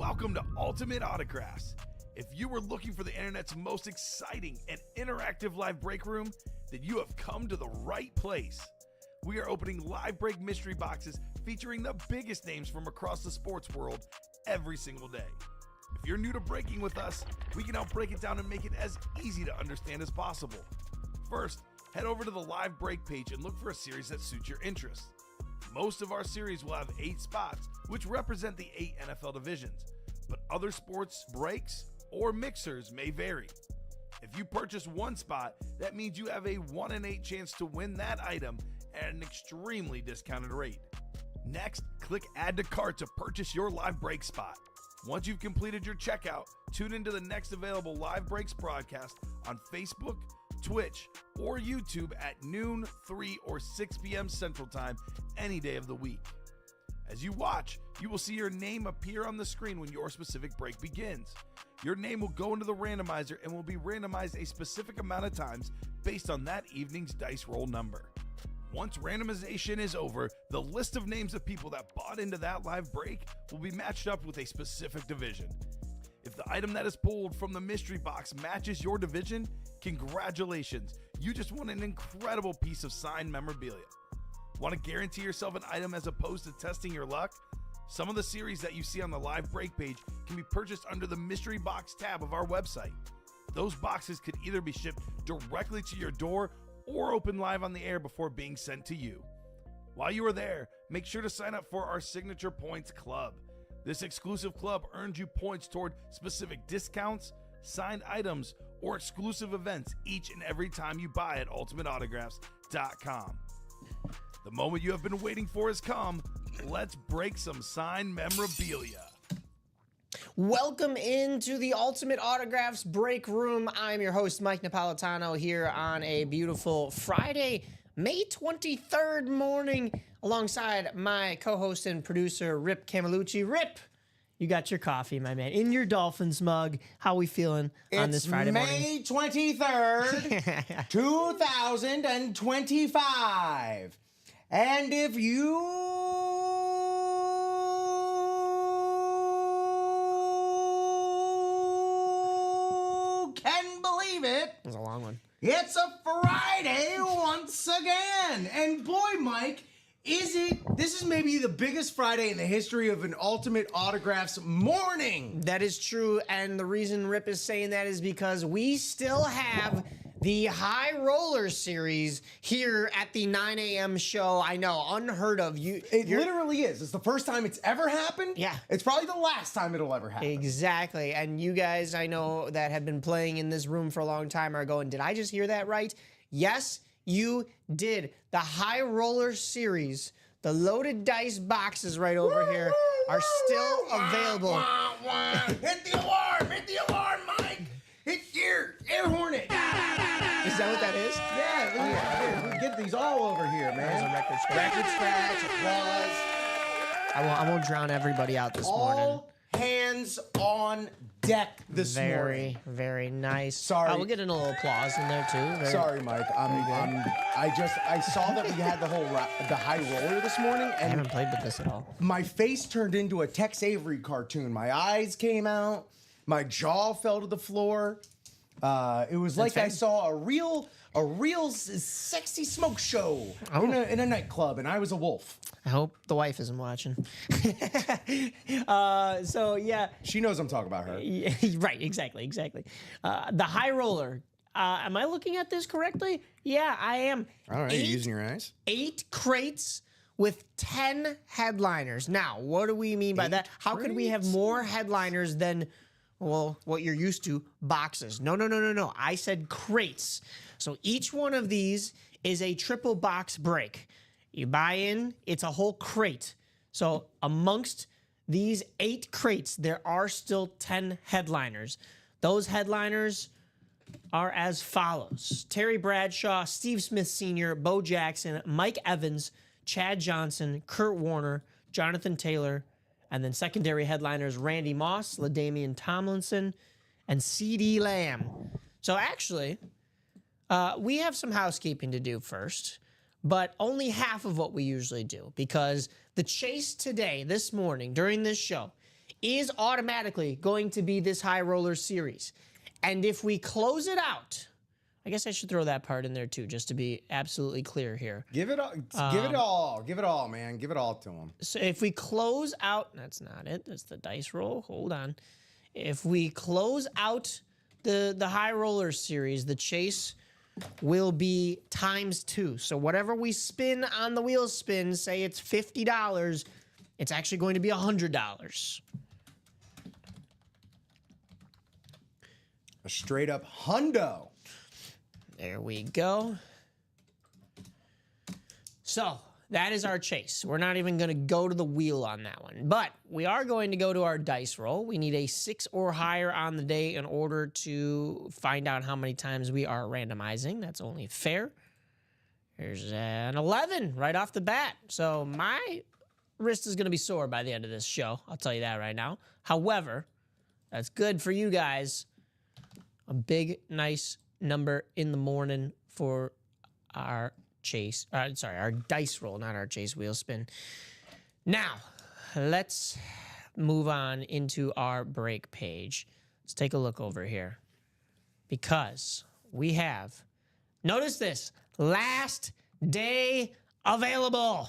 Welcome to Ultimate Autographs. If you were looking for the internet's most exciting and interactive live break room, then you have come to the right place. We are opening live break mystery boxes featuring the biggest names from across the sports world every single day. If you're new to breaking with us, we can help break it down and make it as easy to understand as possible. First, head over to the live break page and look for a series that suits your interests. Most of our series will have 8 spots, which represent the 8 NFL divisions, but other sports breaks or mixers may vary. If you purchase one spot, that means you have a 1 in 8 chance to win that item at an extremely discounted rate. Next, click Add to Cart to purchase your live break spot. Once you've completed your checkout, tune into the next available live breaks broadcast on Facebook, Twitch, or YouTube at noon, 3, or 6 p.m. Central Time any day of the week. As you watch, you will see your name appear on the screen when your specific break begins. Your name will go into the randomizer and will be randomized a specific amount of times based on that evening's dice roll number. Once randomization is over, the list of names of people that bought into that live break will be matched up with a specific division. If the item that is pulled from the mystery box matches your division, congratulations, you just won an incredible piece of signed memorabilia. Want to guarantee yourself an item as opposed to testing your luck? Some of the series that you see on the live break page can be purchased under the mystery box tab of our website. Those boxes could either be shipped directly to your door or open live on the air before being sent to you. While you are there, make sure to sign up for our Signature Points Club. This exclusive club earns you points toward specific discounts, signed items, or exclusive events each and every time you buy at ultimateautographs.com. The moment you have been waiting for has come. Let's break some signed memorabilia. Welcome into the Ultimate Autographs Break Room. I'm your host, Mike Napolitano, here on a beautiful Friday, May 23rd morning, alongside my co-host and producer, Rip Camelucci. Rip, you got your coffee, my man, in your Dolphins mug. How we feeling on this Friday morning? May 23rd, 2025. And if you can believe it, That was a long one. it's a Friday once again. And boy, Mike, this is maybe the biggest Friday in the history of an Ultimate Autographs morning. That is true, and the reason Rip is saying that is because we still have the High Roller series here at the 9 a.m. show. I know, unheard of. It literally is. It's the first time it's ever happened. Yeah. It's probably the last time it'll ever happen. Exactly, and you guys, I know, that have been playing in this room for a long time are going, did I just hear that right? Yes, you did. The High Roller series, the loaded dice boxes right over here are still available. Hit the alarm! Hit the alarm, Mike! Hit your air hornet! Is that what that is? Yeah, we get these all over here, man. There's a record scratch. Record scratch, applause. I won't drown everybody out this morning. All hands on deck this morning. Very, very nice. Sorry. We'll get in a little applause in there too. Sorry, Mike. I saw that we had the high roller this morning, I and haven't played with this at all. my face turned into a Tex Avery cartoon. My eyes came out. My jaw fell to the floor. It was like I saw a real sexy smoke show in a nightclub, and I was a wolf. I hope the wife isn't watching. So yeah, She knows I'm talking about her. right, exactly. The High Roller. Am I looking at this correctly? Yeah, I am. All right, you're using your eyes. 8 crates with 10 headliners. Now, what do we mean by that? How could we have more headliners than, well, what you're used to, boxes? No. I said crates. So each one of these is a triple box break. You buy in, it's a whole crate. So amongst these 8 crates, there are still 10 headliners. Those headliners are as follows: Terry Bradshaw, Steve Smith Sr., Bo Jackson, Mike Evans, Chad Johnson, Kurt Warner, Jonathan Taylor, and then secondary headliners Randy Moss, LaDainian Tomlinson, and CeeDee Lamb. So actually, we have some housekeeping to do first, but only half of what we usually do, because the chase today, this morning, during this show, is automatically going to be this high roller series. And if we close it out, I guess I should throw that part in there too, just to be absolutely clear here. Give it all. Give it all. Give it all, man. Give it all to him. So if we close out, that's not it. That's the dice roll. Hold on. If we close out the high roller series, the chase will be ×2. So whatever we spin on the wheel spin, say it's $50, it's actually going to be $100. A straight up hundo. There we go. So that is our chase. We're not even going to go to the wheel on that one, but we are going to go to our dice roll. We need a 6 or higher on the day in order to find out how many times we are randomizing. That's only fair. Here's an 11 right off the bat. So my wrist is going to be sore by the end of this show. I'll tell you that right now. However, that's good for you guys. A big, nice number in the morning for our chase. Our dice roll, not our chase wheel spin. Now, let's move on into our break page. Let's take a look over here. Because we have, notice this, last day available.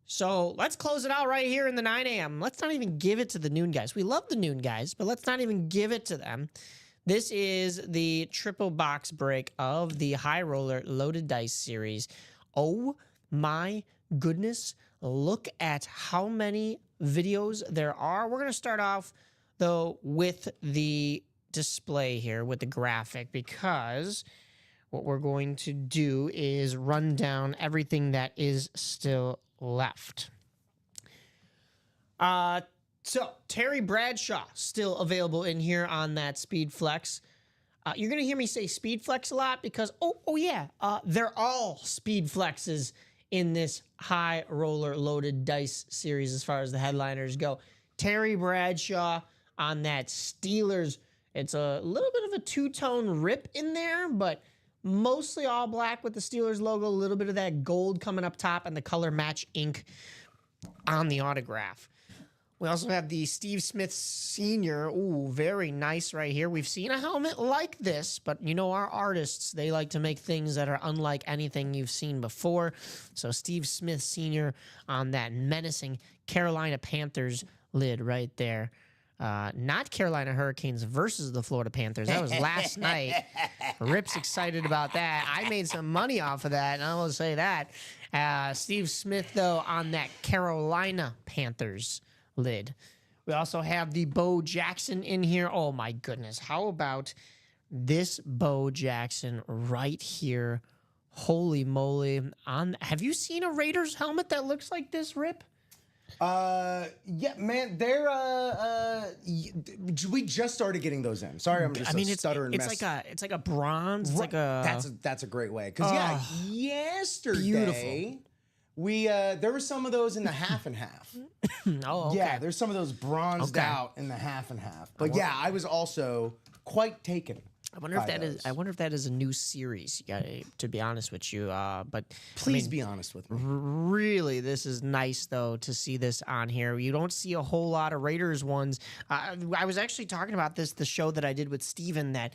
So let's close it out right here in the 9 a.m. Let's not even give it to the noon guys. We love the noon guys, but let's not even give it to them. This is the triple box break of the High Roller Loaded Dice series. Oh my goodness. Look at how many videos there are. We're going to start off, though, with the display here, with the graphic, because what we're going to do is run down everything that is still left. So, Terry Bradshaw still available in here on that Speed Flex. You're going to hear me say Speed Flex a lot because, they're all Speed Flexes in this High Roller Loaded Dice series as far as the headliners go. Terry Bradshaw on that Steelers. It's a little bit of a two-tone rip in there, but mostly all black with the Steelers logo, a little bit of that gold coming up top, and the color match ink on the autograph. We also have the Steve Smith Sr. Ooh, very nice right here. We've seen a helmet like this, but you know our artists, they like to make things that are unlike anything you've seen before. So Steve Smith Sr. on that menacing Carolina Panthers lid right there. Not Carolina Hurricanes versus the Florida Panthers. That was last night. Rip's excited about that. I made some money off of that, and I will say that. Steve Smith, though, on that Carolina Panthers lid. We also have the Bo Jackson in here. Oh my goodness. How about this Bo Jackson right here? Holy moly. Have you seen a Raiders helmet that looks like this, Rip? Yeah, man, we just started getting those in. Sorry, I'm just a stuttering mess. It's like a bronze. It's like a that's a great way. Because yesterday beautiful. We there were some of those in the half and half. Oh, okay. Yeah, there's some of those bronzed out in the half and half. But yeah, I was also quite taken. I wonder if that is. I wonder if that is a new series. To be honest with you, but please be honest with me. Really, this is nice though to see this on here. You don't see a whole lot of Raiders ones. I was actually talking about this the show that I did with Steven, that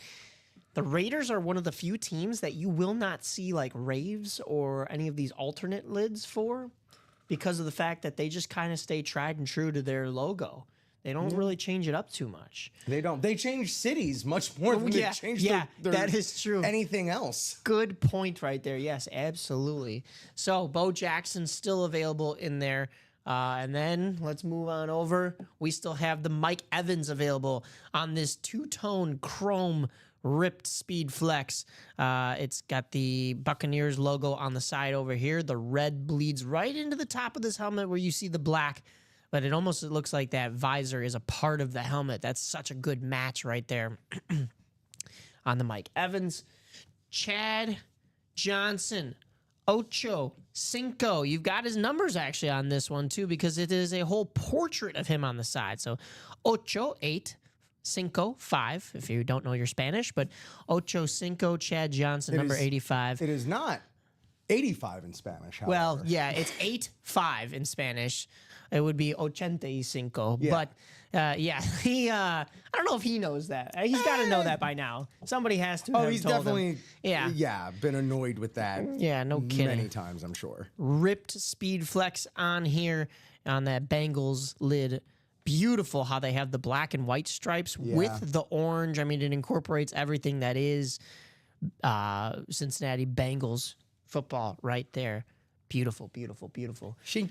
the Raiders are one of the few teams that you will not see like raves or any of these alternate lids for, because of the fact that they just kind of stay tried and true to their logo. They don't really change it up too much. They don't. They change cities much more than they change their that is true. Anything else. Good point right there. Yes, absolutely. So Bo Jackson's still available in there. And then let's move on over. We still have the Mike Evans available on this two-tone chrome ripped Speed Flex. It's got the Buccaneers logo on the side over here. The red bleeds right into the top of this helmet where you see the black, but it almost looks like that visor is a part of the helmet. That's such a good match right there. On the Mike Evans, Chad Johnson, Ocho Cinco. You've got his numbers actually on this one too, because it is a whole portrait of him on the side. So Ocho, 8. Cinco, 5, if you don't know your Spanish, but Ocho Cinco, Chad Johnson, number 85. It is not 85 in Spanish. However. Well, yeah, it's 8-5 in Spanish. It would be 85. Yeah. But yeah, he I don't know if he knows that. He's got to know that by now. Somebody has to. Oh, have he's told definitely him. yeah been annoyed with that. Yeah, no kidding. Many times, I'm sure. Ripped speed flex on here on that Bengals lid. Beautiful how they have the black and white stripes with the orange. I mean, it incorporates everything that is Cincinnati Bengals football right there. Beautiful, beautiful, beautiful. She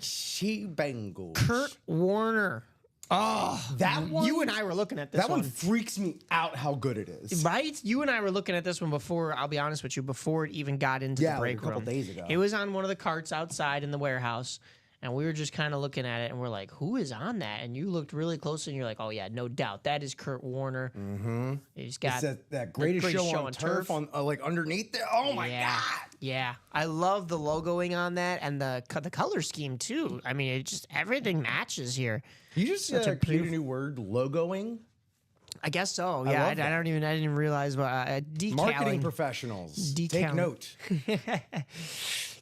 Bengals. Kurt Warner. Oh, that one. You and I were looking at this That one freaks me out how good it is. Right? You and I were looking at this one before, I'll be honest with you, before it even got into the break like a couple room. days ago. It was on one of the carts outside in the warehouse, and we were just kind of looking at it, and we're like, who is on that? And you looked really close, and you're like, oh, yeah, no doubt. That is Kurt Warner. Mm-hmm. He's got it's that greatest show on turf on like underneath there. Oh, my God. Yeah. I love the logoing on that and the color scheme, too. I mean, it just, everything matches here. You just create a new word, logoing. I guess so. Yeah, I didn't realize. Decaling. Marketing professionals, take note.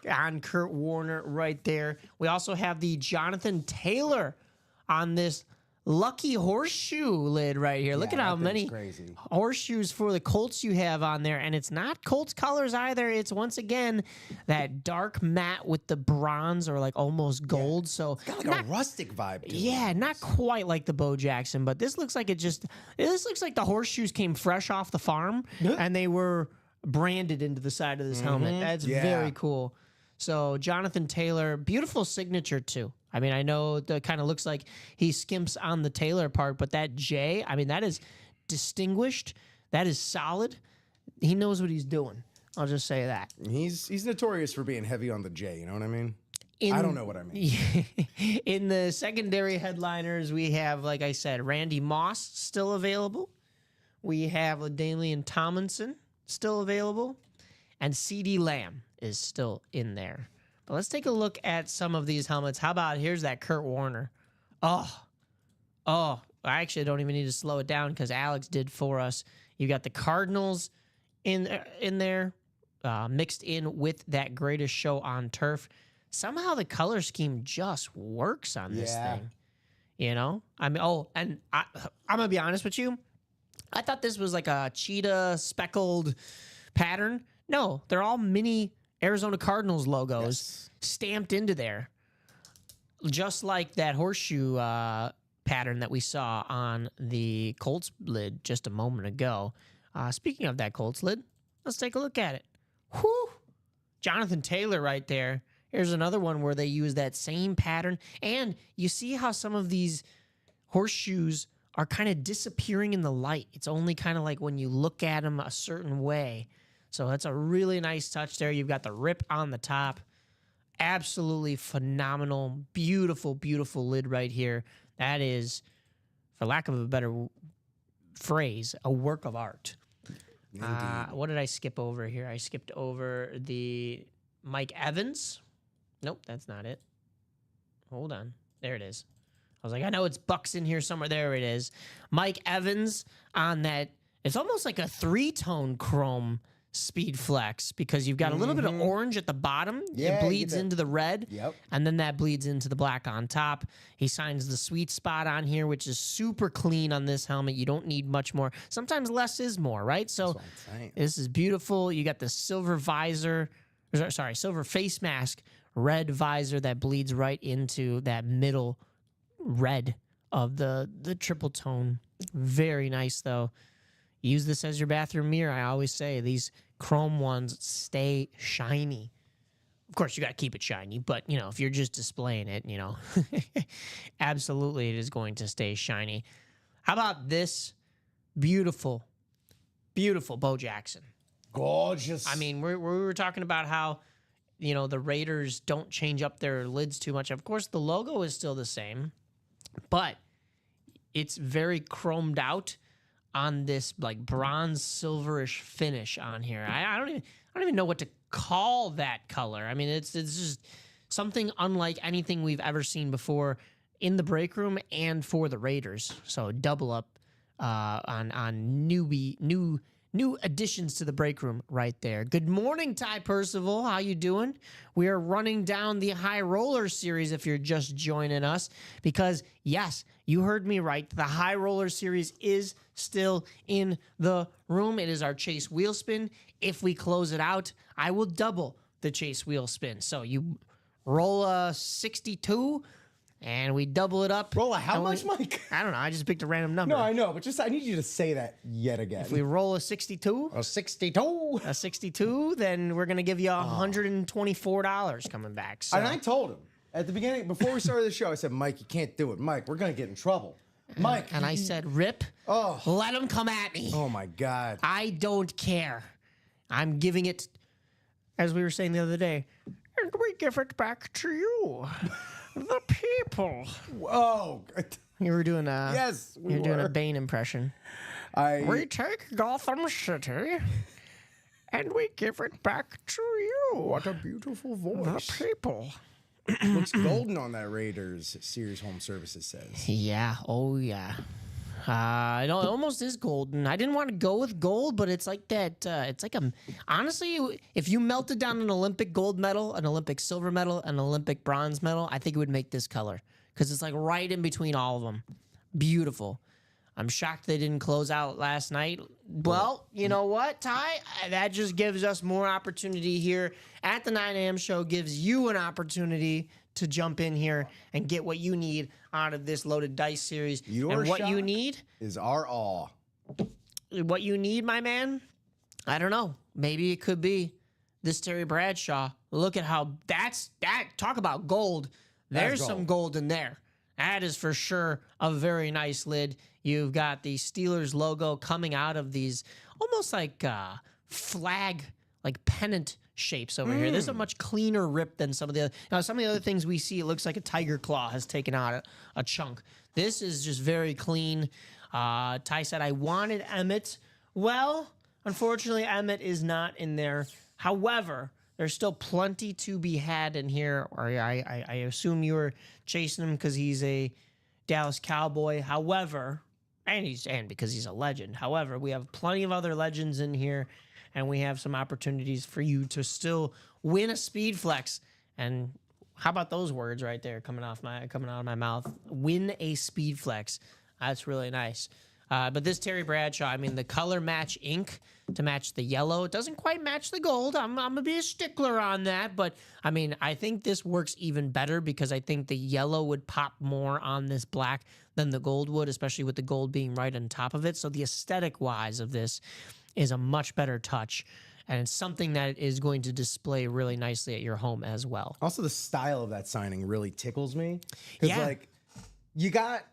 On Kurt Warner right there. We also have the Jonathan Taylor on this lucky horseshoe lid right here. Look at how many horseshoes for the Colts you have on there. And it's not Colts colors either. It's once again that dark matte with the bronze or like almost gold. Yeah. So it's got like a rustic vibe to it. Yeah, not quite like the Bo Jackson, but this looks like this looks like the horseshoes came fresh off the farm and they were branded into the side of this helmet. That's very cool. So Jonathan Taylor, beautiful signature too. I mean, I know that kind of looks like he skimps on the Taylor part, but that J, I mean, that is distinguished. That is solid. He knows what he's doing. I'll just say that. He's notorious for being heavy on the J. You know what I mean? I don't know what I mean. In the secondary headliners, we have, like I said, Randy Moss still available. We have LaDainian Tomlinson still available. And CeeDee Lamb is still in there. But let's take a look at some of these helmets. How about, here's that Kurt Warner. Oh, I actually don't even need to slow it down because Alex did for us. You got the Cardinals in there, mixed in with that greatest show on turf. Somehow the color scheme just works on this thing. You know? I mean, and I'm going to be honest with you. I thought this was like a cheetah speckled pattern. No, they're all mini Arizona Cardinals logos stamped into there. Just like that horseshoe pattern that we saw on the Colts lid just a moment ago. Speaking of that Colts lid, let's take a look at it. Whew! Jonathan Taylor right there. Here's another one where they use that same pattern. And you see how some of these horseshoes are kind of disappearing in the light. It's only kind of like when you look at them a certain way. So that's a really nice touch there. You've got the rip on the top. Absolutely phenomenal. Beautiful, beautiful lid right here. That is, for lack of a better phrase, a work of art. What did I skip over here? I skipped over the Mike Evans. Nope, that's not it. Hold on. There it is. I was like, I know it's Bucks in here somewhere. There it is. Mike Evans on that. It's almost like a three-tone chrome speed flex because you've got a little bit of orange at the bottom. It bleeds into the red. And then that bleeds into the black on top. He signs the sweet spot on here, which is super clean on this helmet. You don't need much more. Sometimes less is more, right? So this is beautiful. You got the silver visor, silver face mask, red visor that bleeds right into that middle red of the triple tone. Very nice though. Use this as your bathroom mirror. I always say these chrome ones stay shiny. Of course, you got to keep it shiny, but you know, if you're just displaying it, you know, absolutely it is going to stay shiny. How about this beautiful, beautiful Bo Jackson? Gorgeous. I mean, we were talking about how, you know, the Raiders don't change up their lids too much. Of course, the logo is still the same, but it's very chromed out on this like bronze silverish finish on here. I don't even know what to call that color. I mean, it's just something unlike anything we've ever seen before in the break room and for the Raiders. So double up on new new additions to the break room right there. Good morning, Ty Percival. How you doing? We are running down the High Roller series if you're just joining us because, yes, you heard me right. The High Roller series is still in the room. It is our Chase wheel spin. If we close it out, I will double the Chase wheel spin. So you roll a 62 and we double it up. Roll a how much, Mike? I don't know. I just picked a random number. No, I know, but just I need you to say that yet again. If we roll a 62, a 62. a 62, then we're going to give you $124 coming back. So. And I told him at the beginning, before we started the show, I said, Mike, you can't do it. Mike, we're going to get in trouble. Mike. And I said, Rip, let him come at me. Oh, my God. I don't care. I'm giving it, as we were saying the other day, and we give it back to you, the people. Whoa. You were doing a Yes, we You're doing a were. Bane impression. We take Gotham City, and we give it back to you. What a beautiful voice. The people. Looks golden on that Raiders Series Home Services says. Yeah. Oh, yeah. It almost is golden. I didn't want to go with gold, but it's like that. It's like honestly, if you melted down an Olympic gold medal, an Olympic silver medal, an Olympic bronze medal, I think it would make this color because it's like right in between all of them. Beautiful. I'm shocked they didn't close out last night. Well, you know what, Ty? That just gives us more opportunity here at the 9 a.m. show, gives you an opportunity to jump in here and get what you need out of this loaded dice series. And what you need is our awe. What you need, my man? I don't know. Maybe it could be this Terry Bradshaw. Look at how that. Talk about gold. There's some gold in there. That is for sure a very nice lid. You've got the Steelers logo coming out of these almost like flag, like pennant shapes over here. This is a much cleaner rip than some of the other. Now, some of the other things we see, it looks like a tiger claw has taken out a chunk. This is just very clean. Ty said, I wanted Emmett. Well, unfortunately, Emmett is not in there. However, there's still plenty to be had in here. Or I assume you were chasing him because he's a Dallas Cowboy. However, and because he's a legend. However, we have plenty of other legends in here, and we have some opportunities for you to still win a speed flex. And how about those words right there coming out of my mouth? Win a speed flex. That's really nice. But this Terry Bradshaw, I mean, the color match ink to match the yellow, it doesn't quite match the gold. I'm going to be a stickler on that. But, I mean, I think this works even better because I think the yellow would pop more on this black than the gold would, especially with the gold being right on top of it. So the aesthetic-wise of this is a much better touch. And it's something that is going to display really nicely at your home as well. Also, the style of that signing really tickles me. Because, Yeah. like, you got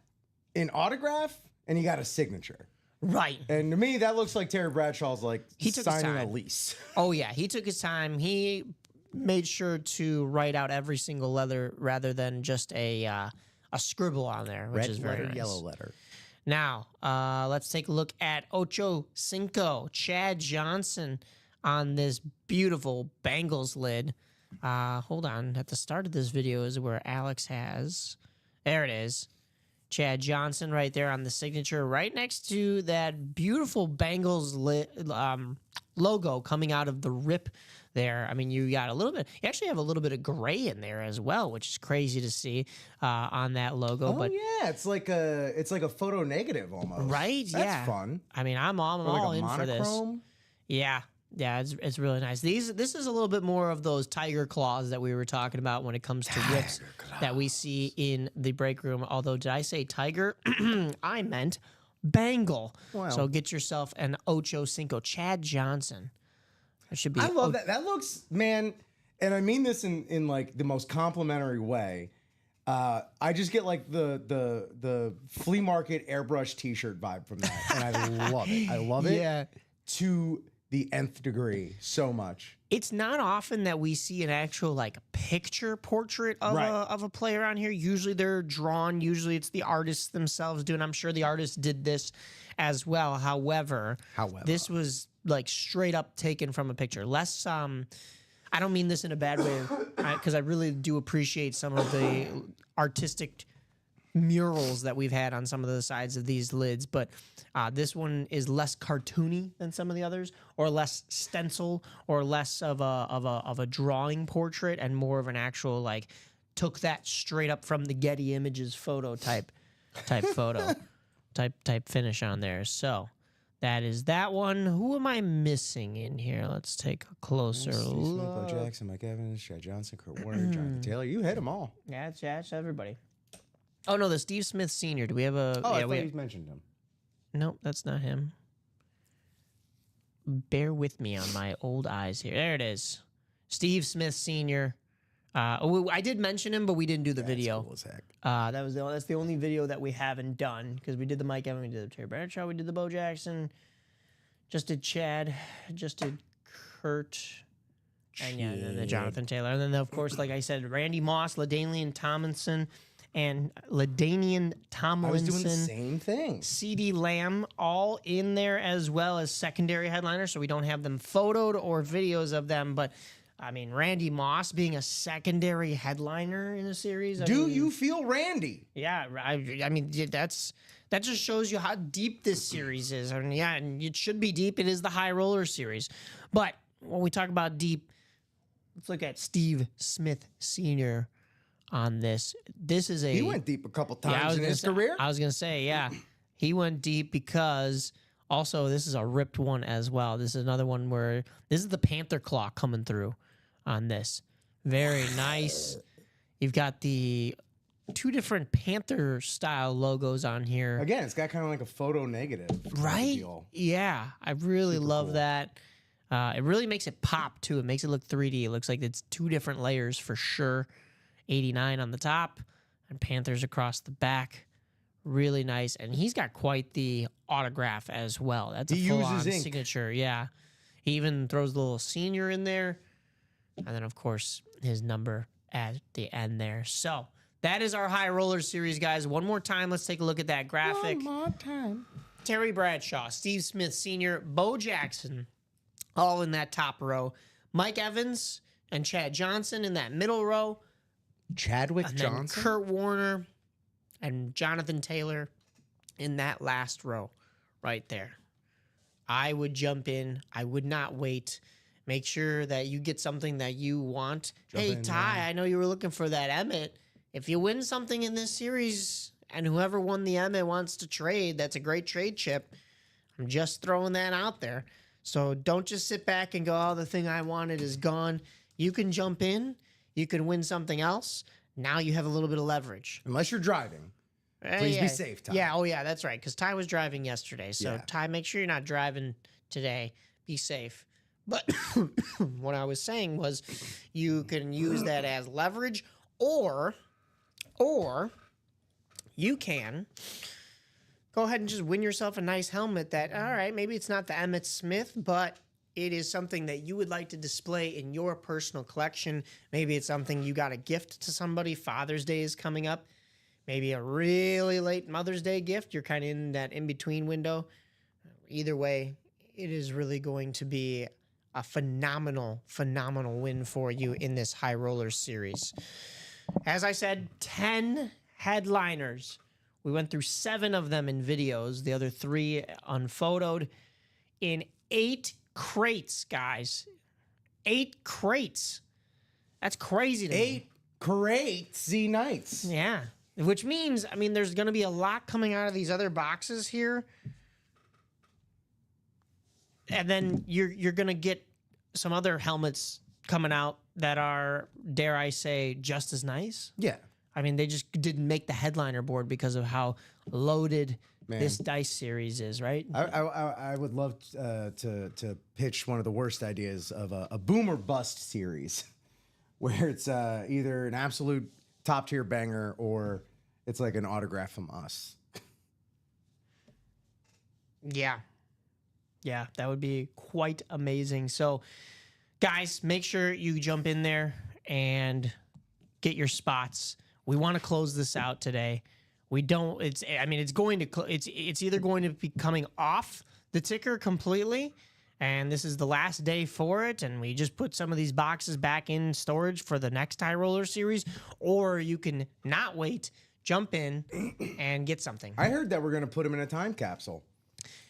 an autograph and you got a signature. Right. And to me, that looks like Terry Bradshaw's like He took his signing a time. lease. Oh, yeah. He took his time. He made sure to write out every single letter rather than just a scribble on there, which Red is very letter, nice. yellow letter. Now, let's take a look at Ocho Cinco, Chad Johnson on this beautiful Bengals lid. Hold on. At the start of this video is where Alex has... There it is. Chad Johnson right there on the signature, right next to that beautiful Bengals logo coming out of the rip there. I mean, you got a little bit, you actually have a little bit of gray in there as well, which is crazy to see on that logo. Oh but yeah, it's like a photo negative almost. Right? That's Yeah. fun. I mean, I'm all Or like a in for this. monochrome. Yeah. Yeah, it's really nice. This is a little bit more of those tiger claws that we were talking about when it comes to rips that we see in the break room. Although, did I say tiger? I meant Bengal. Wow. So get yourself an Ocho Cinco. Chad Johnson. That should be. I love that. That looks, man, and I mean this in like the most complimentary way. I just get like the flea market airbrush T-shirt vibe from that, and I love it. I love it. Yeah. To the nth degree, so much. It's not often that we see an actual like picture portrait of a player on here. Usually they're drawn. Usually it's the artists themselves doing. I'm sure the artist did this as well. However, this was like straight up taken from a picture. Less I don't mean this in a bad way because I really do appreciate some of the artistic murals that we've had on some of the sides of these lids, but this one is less cartoony than some of the others, or less stencil, or less of a drawing portrait, and more of an actual like took that straight up from the Getty Images photo type photo type finish on there. So that is that one. Who am I missing in here? Let's take a closer look. Bo Jackson, Mike Evans, Chad Johnson, Kurt Warner, Jonathan Taylor. You hit them all. Yeah, it's everybody. Oh no, the Steve Smith Sr. Do we have a? Oh, yeah, I thought you mentioned him. Nope, that's not him. Bear with me on my old eyes here. There it is. Steve Smith Sr. I did mention him, but we didn't do the video. Cool as heck. That's the only video that we haven't done, because we did the Mike Evans, we did the Terry Bradshaw, we did the Bo Jackson, just did Chad, just did Kurt, and then the Jonathan Taylor, and then of course, like I said, Randy Moss, LaDainian Tomlinson, and LaDainian Tomlinson. I was doing the same thing. CeeDee Lamb, all in there as well as secondary headliners, so we don't have them photoed or videos of them, but I mean, Randy Moss being a secondary headliner in a series. Do you feel Randy? Yeah, I mean, that just shows you how deep this series is. I mean, yeah, and it should be deep. It is the High Roller series. But when we talk about deep, let's look at Steve Smith Sr. on this. This is He went deep a couple times I was in gonna his say- career. I was going to say, yeah. He went deep because also this is a ripped one as well. This is another one where this is the Panther Claw coming through on this. Very nice. You've got the two different Panther style logos on here. Again, it's got kind of like a photo negative. Right? Deal. Yeah. I really love cool. that. It really makes it pop too. It makes it look 3D. It looks like it's two different layers for sure. 89 on the top and Panthers across the back. Really nice. And he's got quite the autograph as well. That's a He full-on uses ink. signature. Yeah. He even throws the little senior in there. And then, of course, his number at the end there. So that is our High Roller series, guys. One more time, let's take a look at that graphic. One more time. Terry Bradshaw, Steve Smith Sr., Bo Jackson, all in that top row. Mike Evans and Chad Johnson in that middle row. Chadwick And then Johnson. Kurt Warner and Jonathan Taylor in that last row right there. I would jump in. I would not wait. Make sure that you get something that you want. Jump Hey, in, Ty, yeah. I know you were looking for that Emmett. If you win something in this series and whoever won the Emmett wants to trade, that's a great trade chip. I'm just throwing that out there. So don't just sit back and go, oh, the thing I wanted is gone. You can jump in. You can win something else. Now you have a little bit of leverage. Unless you're driving. Please be safe, Ty. Yeah, oh yeah, that's right. Because Ty was driving yesterday. So Yeah. Ty, make sure you're not driving today. Be safe. But what I was saying was you can use that as leverage, or you can go ahead and just win yourself a nice helmet that, all right, maybe it's not the Emmett Smith, but it is something that you would like to display in your personal collection. Maybe it's something you got a gift to somebody. Father's Day is coming up. Maybe a really late Mother's Day gift. You're kind of in that in-between window. Either way, it is really going to be a phenomenal win for you in this High Roller series. As I said, 10 headliners. We went through 7 of them in videos, the other 3 unphotoed, in 8 crates, guys. 8 crates. That's crazy to me. 8 crazy nights. Yeah. Which means, I mean, there's going to be a lot coming out of these other boxes here. And then you're going to get some other helmets coming out that are, dare I say, just as nice. Yeah. I mean, they just didn't make the headliner board because of how loaded Man. this dice series is, right? I would love to pitch one of the worst ideas of a boomer bust series, where it's either an absolute top tier banger or it's like an autograph from us. Yeah. Yeah, that would be quite amazing. So, guys, make sure you jump in there and get your spots. We want to close this out today. We don't. It's going to. It's either going to be coming off the ticker completely, and this is the last day for it, and we just put some of these boxes back in storage for the next High Roller series, or you can not wait. jump in and get something. I heard that we're gonna put them in a time capsule.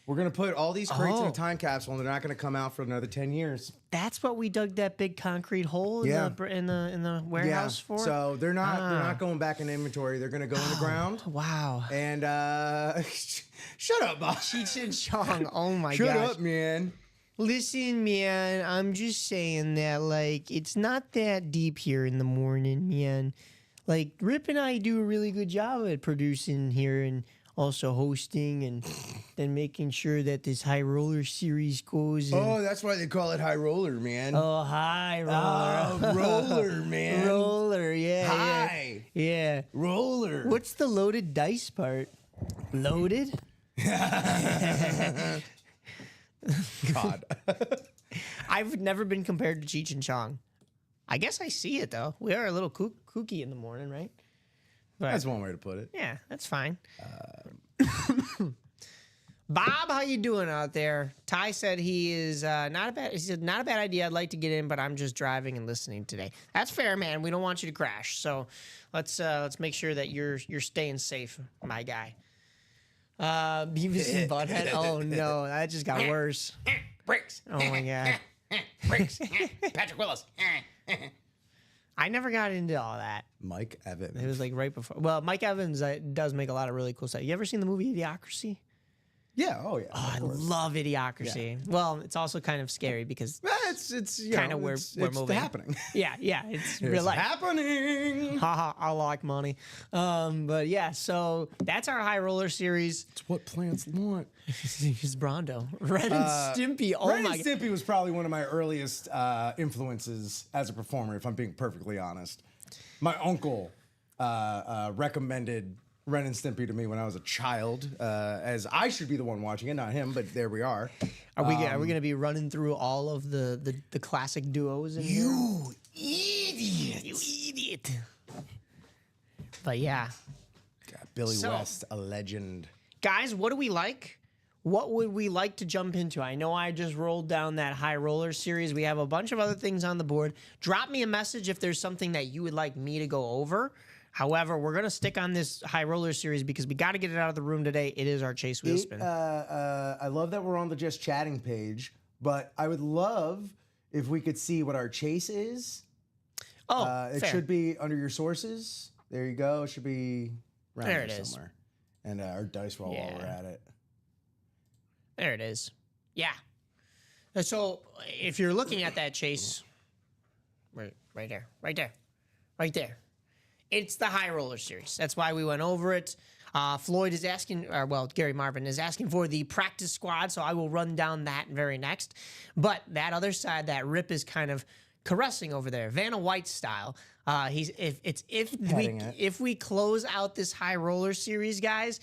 We're gonna put all these crates in Oh. a time capsule, and they're not gonna come out for another 10 years. That's what we dug that big concrete hole in, Yeah. the warehouse for. So they're not going back in inventory. They're gonna go in the ground. Wow. And shut up, Bob. Cheech and Chong. Oh my Shut gosh. up, man. Listen, man, I'm just saying that, like, it's not that deep here in the morning, man. Like, Rip and I do a really good job at producing here and also hosting and then making sure that this high roller series goes. And, Oh, that's why they call it high roller, man. high roller. Oh, roller, man. Roller, yeah. High Yeah. Yeah. roller. What's the loaded dice part? Loaded? God. I've never been compared to Cheech and Chong. I guess I see it though. We are a little kooky in the morning, right? But That's one way to put it. yeah, that's fine. Bob, how you doing out there? Ty said he is not a bad. He said not a bad idea. I'd like to get in, but I'm just driving and listening today. That's fair, man. We don't want you to crash, so let's make sure that you're staying safe, my guy. Beavis and Butthead. Oh no, that just got worse. Bricks. Oh my god. Bricks. Patrick Willis. I never got into all that. Mike Evans. It was like right before. Well, Mike Evans does make a lot of really cool stuff. You ever seen the movie Idiocracy? Yeah. Oh yeah. Oh, I love Idiocracy. Well, it's also kind of scary because It's Kinda where we're moving. happening. yeah, it's real life. happening. Haha, I like money. But yeah, so that's our high roller series. It's what plants want. He's Brondo. Ren and Stimpy. Oh Ren my and god. Stimpy was probably one of my earliest influences as a performer, if I'm being perfectly honest. My uncle recommended Ren and Stimpy to me when I was a child, as I should be the one watching it, not him, but there we are. Are we going to be running through all of the classic duos in here? You idiot. You idiot. But yeah. God, Billy So- West, a legend. Guys, what do we like? What would we like to jump into? I know I just rolled down that high roller series. We have a bunch of other things on the board. Drop me a message if there's something that you would like me to go over. However, we're going to stick on this high roller series because we got to get it out of the room today. It is our Chase Wheel Spin. I love that we're on the Just Chatting page, but I would love if we could see what our chase is. It fair. should be under your sources. There you go. It should be around There there it is. somewhere. And our dice roll while we're at it. There it is. Yeah. So if you're looking at that Chase, right there, right there, right there. It's the high roller series. That's why we went over it. Floyd is asking, Gary Marvin is asking for the practice squad, so I will run down that very next. But that other side, that Rip is kind of caressing over there, Vanna White style. If we close out this high roller series, guys,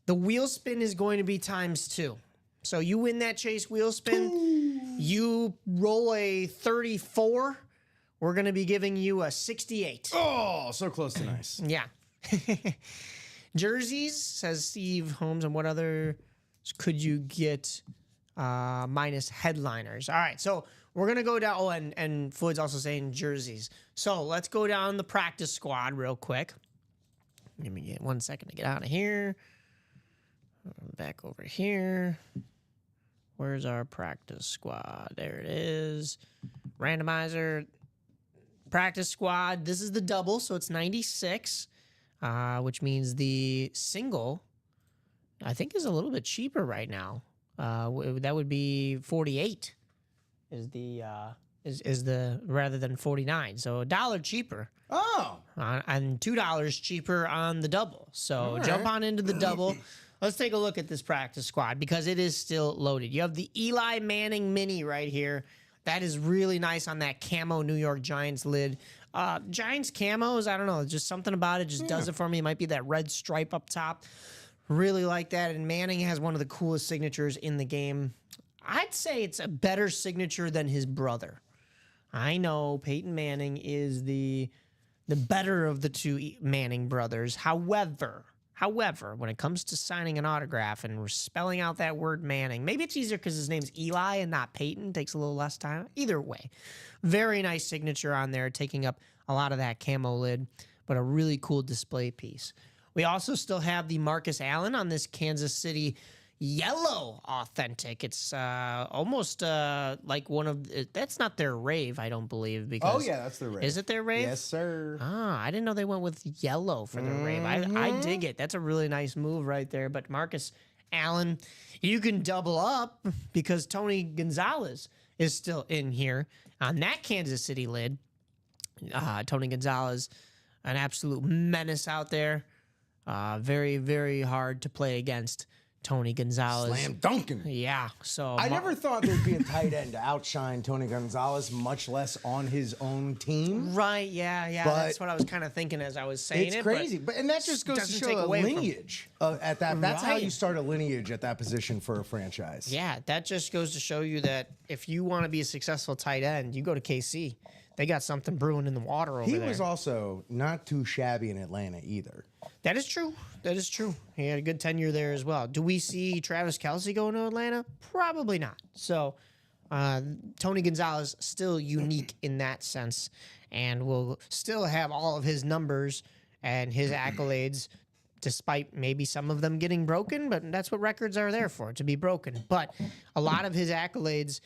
the wheel spin is going to be ×2. So you win that Chase wheel spin, you roll a 34. We're going to be giving you a 68. Oh, so close to nice. Yeah. Jerseys, says Steve Holmes, and what other could you get minus headliners? All right, so we're going to go down. Oh, and Floyd's also saying jerseys. So let's go down the practice squad real quick. Give me 1 second to get out of here. Back over here. Where's our practice squad? There it is. Randomizer. Practice squad. This is the double, so it's 96, which means the single, I think, is a little bit cheaper right now. That would be 48. Is the rather than 49, so $1 cheaper. Oh, And $2 cheaper on the double. So jump on into the double. Let's take a look at this practice squad because it is still loaded. You have the Eli Manning Mini right here. That is really nice on that camo New York Giants lid. Giants camos, I don't know, just something about it just does it for me. It might be that red stripe up top. Really like that. And Manning has one of the coolest signatures in the game. I'd say it's a better signature than his brother. I know Peyton Manning is the better of the two Manning brothers. However, when it comes to signing an autograph and we're spelling out that word Manning, maybe it's easier because his name's Eli and not Peyton. Takes a little less time. Either way, very nice signature on there, taking up a lot of that camo lid, but a really cool display piece. We also still have the Marcus Allen on this Kansas City yellow authentic. It's almost like one of that's not their rave, I don't believe. Because Oh yeah, that's the rave. is it their rave? Yes, sir. Ah, I didn't know they went with yellow for their rave. I dig it. That's a really nice move right there. But Marcus Allen, you can double up because Tony Gonzalez is still in here on that Kansas City lid. Tony Gonzalez, an absolute menace out there. Very, very hard to play against Tony Gonzalez. Slam dunking. Yeah. So I never thought there'd be a tight end to outshine Tony Gonzalez, much less on his own team. Right. Yeah. But that's what I was kind of thinking as I was saying It's it. crazy, but and that just goes to doesn't show take a away from- lineage at that. That's how Right. you start a lineage at that position for a franchise. Yeah, that just goes to show you that if you want to be a successful tight end, you go to KC. They got something brewing in the water over He there. was also not too shabby in Atlanta either. That is true. That is true. He had a good tenure there as well. Do we see Travis Kelce going to Atlanta? Probably not. So Tony Gonzalez still unique in that sense, and will still have all of his numbers and his accolades, despite maybe some of them getting broken. But that's what records are there for, to be broken. But a lot of his accolades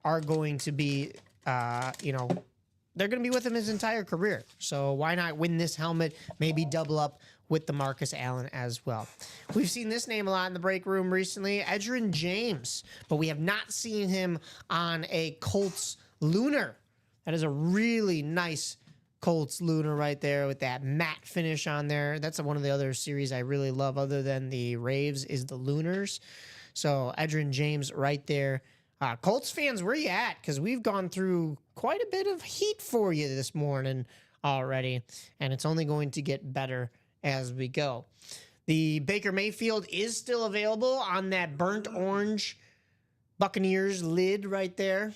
are going to be, they're going to be with him his entire career. So why not win this helmet, maybe double up with the Marcus Allen as well. We've seen this name a lot in the break room recently, Edgerrin James, but we have not seen him on a Colts Lunar. That is a really nice Colts Lunar right there with that matte finish on there. That's one of the other series I really love other than the Raves is the Lunars. So Edgerrin James right there. Colts fans, where you at? Because we've gone through quite a bit of heat for you this morning already, and it's only going to get better as we go. The Baker Mayfield is still available on that burnt orange Buccaneers lid right there.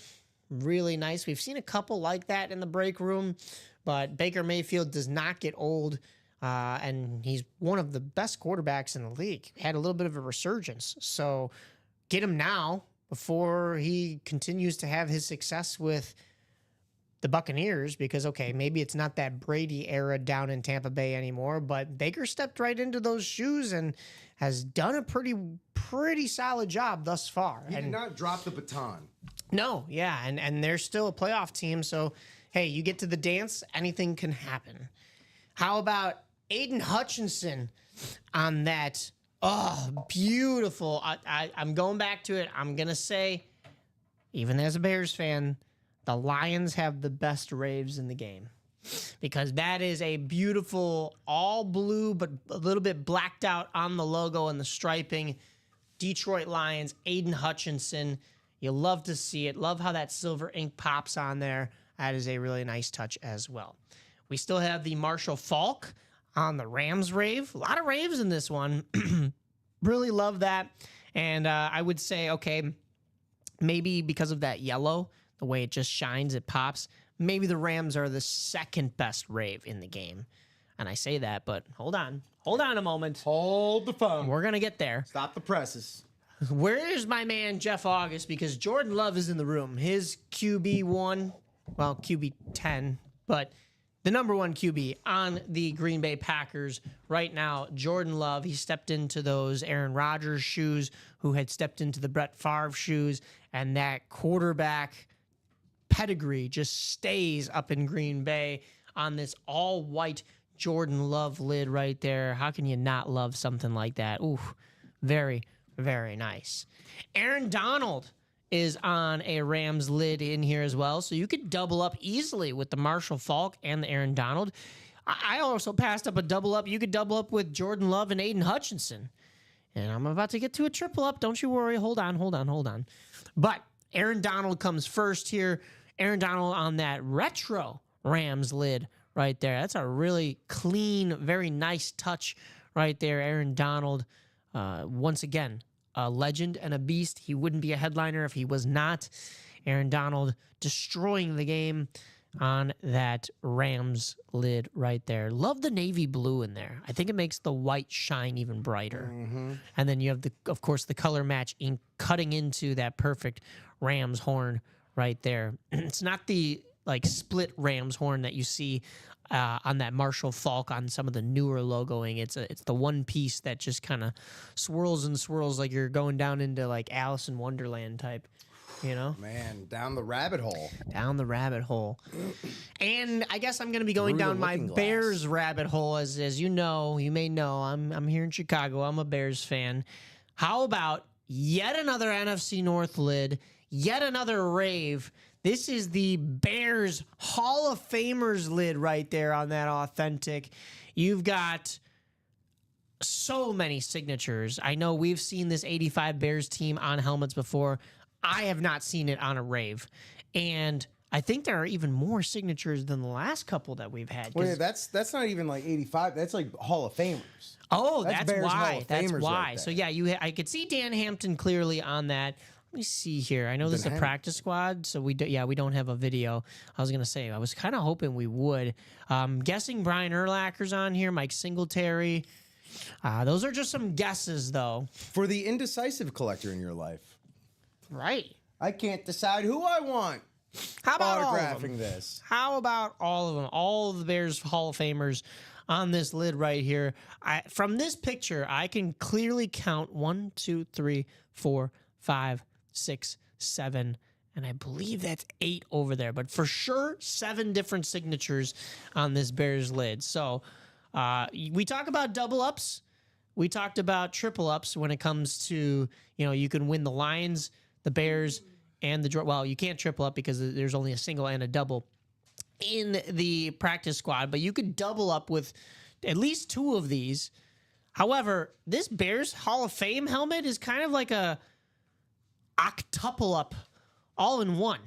Really nice. We've seen a couple like that in the break room, but Baker Mayfield does not get old, and he's one of the best quarterbacks in the league. Had a little bit of a resurgence, so get him now before he continues to have his success with the Buccaneers, because, okay, maybe it's not that Brady era down in Tampa Bay anymore, but Baker stepped right into those shoes and has done a pretty solid job thus far. He and did not drop the baton. no, yeah, and they're still a playoff team, so, hey, you get to the dance, anything can happen. How about Aiden Hutchinson on that? Oh, beautiful. I'm going back to it. I'm going to say, even as a Bears fan, the Lions have the best raves in the game, because that is a beautiful all blue but a little bit blacked out on the logo and the striping Detroit Lions, Aiden Hutchinson. You love to see it. Love how that silver ink pops on there. That is a really nice touch as well. We still have the Marshall Faulk on the Rams rave. A lot of raves in this one. Really love that. And I would say, okay, maybe because of that yellow, the way it just shines, it pops, maybe the Rams are the second best rave in the game. And I say that, but hold on a moment. Hold the phone. We're going to get there. Stop the presses. Where is my man, Jeff August? Because Jordan Love is in the room. His QB1, well, QB10, but the number one QB on the Green Bay Packers right now, Jordan Love. He stepped into those Aaron Rodgers shoes, who had stepped into the Brett Favre shoes, and that quarterback pedigree just stays up in Green Bay on this all-white Jordan Love lid right there. How can you not love something like that? Ooh, very, very nice. Aaron Donald is on a Rams lid in here as well, so you could double up easily with the Marshall Faulk and the Aaron Donald. I also passed up a double up. You could double up with Jordan Love and Aiden Hutchinson. And I'm about to get to a triple up. Don't you worry. Hold on. But Aaron Donald comes first here. Aaron Donald on that retro Rams lid right there. That's a really clean, very nice touch right there. Aaron Donald, once again, a legend and a beast. He wouldn't be a headliner if he was not. Aaron Donald destroying the game on that Rams lid right there. Love the navy blue in there. I think it makes the white shine even brighter. And then you have, of course, the color match ink cutting into that perfect Rams horn right there. It's not the like split ram's horn that you see on that Marshall Falk on some of the newer logoing. It's the one piece that just kind of swirls and swirls like you're going down into like Alice in Wonderland type. You know, Man, down the rabbit hole. down the rabbit hole. And I guess I'm going to be going Through the down my looking glass. Bears rabbit hole. As you know, you may know, I'm here in Chicago. I'm a Bears fan. How about yet another NFC North lid, yet another rave? This is the Bears Hall of Famers lid right there on that authentic. You've got so many signatures. I know we've seen this 85 Bears team on helmets before. I have not seen it on a rave. And I think there are even more signatures than the last couple that we've had. 'Cause- Wait, that's not even like 85. That's like Hall of Famers. Oh, That's that's Bears Hall why. of That's Famers why. right So there. yeah, I could see Dan Hampton clearly on that. Let me see here. I know this is a Then practice squad, so we don't have a video. I was gonna say I was kind of hoping we would. Guessing Brian Urlacher's on here, Mike Singletary. Those are just some guesses, though. For the indecisive collector in your life, Right? I can't decide who I want How about all of them? autographing this. How about all of them? All of the Bears Hall of Famers on this lid right here. From this picture, I can clearly count 1, 2, 3, 4, 5, 6, 7, and I believe that's 8 over there. But for sure, 7 different signatures on this Bears lid. So we talk about double ups. We talked about triple ups when it comes to, you can win the Lions, the Bears, and well, you can't triple up because there's only a single and a double in the practice squad, but you could double up with at least 2 of these. However, this Bears Hall of Fame helmet is kind of like a octuple up all in one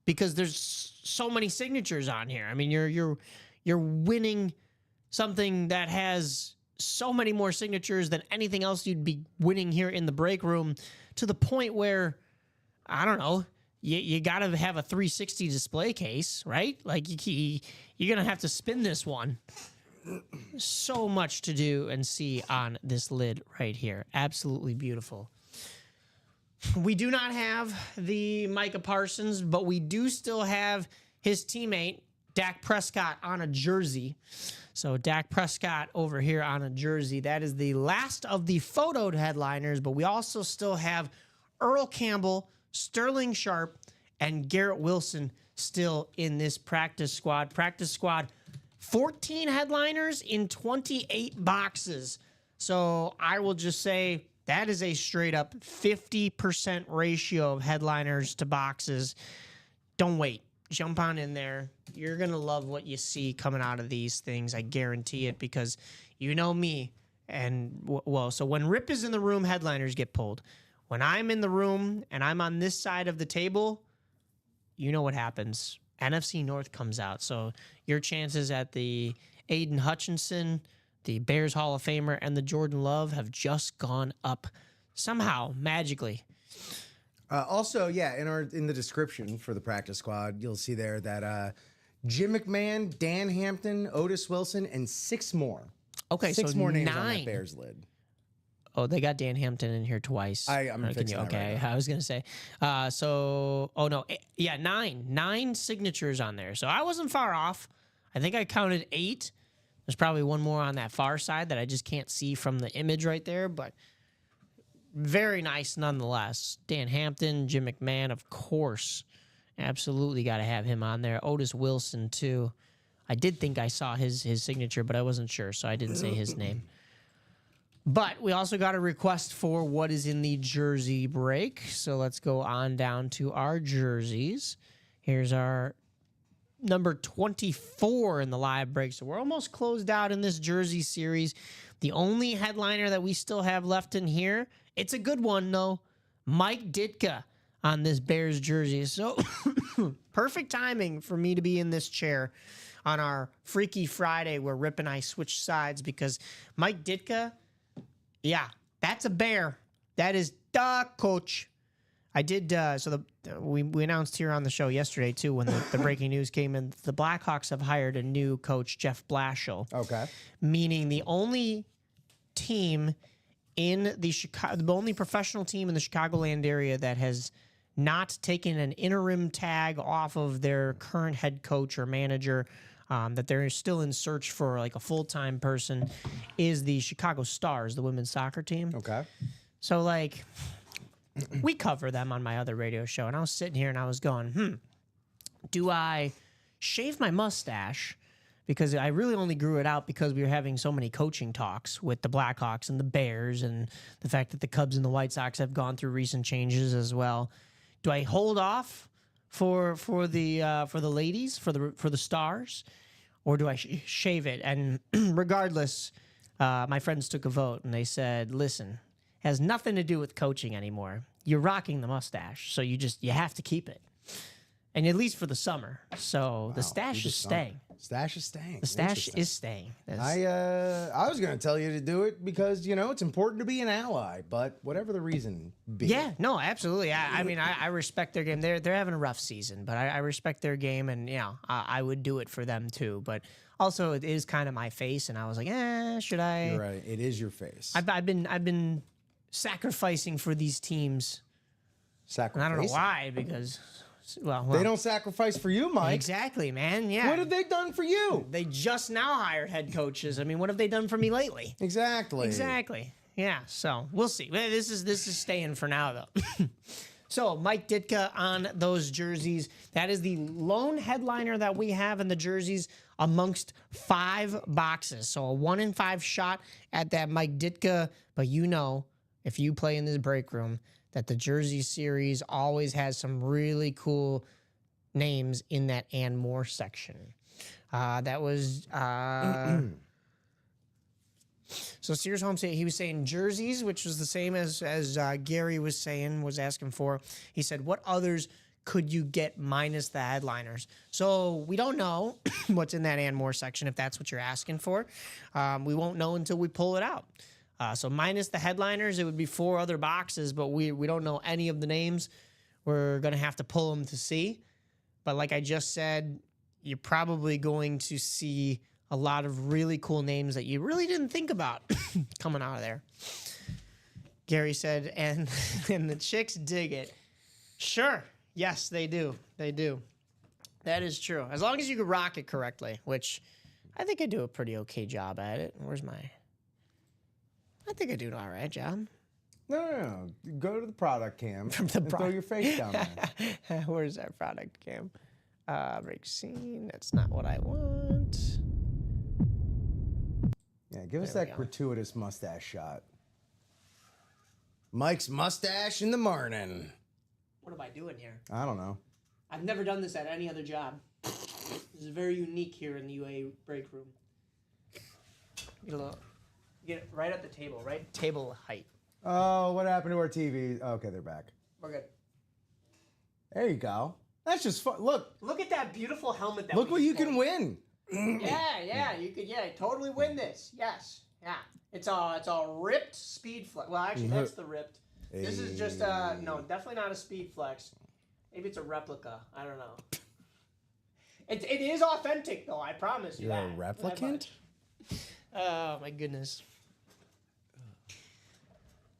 because there's so many signatures on here. I mean, you're winning something that has so many more signatures than anything else you'd be winning here in the break room, to the point where, I don't know, you got to have a 360 display case, right? Like you're going to have to spin this one. So much to do and see on this lid right here. Absolutely beautiful. We do not have the Micah Parsons, but we do still have his teammate, Dak Prescott, on a jersey. So Dak Prescott over here on a jersey. That is the last of the photoed headliners, but we also still have Earl Campbell, Sterling Sharp, and Garrett Wilson still in this practice squad. Practice squad, 14 headliners in 28 boxes. So I will just say that is a straight up 50% ratio of headliners to boxes. Don't wait. Jump on in there. You're going to love what you see coming out of these things. I guarantee it, because you know me. And, well, so when Rip is in the room, headliners get pulled. When I'm in the room and I'm on this side of the table, you know what happens. NFC North comes out. So your chances at the Aiden Hutchinson, the Bears Hall of Famer, and the Jordan Love have just gone up somehow, magically. Also, yeah, in the description for the practice squad, you'll see there that Jim McMahon, Dan Hampton, Otis Wilson, and 6 more. Okay, Six so more names on 9. that Bears lid. Oh, they got Dan Hampton in here twice. I'm fixing that okay, right now. I was gonna say. 9 signatures on there. So I wasn't far off. I think I counted 8. There's probably one more on that far side that I just can't see from the image right there, but very nice nonetheless. Dan Hampton, Jim McMahon, of course. Absolutely got to have him on there. Otis Wilson, too. I did think I saw his signature, but I wasn't sure, so I didn't say his name. But we also got a request for what is in the jersey break. So let's go on down to our jerseys. Here's our number 24 in the live break. So we're almost closed out in this jersey series. The only headliner that we still have left in here, it's a good one, though. Mike Ditka on this Bears jersey. So perfect timing for me to be in this chair on our Freaky Friday where Rip and I switch sides, because Mike Ditka, yeah, that's a Bear. That is the coach. I did, we announced here on the show yesterday, too, when the breaking news came in. The Blackhawks have hired a new coach, Jeff Blashill. Okay. Meaning the only team in the only professional team in the Chicagoland area that has not taking an interim tag off of their current head coach or manager, that they're still in search for like a full-time person, is the Chicago Stars, the women's soccer team. Okay. So like we cover them on my other radio show, and I was sitting here and I was going, do I shave my mustache? Because I really only grew it out because we were having so many coaching talks with the Blackhawks and the Bears, and the fact that the Cubs and the White Sox have gone through recent changes as well. Do I hold off for the ladies, for the Stars, or do I shave it? And regardless, my friends took a vote and they said, "Listen, it has nothing to do with coaching anymore. You're rocking the mustache, so you have to keep it." And at least for the summer. So the stash is staying. Stash is staying. The stash is staying. I was going to tell you to do it because, it's important to be an ally, but whatever the reason be. Yeah, no, absolutely. I mean, I respect their game. They're having a rough season, but I respect their game, and, I would do it for them too. But also, it is kind of my face, and I was like, should I? You're right. It is your face. I've been sacrificing for these teams. Sacrificing? And I don't know why, because... Well, they don't sacrifice for you, Mike. Exactly, man. Yeah. What have they done for you? They just now hired head coaches. I mean, what have they done for me lately? Exactly. Yeah. So we'll see. This is staying for now, though. So Mike Ditka on those jerseys. That is the lone headliner that we have in the jerseys amongst 5 boxes. So a 1 in 5 shot at that Mike Ditka. But if you play in this break room, that the jersey series always has some really cool names in that and more section. That was so Sears Home said he was saying jerseys, which was the same as Gary was asking for. He said, what others could you get minus the headliners? So we don't know what's in that and more section if that's what you're asking for. We won't know until we pull it out. So minus the headliners, it would be 4 other boxes, but we don't know any of the names. We're going to have to pull them to see. But like I just said, you're probably going to see a lot of really cool names that you really didn't think about coming out of there. Gary said, and the chicks dig it. Sure. Yes, they do. They do. That is true. As long as you can rock it correctly, which I think I do a pretty okay job at it. I think I do an all right job. No. Go to the product cam and throw your face down there. Where's that product cam? Break scene. That's not what I want. Yeah, give us that gratuitous mustache shot. Mike's mustache in the morning. What am I doing here? I don't know. I've never done this at any other job. This is very unique here in the UA break room. Get it right at the table, right? Table height. Oh, what happened to our TV? Okay, they're back. We're good. There you go. That's just fun. Look at that beautiful helmet. Look what you can win. Yeah, you could totally win this. Yes, yeah. It's a ripped Speed Flex. Well, actually, that's the ripped. This is just no, definitely not a Speed Flex. Maybe it's a replica. I don't know. It is authentic though. I promise you. You're a replicant? Oh my goodness.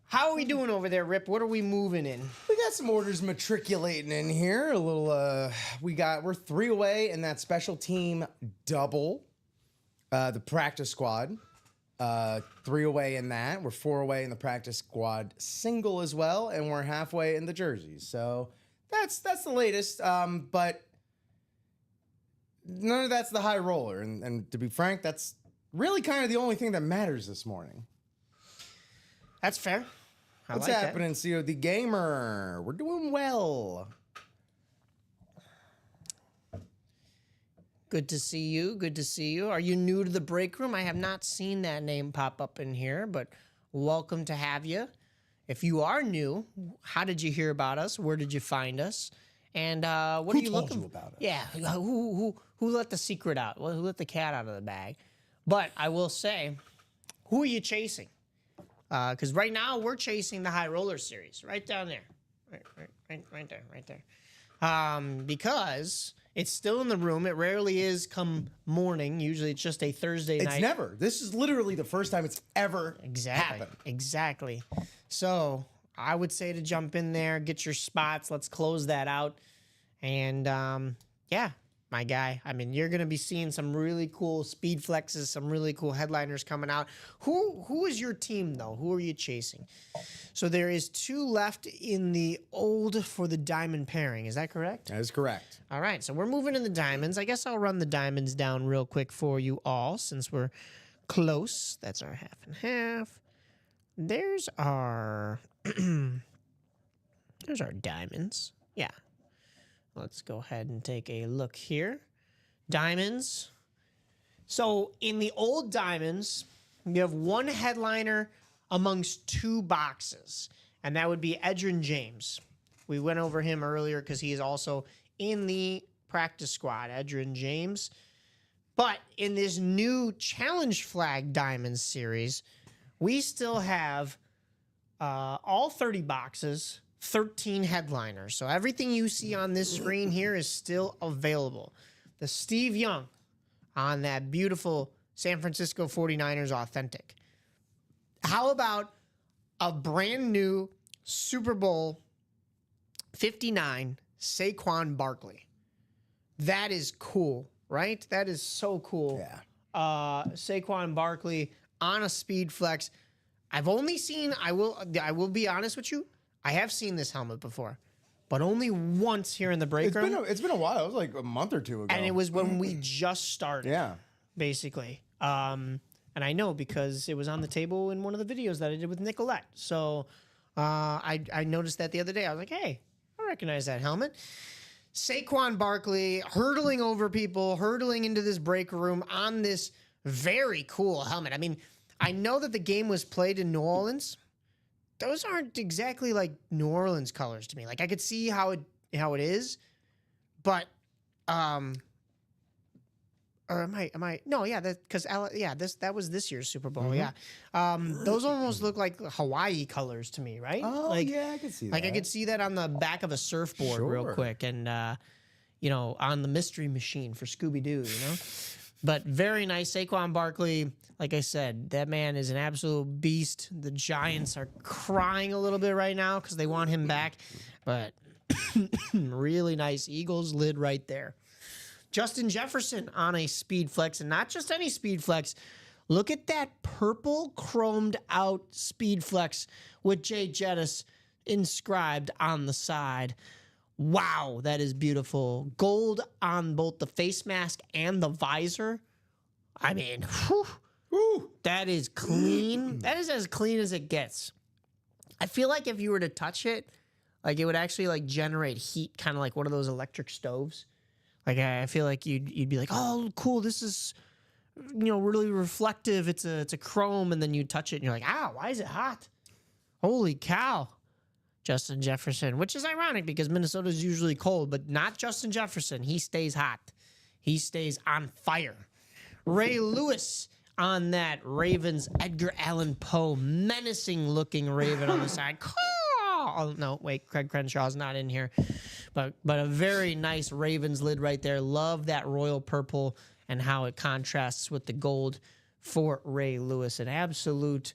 How are we doing over there, Rip? What are we moving in? We got some orders matriculating in here. A little we're 3 away in that special team double. The practice squad. 3 away in that. We're 4 away in the practice squad single as well, and we're halfway in the jerseys. So that's the latest. But none of that's the high roller. And to be frank, that's really kind of the only thing that matters this morning. That's fair. What's happening, COD Gamer? We're doing well. Good to see you. Good to see you. Are you new to the break room? I have not seen that name pop up in here, but welcome to have you. If you are new, how did you hear about us? Where did you find us? And what are you looking for? About us? Yeah, who let the secret out? Who let the cat out of the bag? But I will say, who are you chasing? Because right now we're chasing the High Roller Series, right down there, right there. Because it's still in the room. It rarely is come morning. Usually it's just a Thursday night. It's never. This is literally the first time it's ever happened. Exactly. So I would say to jump in there, get your spots. Let's close that out. And yeah, my guy. I mean, you're gonna be seeing some really cool speed flexes, some really cool headliners coming out. Who is your team though? Who are you chasing? So there is 2 left in the old for the diamond pairing. Is that correct? That is correct. All right, so we're moving in the diamonds. I guess I'll run the diamonds down real quick for you all since we're close. That's our half and half. There's our there's our diamonds. Yeah. Let's go ahead and take a look here. Diamonds. So in the old diamonds, you have 1 headliner amongst 2 boxes, and that would be Edgerrin James. We went over him earlier because he is also in the practice squad, Edgerrin James. But in this new Challenge Flag Diamonds series, we still have all 30 boxes, 13 headliners. So everything you see on this screen here is still available. The Steve Young on that beautiful San Francisco 49ers authentic. How about a brand new Super Bowl 59 Saquon Barkley? That is cool, right? That is so cool. Yeah. Saquon Barkley on a speed flex. I've only seen, I will be honest with you, I have seen this helmet before, but only once here in the break room. It's been a while. It was like a month or 2 ago. And it was when we just started. Yeah. Basically. And I know because it was on the table in one of the videos that I did with Nicolette. So I noticed that the other day. I was like, hey, I recognize that helmet. Saquon Barkley hurtling over people, hurtling into this break room on this very cool helmet. I mean, I know that the game was played in New Orleans. Those aren't exactly like New Orleans colors to me. Like I could see how it is, but or am I? No, yeah, that was this year's Super Bowl. Yeah, those almost look like Hawaii colors to me, right? Oh, like, yeah, I could see that. Like I could see that on the back of a surfboard real Sure. quick, and on the Mystery Machine for Scooby Doo, But very nice, Saquon Barkley. Like I said, that man is an absolute beast. The Giants are crying a little bit right now because they want him back, but really nice Eagles lid right there. Justin Jefferson on a speed flex, and not just any speed flex. Look at that purple chromed out speed flex with Jay Jettis inscribed on the side. Wow, that is beautiful. Gold on both the face mask and the visor. I mean, whew, that is clean. That is as clean as it gets. I feel like if you were to touch it, like it would actually like generate heat, kind of like one of those electric stoves. Like I feel like you'd be like, oh, cool, this is really reflective. It's a chrome, and then you touch it and you're like, ow, why is it hot? Holy cow. Justin Jefferson, which is ironic because Minnesota is usually cold, but not Justin Jefferson. He stays hot. He stays on fire. Ray Lewis on that Ravens Edgar Allan Poe, menacing looking Raven on the side. Oh, no, wait, Craig Crenshaw's not in here. But a very nice Ravens lid right there. Love that royal purple and how it contrasts with the gold for Ray Lewis. An absolute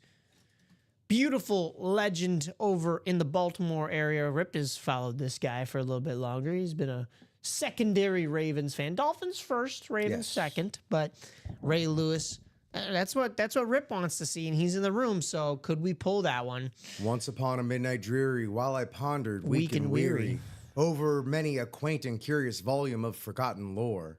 beautiful legend over in the Baltimore area. Rip has followed this guy for a little bit longer. He's been a secondary Ravens fan. Dolphins first, Ravens second. But Ray Lewis, that's what Rip wants to see, and he's in the room. So could we pull that one? Once upon a midnight dreary, while I pondered, weak and weary, over many a quaint and curious volume of forgotten lore.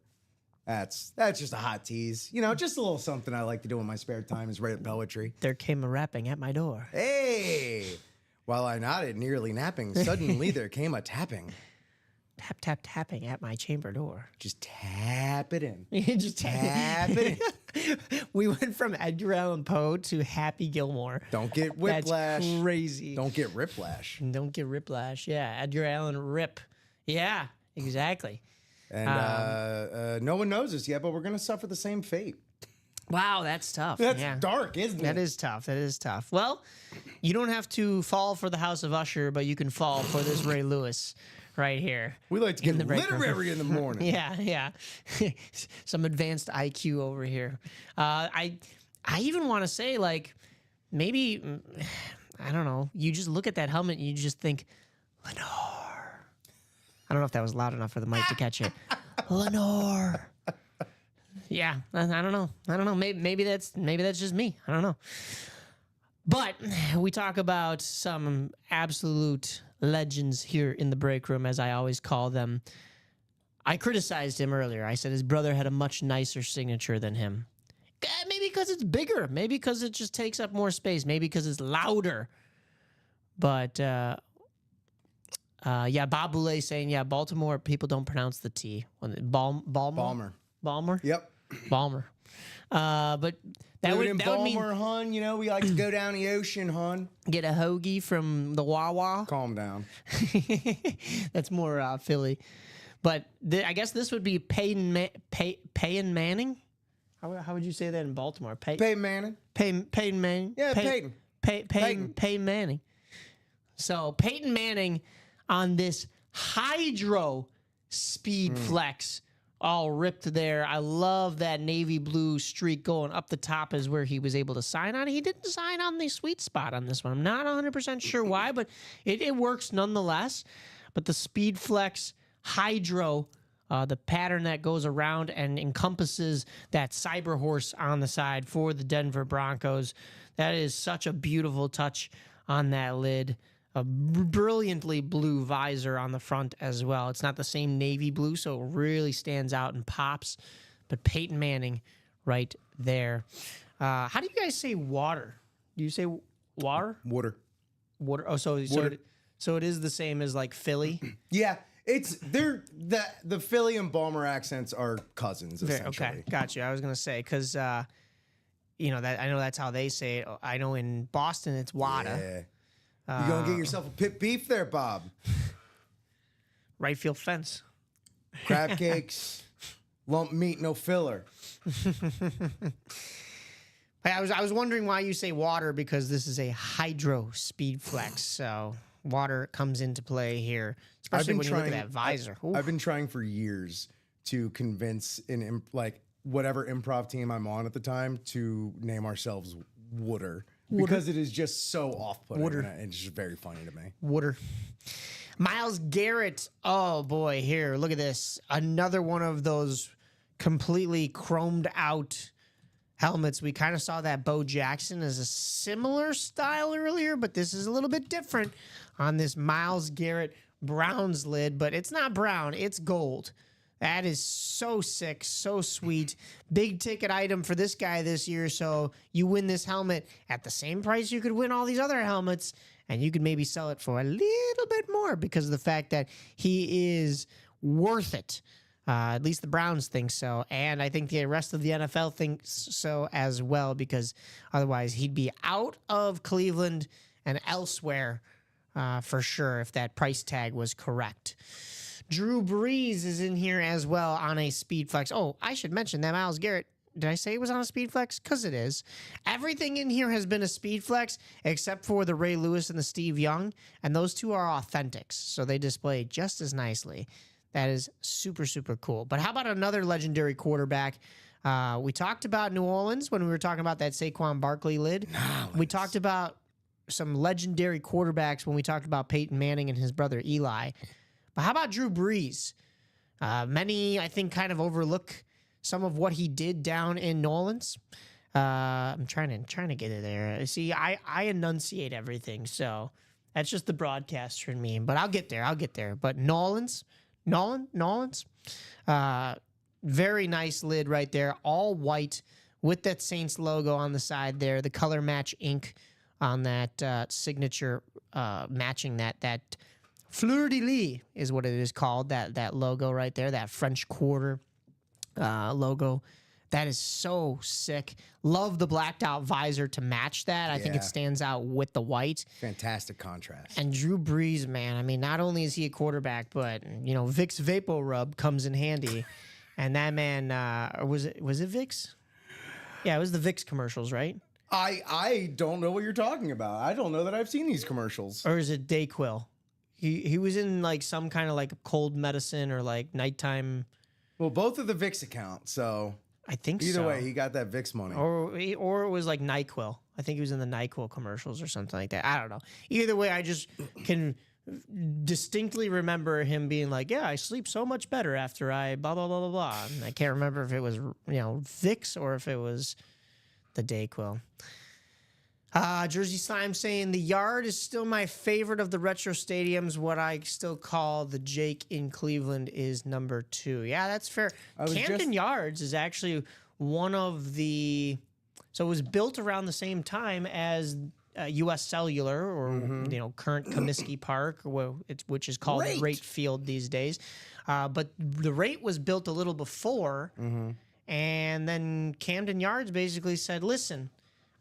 That's just a hot tease. Just a little something I like to do in my spare time is write poetry. There came a rapping at my door. Hey! While I nodded, nearly napping, suddenly there came a tapping. Tap, tap, tapping at my chamber door. Just tap it in. Just tap it in. We went from Edgar Allan Poe to Happy Gilmore. Don't get whiplash. That's crazy. Don't get riplash. Don't get riplash. Yeah, Edgar Allan Rip. Yeah, exactly. And no one knows this yet, but we're going to suffer the same fate. Wow, that's tough. That's yeah. dark, isn't it? That is tough. That is tough. Well, you don't have to fall for the House of Usher, but you can fall for this Ray Lewis right here. We like to get the break room. literary in the morning. Yeah. Some advanced IQ over here. I even want to say, like, maybe I don't know. You just look at that helmet and you just think, Lenore. I don't know if that was loud enough for the mic to catch it. Lenore. Yeah, I don't know. I don't know. Maybe that's just me. I don't know. But we talk about some absolute legends here in the break room, as I always call them. I criticized him earlier. I said his brother had a much nicer signature than him. Maybe because it's bigger. Maybe because it just takes up more space. Maybe because it's louder. But yeah, Bob Boulay saying, yeah, Baltimore people don't pronounce the T. Balmer. Balmer. Yep. Balmer. But that would mean Balmer, hun. You know, we like to go down the ocean, hun. Get a hoagie from the Wawa. Calm down. That's more Philly. But I guess this would be Peyton Manning. How would you say that in Baltimore? Peyton Manning. Peyton Manning. Yeah, Peyton. Peyton Manning. So Peyton Manning on this Hydro Speed Flex, all ripped there. I love that navy blue streak going up the top is where he was able to sign on. He didn't sign on the sweet spot on this one. I'm not 100% sure why, but it works nonetheless. But the Speed Flex Hydro, the pattern that goes around and encompasses that Cyber Horse on the side for the Denver Broncos. That is such a beautiful touch on that lid. A brilliantly blue visor on the front as well. It's not the same navy blue, so it really stands out and pops. But Peyton Manning right there. How do you guys say water? Do you say water? Water. Water. Oh, so it is the same as like Philly? Yeah. The Philly and Balmer accents are cousins, essentially. Okay, got you. I was gonna say because you know that I know that's how they say it. I know in Boston it's water. Yeah. You gonna get yourself a pit beef there, Bob? Right field fence. Crab cakes, lump meat, no filler. I was wondering why you say water because this is a Hydro Speed Flex, so water comes into play here, especially when you look at that visor. I've been trying for years to convince whatever improv team I'm on at the time to name ourselves Wooder. Because it is just so off-putting. And it's just very funny to me. Water. Myles Garrett. Oh, boy. Here, look at this. Another one of those completely chromed out helmets. We kind of saw that Bo Jackson as a similar style earlier, but this is a little bit different on this Myles Garrett Browns lid. But it's not brown. It's gold. That is so sick, so sweet. Big ticket item for this guy this year. So you win this helmet at the same price you could win all these other helmets, and you could maybe sell it for a little bit more because of the fact that he is worth it. At least the Browns think so. And I think the rest of the NFL thinks so as well, because otherwise he'd be out of Cleveland and elsewhere for sure if that price tag was correct. Drew Brees is in here as well on a Speed Flex. Oh, I should mention that Myles Garrett. Did I say it was on a Speed Flex? Because it is. Everything in here has been a Speed Flex except for the Ray Lewis and the Steve Young, and those two are authentics, so they display just as nicely. That is super, super cool. But how about another legendary quarterback? We talked about New Orleans when we were talking about that Saquon Barkley lid. We talked about some legendary quarterbacks when we talked about Peyton Manning and his brother Eli. But how about Drew Brees? Many, I think, kind of overlook some of what he did down in New Orleans. I'm trying to get it there. See, I enunciate everything, so that's just the broadcaster in me. But I'll get there. But Nolans, very nice lid right there, all white with that Saints logo on the side there. The color match ink on that signature, matching that. Fleur-de-lis is what it is called, that logo right there, that French Quarter logo. That is so sick. Love the blacked out visor to match that. I think it stands out with the white. Fantastic contrast. And Drew Brees, man, I mean, not only is he a quarterback, but, you know, Vicks Vapo Rub comes in handy. And that man, was it Vicks? Yeah, it was the Vicks commercials, right? I don't know what you're talking about. I don't know that I've seen these commercials. Or is it Dayquil? He was in like some kind of like cold medicine or like nighttime. Well, both of the Vicks account, so I think Either so. way, he got that VIX money. Or it was like NyQuil. I think he was in the NyQuil commercials or something like that. I don't know. Either way, I just can distinctly remember him being like, "Yeah, I sleep so much better after I blah blah blah blah blah." And I can't remember if it was Vicks or if it was the Dayquil. Jersey Slime saying the Yard is still my favorite of the retro stadiums. What I still call the Jake in Cleveland is number 2. Yeah, that's fair. Camden Yards is actually one of the. So it was built around the same time as U.S. Cellular or current Comiskey Park, which is called Rate Field these days. But the Rate was built a little before, and then Camden Yards basically said, "Listen,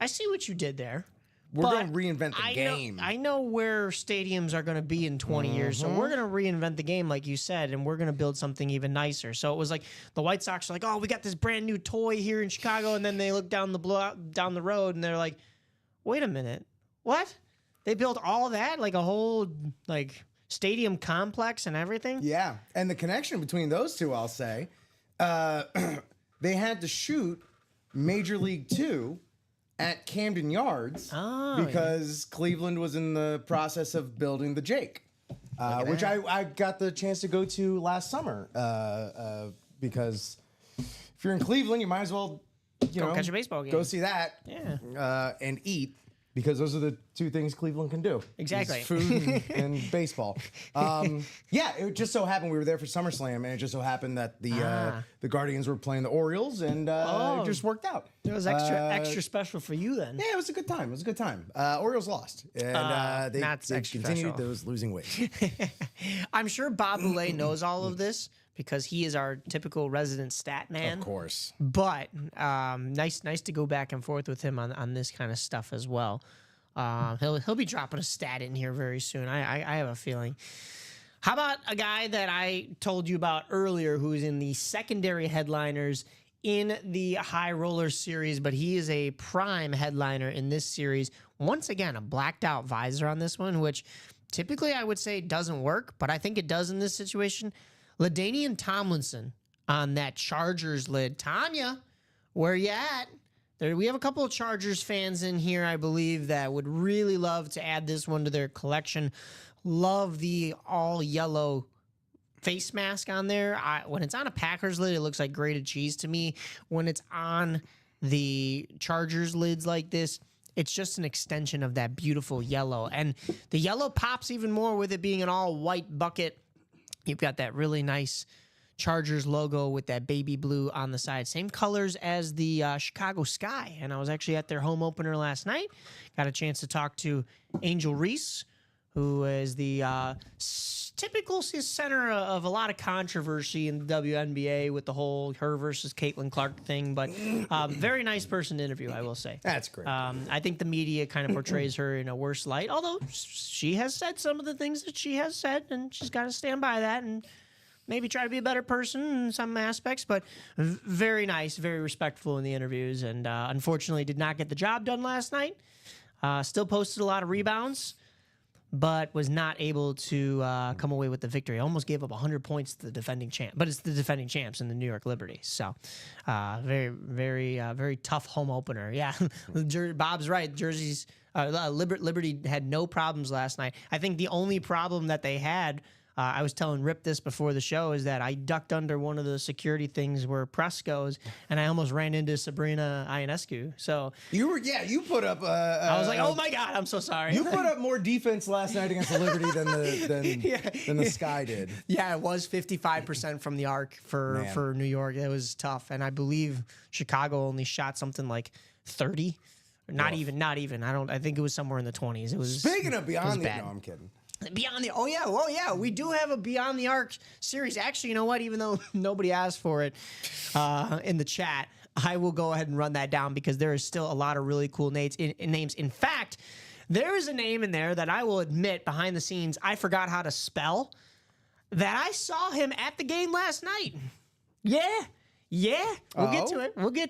I see what you did there. We're going to reinvent the game. I know where stadiums are going to be in 20 years, so we're going to reinvent the game, like you said, and we're going to build something even nicer." So it was like the White Sox are like, "Oh, we got this brand new toy here in Chicago," and then they look down the road and they're like, "Wait a minute, what? They built all that, like a whole stadium complex and everything?" Yeah, and the connection between those two, I'll say, they had to shoot Major League 2 at Camden Yards because Cleveland was in the process of building the Jake, which I got the chance to go to last summer because if you're in Cleveland, you might as well catch a baseball game. Go see that and eat. Because those are the two things Cleveland can do. Exactly. Food and baseball. It just so happened we were there for SummerSlam, and it just so happened that the Guardians were playing the Orioles, and it just worked out. It was extra special for you then. Yeah, it was a good time. Orioles lost, and they continued those losing ways. I'm sure Bob Boulay knows all of this, because he is our typical resident stat man. Of course. But nice to go back and forth with him on this kind of stuff as well. He'll be dropping a stat in here very soon. I have a feeling. How about a guy that I told you about earlier who's in the secondary headliners in the High Roller series, but he is a prime headliner in this series. Once again, a blacked out visor on this one, which typically I would say doesn't work, but I think it does in this situation. LaDainian Tomlinson on that Chargers lid. Tanya, where you at? We have a couple of Chargers fans in here, I believe, that would really love to add this one to their collection. Love the all-yellow face mask on there. When it's on a Packers lid, it looks like grated cheese to me. When it's on the Chargers lids like this, it's just an extension of that beautiful yellow. And the yellow pops even more with it being an all-white bucket. You've got that really nice Chargers logo with that baby blue on the side. Same colors as the Chicago Sky. And I was actually at their home opener last night. Got a chance to talk to Angel Reese, who is the typical center of a lot of controversy in the WNBA with the whole her versus Caitlin Clark thing. But very nice person to interview, I will say. That's great. I think the media kind of portrays her in a worse light, although she has said some of the things that she has said, and she's got to stand by that and maybe try to be a better person in some aspects. But very nice, very respectful in the interviews, and unfortunately did not get the job done last night. Still posted a lot of rebounds, but was not able to come away with the victory. Almost gave up 100 points to the defending champ, but it's the defending champs in the New York Liberty. So very tough home opener. Yeah, Bob's right. Jersey's Liberty had no problems last night. I think the only problem that they had, I was telling Rip this before the show, is that I ducked under one of the security things where press goes, and I almost ran into Sabrina Ionescu. So you put up. I was like, oh my God, I'm so sorry. You put up more defense last night against the Liberty than the Sky did. Yeah, it was 55% from the arc for New York. It was tough, and I believe Chicago only shot something like 30. Not even. I think it was somewhere in the 20s. It was. Speaking of Beyond the, no, I'm kidding. Beyond the, oh yeah, we do have a Beyond the Arc series. Actually, you know what? Even though nobody asked for it in the chat, I will go ahead and run that down because there is still a lot of really cool names. In fact, there is a name in there that I will admit behind the scenes I forgot how to spell. That I saw him at the game last night. Yeah, we'll get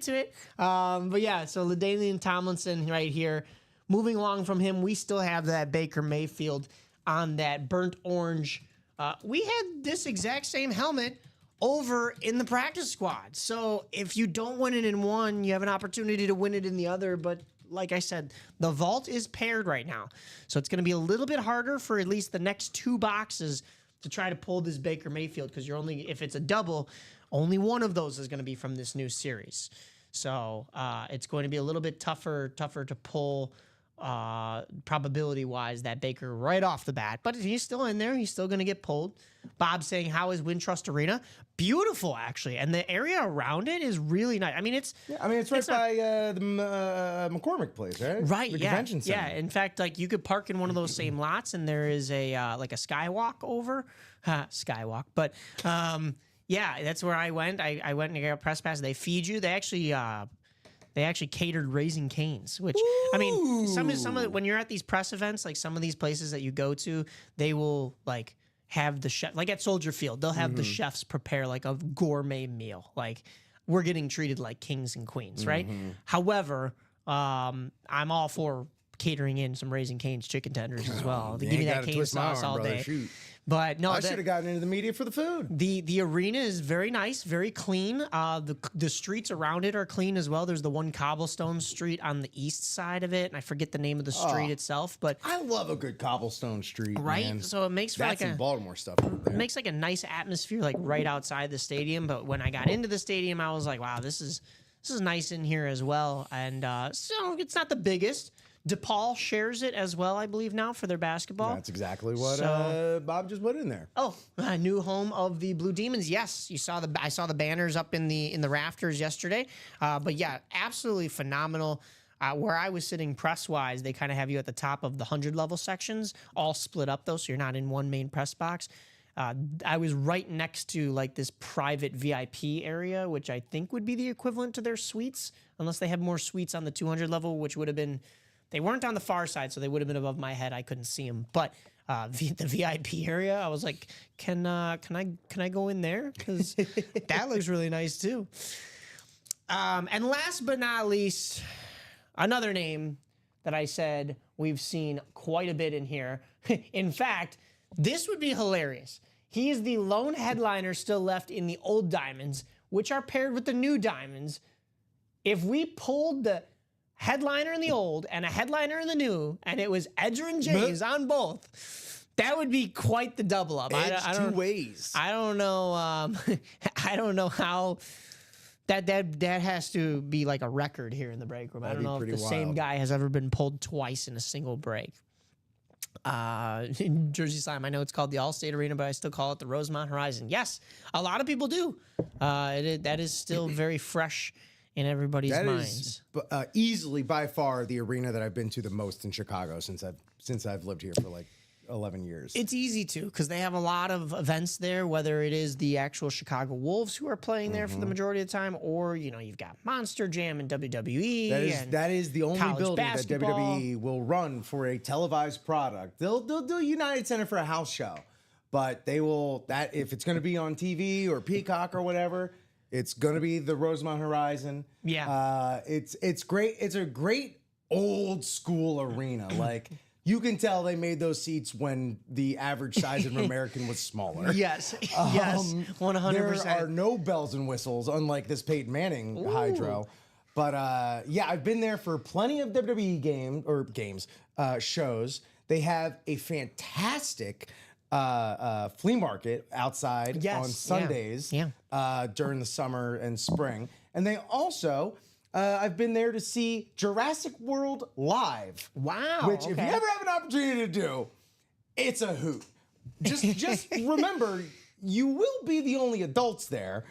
to it. But yeah, so LaDainian Tomlinson right here. Moving along from him, we still have that Baker Mayfield on that burnt orange. We had this exact same helmet over in the practice squad. So if you don't win it in one, you have an opportunity to win it in the other. But like I said, the vault is paired right now. So it's going to be a little bit harder for at least the next 2 boxes to try to pull this Baker Mayfield, because if it's a double, only one of those is going to be from this new series. So it's going to be a little bit tougher to pull probability wise that Baker right off the bat, but he's still in there. He's still going to get pulled. Bob saying, how is Wintrust Arena? Beautiful, actually. And the area around it is really nice. I mean, it's right by the McCormick place, right? Right. The Yeah. convention center. Yeah. In fact, like you could park in one of those same lots, and there is a like a skywalk over. Skywalk. But yeah, that's where I went. I went and got a press pass. They feed you. They actually catered Raising Cane's, which I mean, some of the, when you're at these press events, like some of these places that you go to, they will like have the chef, like at Soldier Field, they'll have the chefs prepare like a gourmet meal. Like we're getting treated like kings and queens, right? However, I'm all for catering in some Raising Cane's chicken tenders as well. They give me that cane sauce all day. Shoot. But no, I should have gotten into the media for the food. The arena is very nice, very clean. The streets around it are clean as well. There's the one cobblestone street on the east side of it, and I forget the name of the street itself. But I love a good cobblestone street, right, man. so it makes for That's like in a Baltimore stuff. Right there. it makes like a nice atmosphere, like right outside the stadium. But when I got into the stadium, I was like, wow, this is nice in here as well. And so it's not the biggest. DePaul shares it as well, I believe, now for their basketball. That's exactly what So- Bob just put in there. Oh, a new home of the Blue Demons. Yes, I saw the banners up in the rafters yesterday. But yeah, absolutely phenomenal. Where I was sitting press wise, they kind of have you at the top of the 100 level sections, all split up though, so you're not in one main press box. I was right next to like this private VIP area, which I think would be the equivalent to their suites, unless they have more suites on the 200 level, which would have been. They weren't on the far side, so they would have been above my head. I couldn't see them. But the VIP area, I was like, can I go in there? Because that looks really nice too. And last but not least, another name that I said we've seen quite a bit in here. In fact, this would be hilarious. He is the lone headliner still left in the old diamonds, which are paired with the new diamonds. If we pulled the headliner in the old and a headliner in the new, and it was Edgerrin James on both, that would be quite the double up. Edge I two don't, ways. I don't know. I don't know how that has to be like a record here in the break room. I That'd don't know be if the pretty same wild. guy has ever been pulled twice in a single break. In Jersey Slime, I know it's called the Allstate Arena, but I still call it the Rosemont Horizon. Yes, a lot of people do. That is still very fresh in everybody's That minds. is easily by far the arena that I've been to the most in Chicago since I've lived here for like 11 years. It's easy to, because they have a lot of events there, whether it is the actual Chicago Wolves who are playing there for the majority of the time, or you've got Monster Jam and WWE. That is the only college building basketball. that WWE will run for a televised product. They'll do United Center for a house show, but they will if it's going to be on TV or Peacock or whatever. It's gonna be the Rosemont Horizon. Yeah. It's great. It's a great old school arena. Like you can tell they made those seats when the average size of an American was smaller. Yes, yes, 100%. There are no bells and whistles, unlike this Peyton Manning hydro. But yeah, I've been there for plenty of WWE shows. They have a fantastic flea market outside Yes, on yeah, Sundays yeah. During the summer and spring. And they also, I've been there to see Jurassic World live. Wow. Which, if you ever have an opportunity to do, it's a hoot. Just remember, you will be the only adults there.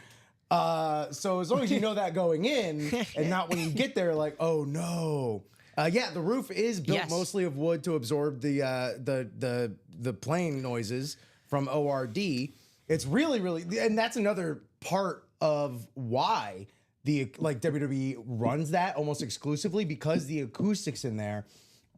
So as long as you know that going in, and not when you get there, like, oh no. Yeah, the roof is built mostly of wood to absorb the plane noises from ORD. It's really, and that's another part of why WWE runs that almost exclusively, because the acoustics in there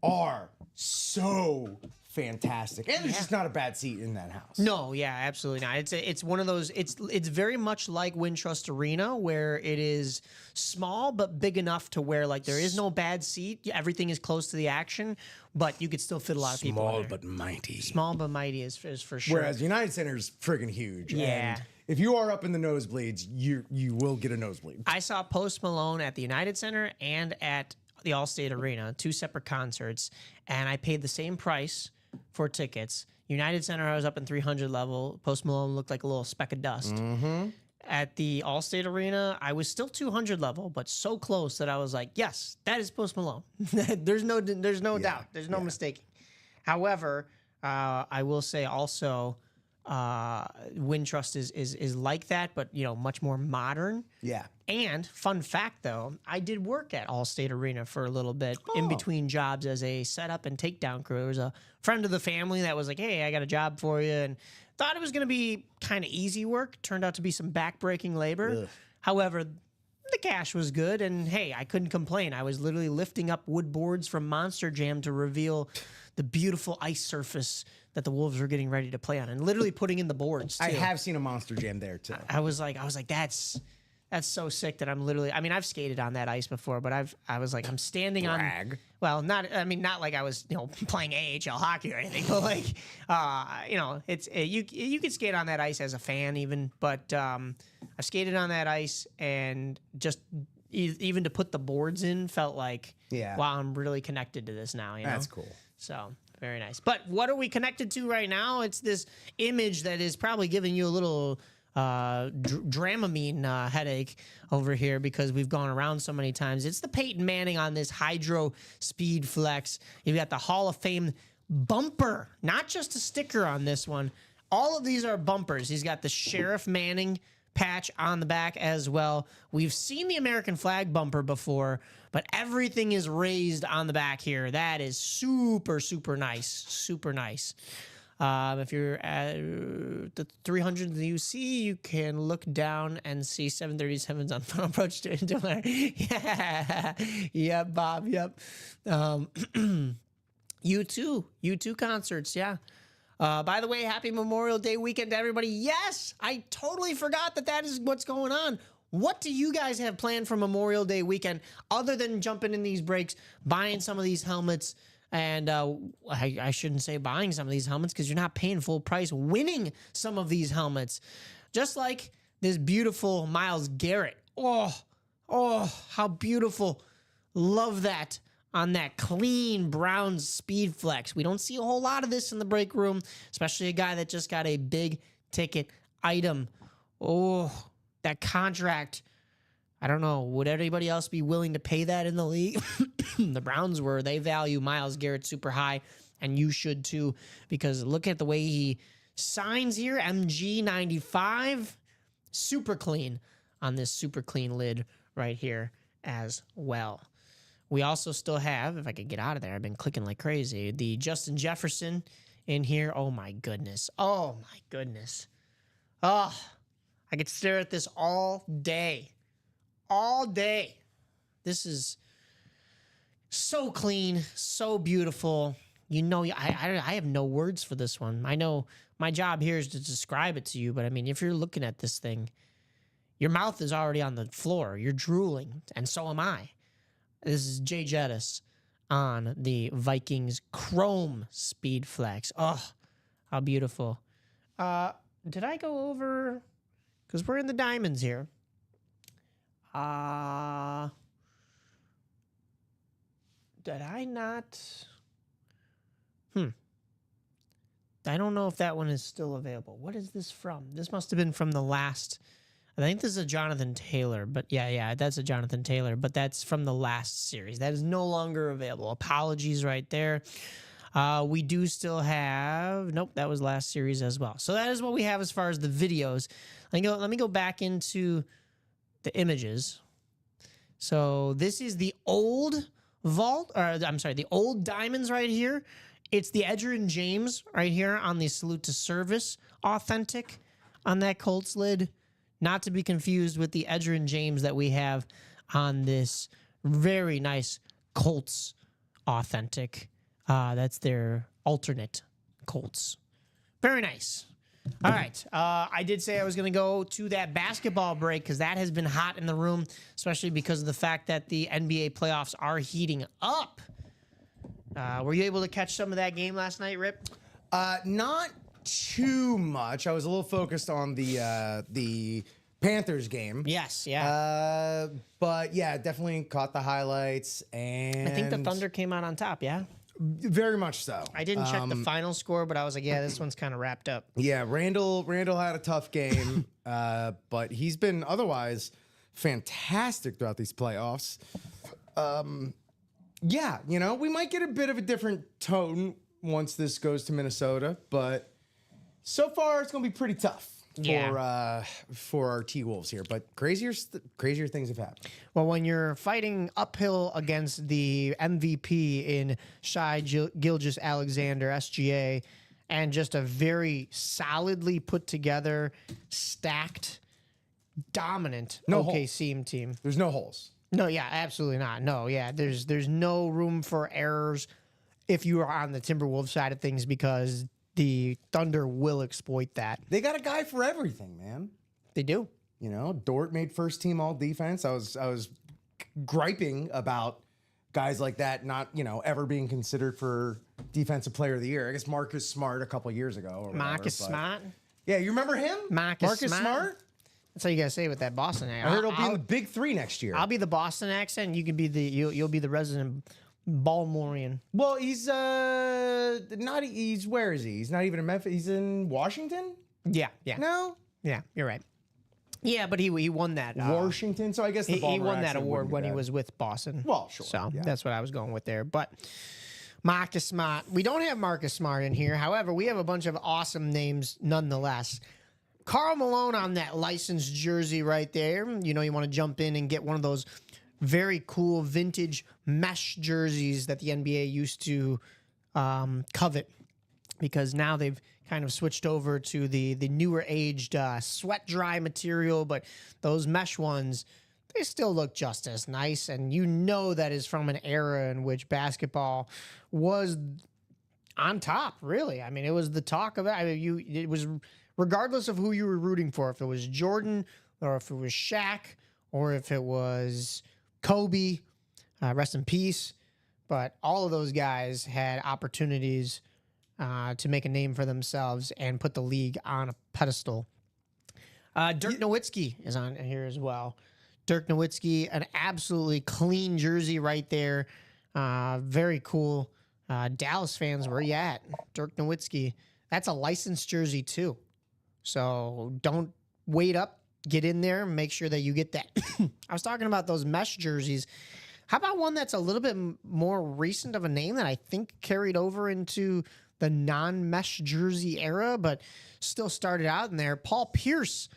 are so fantastic, and there's just not a bad seat in that house. No, yeah, absolutely not. It's one of those. It's very much like Wintrust Arena, where it is small but big enough to where like there is no bad seat. Everything is close to the action, but you could still fit a lot of people. Small in there. but mighty. Small but mighty is for sure. Whereas United Center is friggin' huge. Yeah. And if you are up in the nosebleeds, you will get a nosebleed. I saw Post Malone at the United Center and at the Allstate Arena, 2 separate concerts, and I paid the same price for tickets. United Center, I was up in 300 level. Post Malone looked like a little speck of dust. At the Allstate Arena, I was still 200 level, but so close that I was like, yes, that is Post Malone. There's no doubt. There's no mistaking. However, I will say also, Wintrust is like that, but much more modern. Yeah. And fun fact though, I did work at Allstate Arena for a little bit in between jobs as a setup and takedown crew. There was a friend of the family that was like, "Hey, I got a job for you," and thought it was going to be kind of easy work. Turned out to be some back-breaking labor. Ugh. However, the cash was good, and hey, I couldn't complain. I was literally lifting up wood boards from Monster Jam to reveal the beautiful ice surface that the Wolves were getting ready to play on, and literally putting in the boards too. I have seen a Monster Jam there too. I was like, that's so sick that I'm literally. I mean, I've skated on that ice before, but I was like, I'm standing Brag. on. Well, not like I was playing AHL hockey or anything, but like you could skate on that ice as a fan even, but I've skated on that ice and just even to put the boards in felt like wow, I'm really connected to this now. That's cool. So very nice. But what are we connected to right now? It's this image that is probably giving you a little Dramamine headache over here because we've gone around so many times. It's the Peyton Manning on this Hydro Speed Flex. You've got the Hall of Fame bumper, not just a sticker on this one. All of these are bumpers. He's got the Sheriff Manning patch on the back as well. We've seen the American flag bumper before, but everything is raised on the back here. That is super, super nice. Super nice. If you're at the 300 that you see, you can look down and see 737s on Final Approach to yeah. Yep, Bob. Yep. U2 concerts. Yeah. By the way, happy Memorial Day weekend to everybody. Yes, I totally forgot that is what's going on. What do you guys have planned for Memorial Day weekend other than jumping in these breaks, buying some of these helmets? And I shouldn't say buying some of these helmets because you're not paying full price, winning some of these helmets. Just like this beautiful Myles Garrett. Oh, how beautiful. Love that on that clean brown Speed Flex. We don't see a whole lot of this in the break room, especially a guy that just got a big ticket item. Oh, that contract. I don't know. Would anybody else be willing to pay that in the league? The Browns were. They value Myles Garrett super high, and you should too, because look at the way he signs here. MG 95. Super clean on this super clean lid right here as well. We also still have, if I could get out of there, I've been clicking like crazy, the Justin Jefferson in here. Oh, my goodness. Oh, my goodness. Oh, I could stare at this all day. All day. This is so clean, so beautiful. I have no words for this one. I know my job here is to describe it to you, but I mean, if you're looking at this thing, your mouth is already on the floor. You're drooling, and so am I. This is Jay Jettis on the Vikings Chrome Speed Flex. Oh, how beautiful. Did I go over? Because we're in the diamonds here. Did I not? I don't know if that one is still available. What is this from? This must have been from the last. I think this is a Jonathan Taylor, but yeah, that's a Jonathan Taylor, but that's from the last series. That is no longer available. Apologies right there. We do still have, nope, that was last series as well. So that is what we have as far as the videos. Let me go back into the images. So this is the old vault, or I'm sorry, the old diamonds right here. It's the Edgerrin James right here on the Salute to Service authentic on that Colts lid. Not to be confused with the Edgerrin James that we have on this very nice Colts authentic. That's their alternate Colts. Very nice. All right. I did say I was going to go to that basketball break because that has been hot in the room, especially because of the fact that the NBA playoffs are heating up. Were you able to catch some of that game last night, Rip? Not too much. I was a little focused on the Panthers game. Yes, yeah. But yeah, definitely caught the highlights, and I think the Thunder came out on top, yeah? very much so. I didn't check the final score, but I was like, yeah, this one's kind of wrapped up. Yeah, Randall had a tough game, but he's been otherwise fantastic throughout these playoffs. Yeah, we might get a bit of a different tone once this goes to Minnesota, but so far it's going to be pretty tough for our T-Wolves here. But crazier things have happened. Well, when you're fighting uphill against the MVP in Shai Gilgeous-Alexander, SGA, and just a very solidly put together, stacked, dominant OKC team. There's no holes. No, yeah, absolutely not. No, yeah, there's no room for errors if you are on the Timberwolves side of things because the Thunder will exploit that. They got a guy for everything, man. They do. Dort made first team all defense. I was griping about guys like that not, ever being considered for defensive player of the year. I guess Marcus Smart a couple years ago. Or Marcus Smart? Yeah, you remember him? Marcus Smart? That's how you gotta say it with that Boston accent. I heard he'll be in the big three next year. I'll be the Boston accent. You can be you'll be the resident Balmorian. Well, he's not. He's where is he? He's not even in Memphis. He's in Washington. Yeah. No. Yeah, you're right. Yeah, but he won that Washington. So I guess he won that award when he was with Boston. Well, sure. So that's what I was going with there. But Marcus Smart, we don't have Marcus Smart in here. However, we have a bunch of awesome names nonetheless. Karl Malone on that licensed jersey right there. You want to jump in and get one of those very cool vintage mesh jerseys that the NBA used to covet because now they've kind of switched over to the newer aged sweat dry material, but those mesh ones, they still look just as nice. And that is from an era in which basketball was on top, really. I mean, it was the talk of it. It was regardless of who you were rooting for, if it was Jordan or if it was Shaq or if it was Kobe, rest in peace. But all of those guys had opportunities to make a name for themselves and put the league on a pedestal. Dirk Nowitzki is on here as well. Dirk Nowitzki, an absolutely clean jersey right there. Very cool. Dallas fans, where you at? Dirk Nowitzki. That's a licensed jersey too. So don't wait up. Get in there and make sure that you get that. I was talking about those mesh jerseys. How about one that's a little bit more recent of a name that I think carried over into the non-mesh jersey era, but still started out in there? Paul Pierce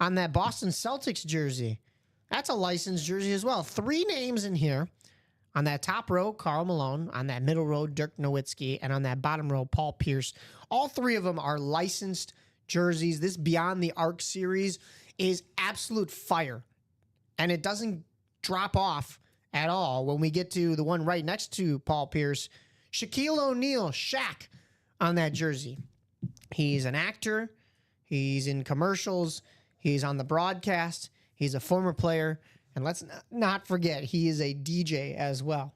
on that Boston Celtics jersey. That's a licensed jersey as well. 3 names in here. On that top row, Karl Malone. On that middle row, Dirk Nowitzki. And on that bottom row, Paul Pierce. All 3 of them are licensed jerseys. This Beyond the Arc series is absolute fire. And it doesn't drop off at all when we get to the one right next to Paul Pierce. Shaquille O'Neal, Shaq, on that jersey. He's an actor. He's in commercials. He's on the broadcast. He's a former player. And let's not forget, he is a DJ as well.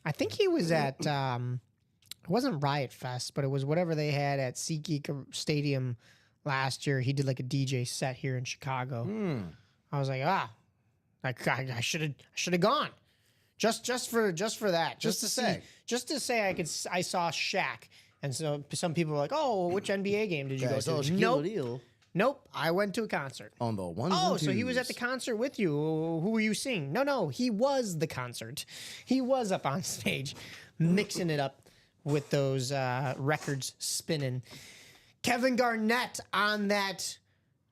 I think he was at, it wasn't Riot Fest, but it was whatever they had at SeatGeek Stadium last year. He did like a DJ set here in Chicago. I was like, I should have gone. Just for that. Just to say I saw Shaq. And so some people were like, "Oh, which NBA game did you go to?" Nope. I went to a concert. On the ones Oh, and so he was twos. at the concert with you. Who were you seeing? No. He was the concert. He was up on stage, mixing it up with those records spinning. Kevin Garnett on that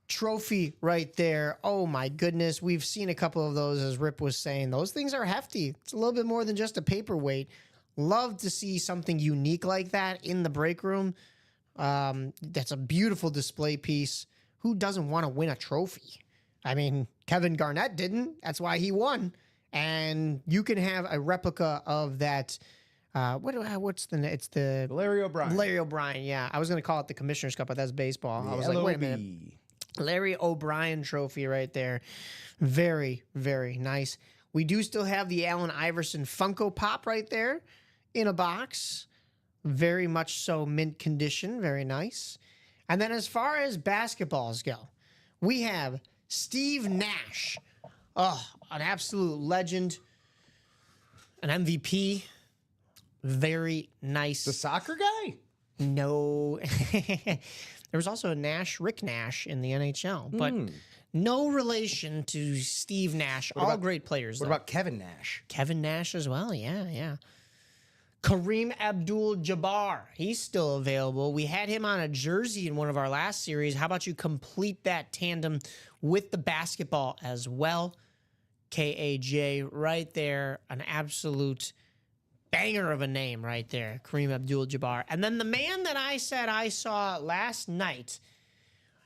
trophy right there. Oh my goodness. We've seen a couple of those, as Rip was saying. Those things are hefty. It's a little bit more than just a paperweight. Love to see something unique like that in the break room. That's a beautiful display piece. Who doesn't want to win a trophy? I mean, Kevin Garnett didn't. That's why he won. And you can have a replica of that. It's the Larry O'Brien. Larry O'Brien, yeah. I was going to call it the Commissioner's Cup, but that's baseball. I was like, wait a minute. Larry O'Brien trophy right there. Very, very nice. We do still have the Allen Iverson Funko Pop right there in a box. Very much so mint condition. Very nice. And then as far as basketballs go, we have Steve Nash. Oh, an absolute legend, an MVP. Very nice. The soccer guy? No. There was also a Rick Nash in the NHL, but no relation to Steve Nash. All great players. What about Kevin Nash? Kevin Nash as well? Yeah. Kareem Abdul-Jabbar. He's still available. We had him on a jersey in one of our last series. How about you complete that tandem with the basketball as well? KAJ right there. An absolute banger of a name right there, Kareem Abdul-Jabbar. And then the man that I said I saw last night,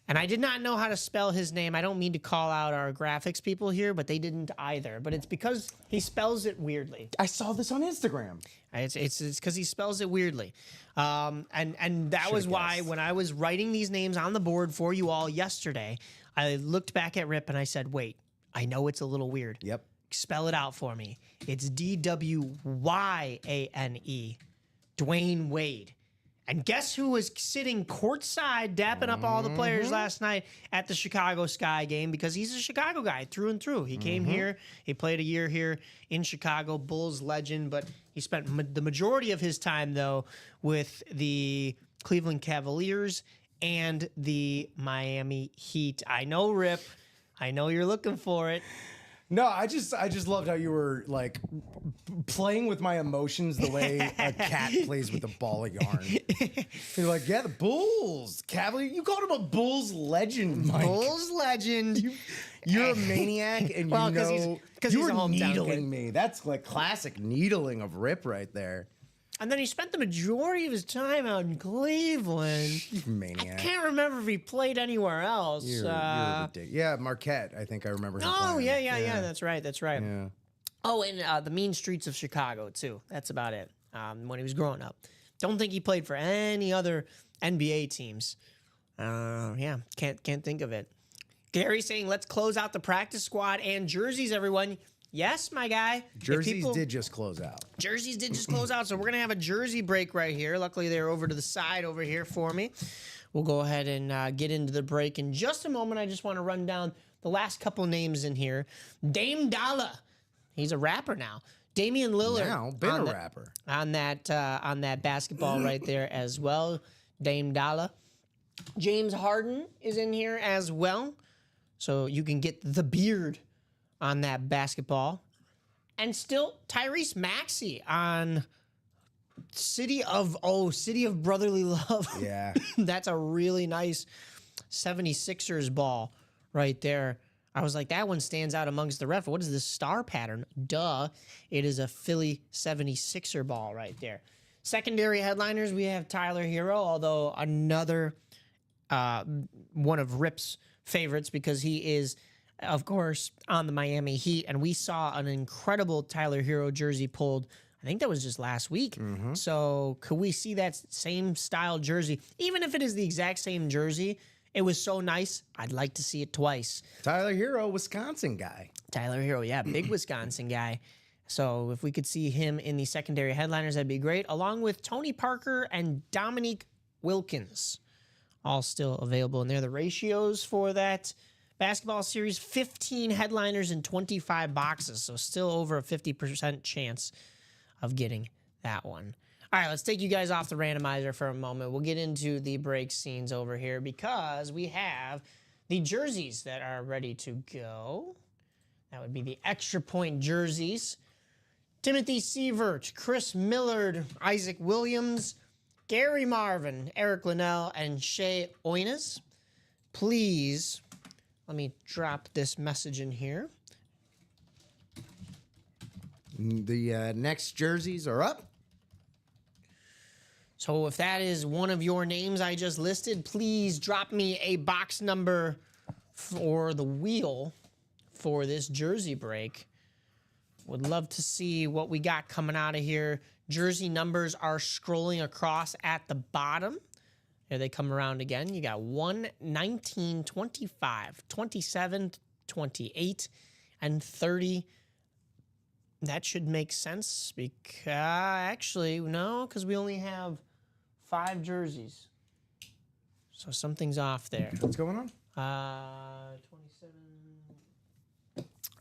and I did not know how to spell his name. I don't mean to call out our graphics people here, but they didn't either. But it's because he spells it weirdly. I saw this on Instagram. It's because he spells it weirdly. And that was why when I was writing these names on the board for you all yesterday, I looked back at Rip and I said, wait, I know it's a little weird. Yep. Spell it out for me. It's Dwyane, Dwayne Wade. And guess who was sitting courtside dapping up all the players last night at the Chicago Sky game, because he's a Chicago guy through and through. He came here. He played a year here in Chicago, Bulls legend, but he spent the majority of his time, though, with the Cleveland Cavaliers and the Miami Heat. I know, Rip. I know you're looking for it. No, I just loved how you were like playing with my emotions the way a cat plays with a ball of yarn. You're like, yeah, the Bulls, Cavalier. You called him a Bulls legend, Mike. Bulls legend. You're a maniac, and Well, you 'cause know he's- 'cause you he's a were hometown needling kid. me. That's like classic needling of Rip right there. And then he spent the majority of his time out in Cleveland. You maniac. Can't remember if he played anywhere else. You're ridiculous. Yeah, Marquette. I think I remember him Oh, playing. yeah. That's right. Yeah. Oh, and the mean streets of Chicago, too. That's about it. When he was growing up. Don't think he played for any other NBA teams. Can't think of it. Gary saying, let's close out the practice squad and jerseys, everyone. Yes, my guy. If Jerseys did just close out. Jerseys did just close out, so we're going to have a jersey break right here. Luckily, they're over to the side over here for me. We'll go ahead and get into the break in just a moment. I just want to run down the last couple names in here. Dame Dalla. He's a rapper now. Damian Lillard. Now, been a rapper. On that basketball right there as well. Dame Dalla. James Harden is in here as well. So you can get the beard on that basketball. And still Tyrese Maxey on City of Brotherly Love. Yeah. That's a really nice 76ers ball right there. I was like, that one stands out amongst the rest. What is this star pattern? Duh. It is a Philly 76er ball right there. Secondary headliners, we have Tyler Hero, although another one of Rip's favorites because he is, of course, on the Miami Heat. And we saw an incredible Tyler Hero jersey pulled. I think that was just last week. So could we see that same style jersey? Even if it is the exact same jersey, it was so nice. I'd like to see it twice. Tyler Hero, Wisconsin guy. Tyler Hero, yeah, big Wisconsin guy. So if we could see him in the secondary headliners, that'd be great. Along with Tony Parker and Dominique Wilkins, all still available. And they're the ratios for that basketball series: 15 headliners and 25 boxes. So still over a 50% chance of getting that one. All right, let's take you guys off the randomizer for a moment. We'll get into the break scenes over here because we have the jerseys that are ready to go. That would be the extra point jerseys. Timothy Sievert, Chris Millard, Isaac Williams, Gary Marvin, Eric Linnell, and Shea Oines. Please, let me drop this message in here. The next jerseys are up. So if that is one of your names I just listed, please drop me a box number for the wheel for this jersey break. Would love to see what we got coming out of here. Jersey numbers are scrolling across at the bottom. Here they come around again. You got 1, 19, 25, 27, 28, and 30. That should make sense because actually, no, because we only have 5 jerseys. So something's off there. What's going on? 27.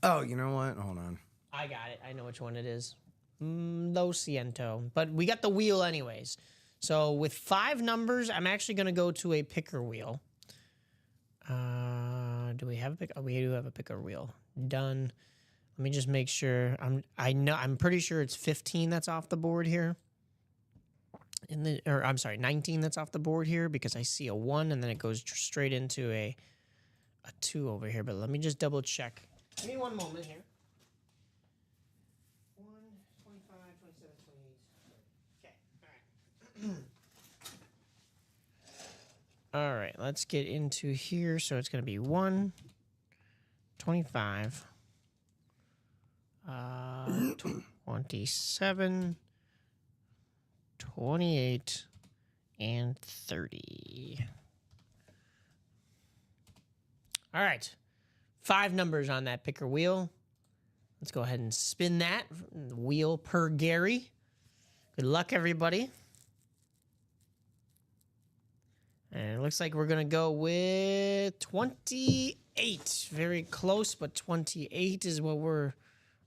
Oh, you know what? Hold on. I got it. I know which one it is. Lo siento. But we got the wheel anyways. So with 5 numbers, I'm actually going to go to a picker wheel. Do we have a picker? Oh, we do have a picker wheel. Done. Let me just make sure. I'm pretty sure it's 15 that's off the board here. I'm sorry, 19 that's off the board here because I see a 1 and then it goes straight into a 2 over here. But let me just double check. Give me one moment here. 1, 25, 27, 28. Okay, all right. All right, let's get into here. So it's going to be 1, 25, 27, 28, and 30. All right. 5 numbers on that picker wheel. Let's go ahead and spin that. Wheel per Gary. Good luck, everybody. And it looks like we're going to go with 28. Very close, but 28 is what we're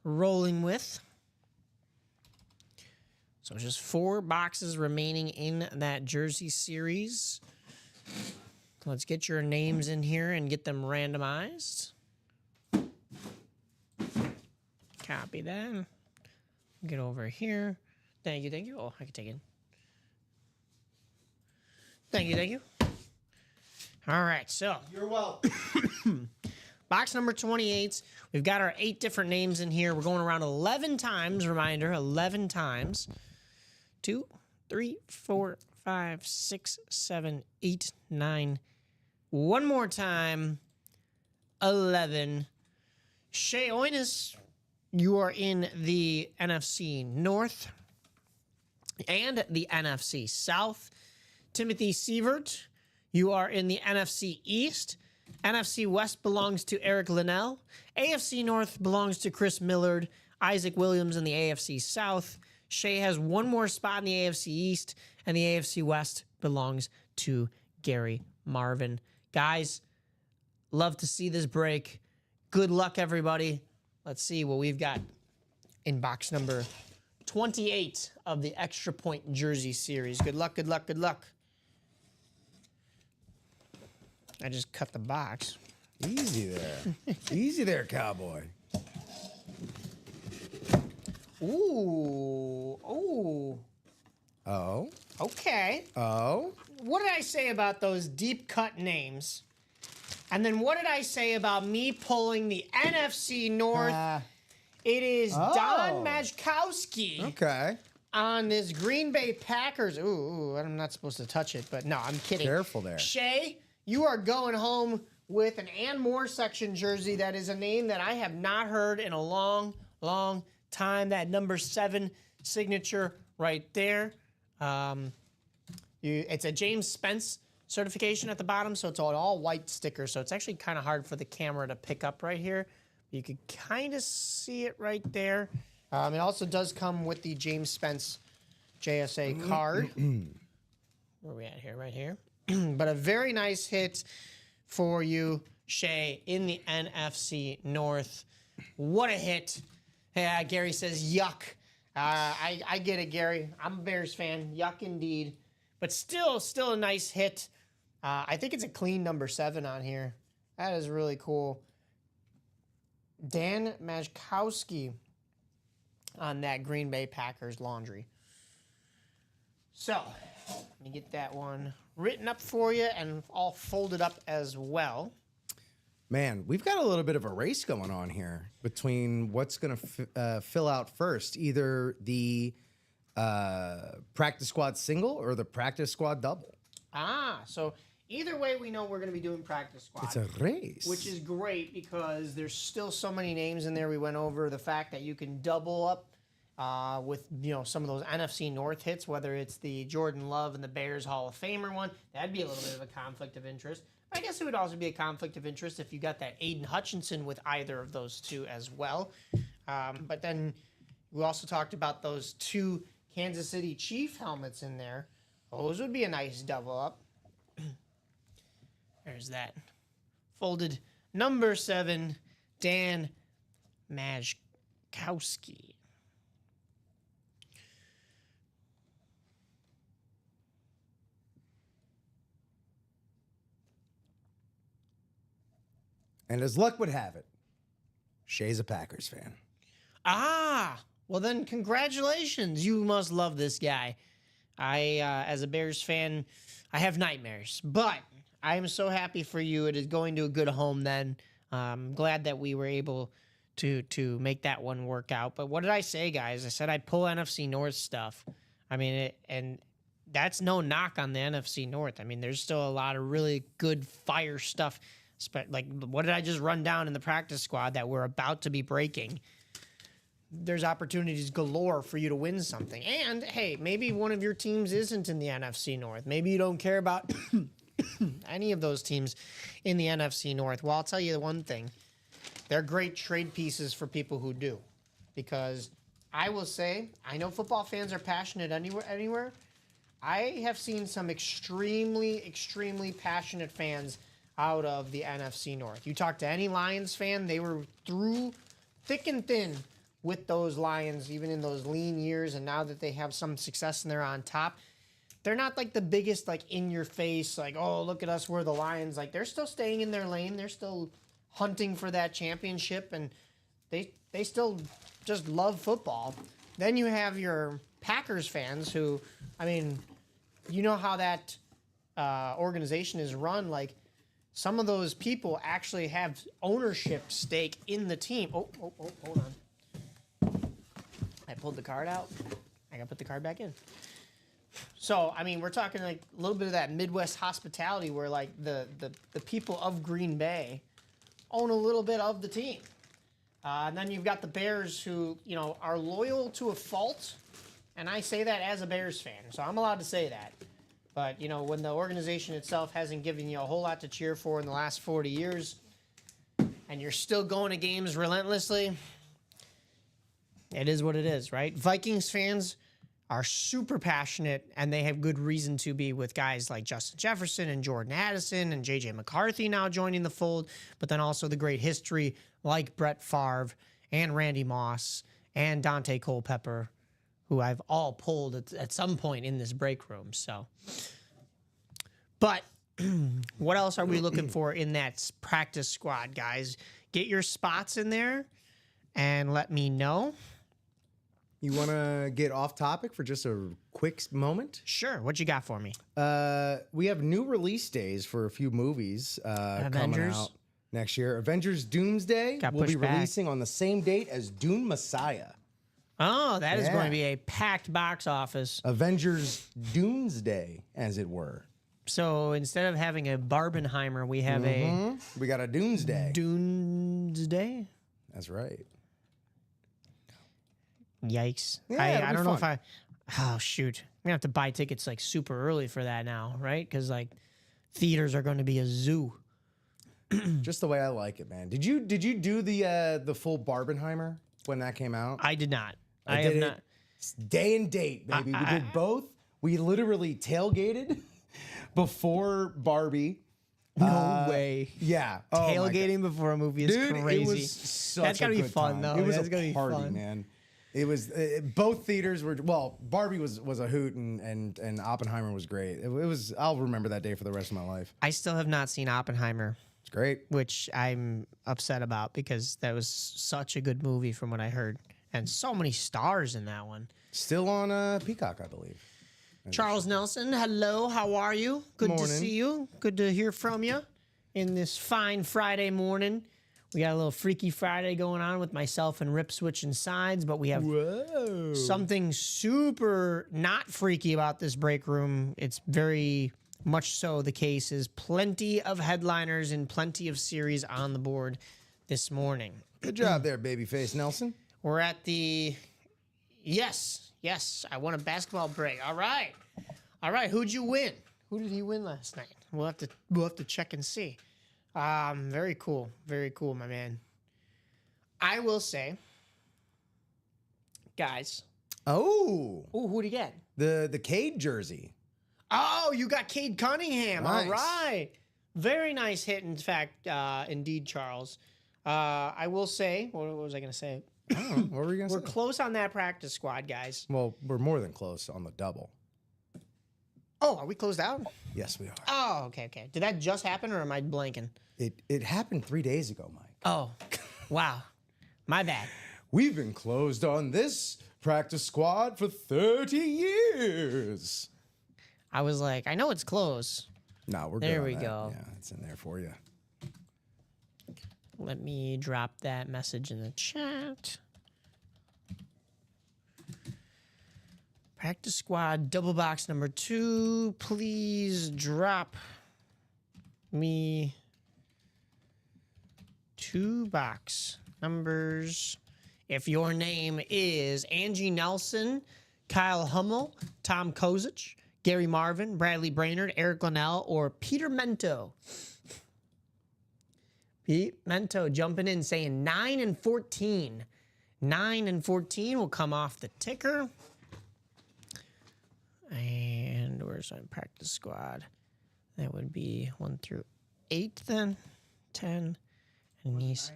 rolling with. So just 4 boxes remaining in that jersey series. Let's get your names in here and get them randomized. Copy that. Get over here. Thank you, thank you. Oh, I can take it. Thank you, thank you. All right, so. You're welcome. Box number 28. We've got our 8 different names in here. We're going around 11 times. Reminder, 11 times. 2, 3, 4, 5, 6, 7, 8, 9. One more time. 11. Shea Oinis, you are in the NFC North and the NFC South. Timothy Sievert, you are in the NFC East. NFC West belongs to Eric Linnell. AFC North belongs to Chris Millard. Isaac Williams in the AFC South. Shea has one more spot in the AFC East, and the AFC West belongs to Gary Marvin. Guys, love to see this break. Good luck, everybody. Let's see what we've got in box number 28 of the Extra Point Jersey Series. Good luck, good luck, good luck. I just cut the box. Easy there. Easy there, cowboy. Ooh. Ooh. Oh. Okay. Oh. What did I say about those deep cut names? And then what did I say about me pulling the NFC North? It is Don Majkowski. Okay. On this Green Bay Packers. Ooh, I'm not supposed to touch it, but no, I'm kidding. Careful there. Shea, you are going home with an Ann Moore section jersey. That is a name that I have not heard in a long, long time. That number 7 signature right there. It's a James Spence certification at the bottom, so it's all white sticker. So it's actually kind of hard for the camera to pick up right here. You could kind of see it right there. It also does come with the James Spence JSA card. Where are we at here? Right here. But a very nice hit for you, Shea, in the NFC North. What a hit. Yeah, Gary says, yuck. I get it, Gary. I'm a Bears fan. Yuck indeed. But still a nice hit. I think it's a clean number 7 on here. That is really cool. Dan Majkowski on that Green Bay Packers laundry. So, let me get that one written up for you and all folded up as well. Man, we've got a little bit of a race going on here between what's going to fill out first, either the practice squad single or the practice squad double. So either way, we know we're going to be doing practice squad. It's a race. Which is great because there's still so many names in there. We went over the fact that you can double up with some of those NFC North hits, whether it's the Jordan Love and the Bears Hall of Famer one. That'd be a little bit of a conflict of interest. I guess it would also be a conflict of interest if you got that Aiden Hutchinson with either of those two as well. But then we also talked about those 2 Kansas City Chief helmets in there. Those would be a nice double up. There's that. Folded number 7, Dan Majkowski. And as luck would have it, Shay's a Packers fan. Ah, well then, congratulations. You must love this guy. As a Bears fan, I have nightmares, but I am so happy for you. It is going to a good home then. I'm glad that we were able to make that one work out. But what did I say, guys? I said I'd pull NFC North stuff. I mean, and that's no knock on the NFC North. I mean, there's still a lot of really good fire stuff. Like, what did I just run down in the practice squad that we're about to be breaking? There's opportunities galore for you to win something. And, hey, maybe one of your teams isn't in the NFC North. Maybe you don't care about any of those teams in the NFC North. Well, I'll tell you the one thing. They're great trade pieces for people who do. Because I will say, I know football fans are passionate anywhere. I have seen some extremely, extremely passionate fans out of the NFC North. You talk to any Lions fan, they were through thick and thin with those Lions, even in those lean years, and now that they have some success and they're on top, they're not like the biggest, like, in your face, like, oh, look at us, we're the Lions. Like, they're still staying in their lane. They're still hunting for that championship, and they still just love football. Then you have your Packers fans who, I mean, you know how that organization is run. Like, some of those people actually have ownership stake in the team. Oh, hold on. I pulled the card out. I gotta put the card back in. So, I mean, we're talking like a little bit of that Midwest hospitality where like the people of Green Bay own a little bit of the team. And then you've got the Bears who, you know, are loyal to a fault. And I say that as a Bears fan, so I'm allowed to say that. But, you know, when the organization itself hasn't given you a whole lot to cheer for in the last 40 years, and you're still going to games relentlessly, it is what it is, right? Vikings fans are super passionate, and they have good reason to be with guys like Justin Jefferson and Jordan Addison and J.J. McCarthy now joining the fold, but then also the great history like Brett Favre and Randy Moss and Dante Culpepper, who I've all pulled at some point in this break room. So, but what else are we looking for in that practice squad, guys? Get your spots in there and let me know. You want to get off topic for just a quick moment? Sure. What you got for me? We have new release days for a few movies coming out next year. Avengers Doomsday will be releasing on the same date as Dune Messiah. Oh, that is going to be a packed box office. Avengers Doomsday, as it were. So instead of having a Barbenheimer, we have we got a Doomsday. Doomsday? That's right. Yikes. Yeah, I don't know if oh, shoot. I'm going to have to buy tickets like super early for that now, right? Because like theaters are going to be a zoo. Just the way I like it, man. Did you do the full Barbenheimer when that came out? I did not. I have not. Day and date, baby. We did both. We literally tailgated before Barbie. No way. Yeah. Tailgating before a movie is crazy. It was such That's gotta a be good fun, time. though. It was That's a gotta be party, fun. man. It was both theaters were Barbie was a hoot and Oppenheimer was great. It was I'll remember that day for the rest of my life. I still have not seen Oppenheimer. It's great. Which I'm upset about because that was such a good movie from what I heard. And so many stars in that one. Still on Peacock, I believe. Charles Nelson, hello. How are you? Good to see you. Good to hear from you in this fine Friday morning. We got a little Freaky Friday going on with myself and Rip switching sides, but we have something super not freaky about this break room. It's very much so the case is plenty of headliners and plenty of series on the board this morning. Good job there, babyface Nelson. We're at the yes, I won a basketball break. All right. Who'd you win? Who did he win last night? We'll have to check and see. Very cool, my man. I will say, guys. Oh, who'd you get? The Cade jersey. Oh, you got Cade Cunningham. Nice. All right. Very nice hit, in fact, indeed, Charles. I will say, what was I going to say? I don't know. What were you going to We're say? close on that practice squad, guys. Well, we're more than close on the double. Oh, are we closed out? Yes, we are. Oh, okay. Did that just happen, or am I blanking? It happened 3 days ago, Mike. Oh, wow. My bad. We've been closed on this practice squad for 30 years. I was like, I know it's close. No, we're There good on we that. go. Yeah, it's in there for you. Let me drop that message in the chat. Practice squad double box number 2. Please drop me 2 box numbers. If your name is Angie Nelson, Kyle Hummel, Tom Kozich, Gary Marvin, Bradley Brainerd, Eric Linnell, or Peter Mento. Pete Mento jumping in saying 9 and 14. 9 and 14 will come off the ticker. And where's my practice squad? That would be 1 through 8 then. 10. And these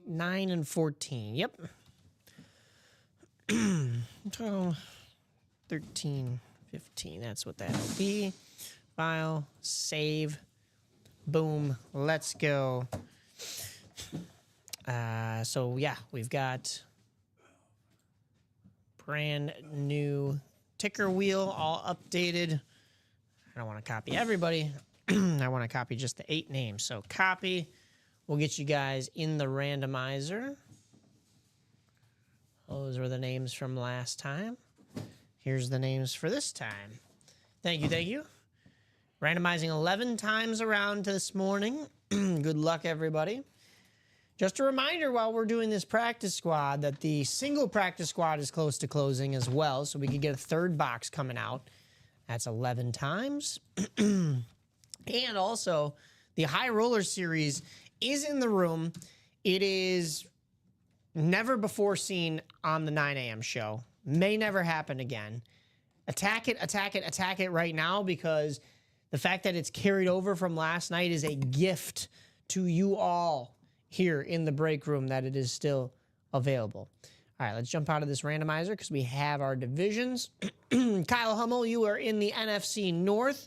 9 and 14. Yep. 12, 13, 15. That's what that'll be. File, save, boom, let's go. So yeah, we've got brand new ticker wheel, all updated. I don't want to copy everybody. I want to copy just the 8 names. So copy. We'll get you guys in the randomizer. Those were the names from last time. Here's the names for this time. Thank you. Randomizing 11 times around to this morning. Good luck, everybody. Just a reminder while we're doing this practice squad that the single practice squad is close to closing as well, so we could get a 3rd box coming out. That's 11 times. And also, the High Roller Series is in the room. It is never before seen on the 9 a.m. show. May never happen again. Attack it right now, because the fact that it's carried over from last night is a gift to you all here in the break room, that it is still available. All right, let's jump out of this randomizer because we have our divisions. Kyle Hummel, you are in the NFC North.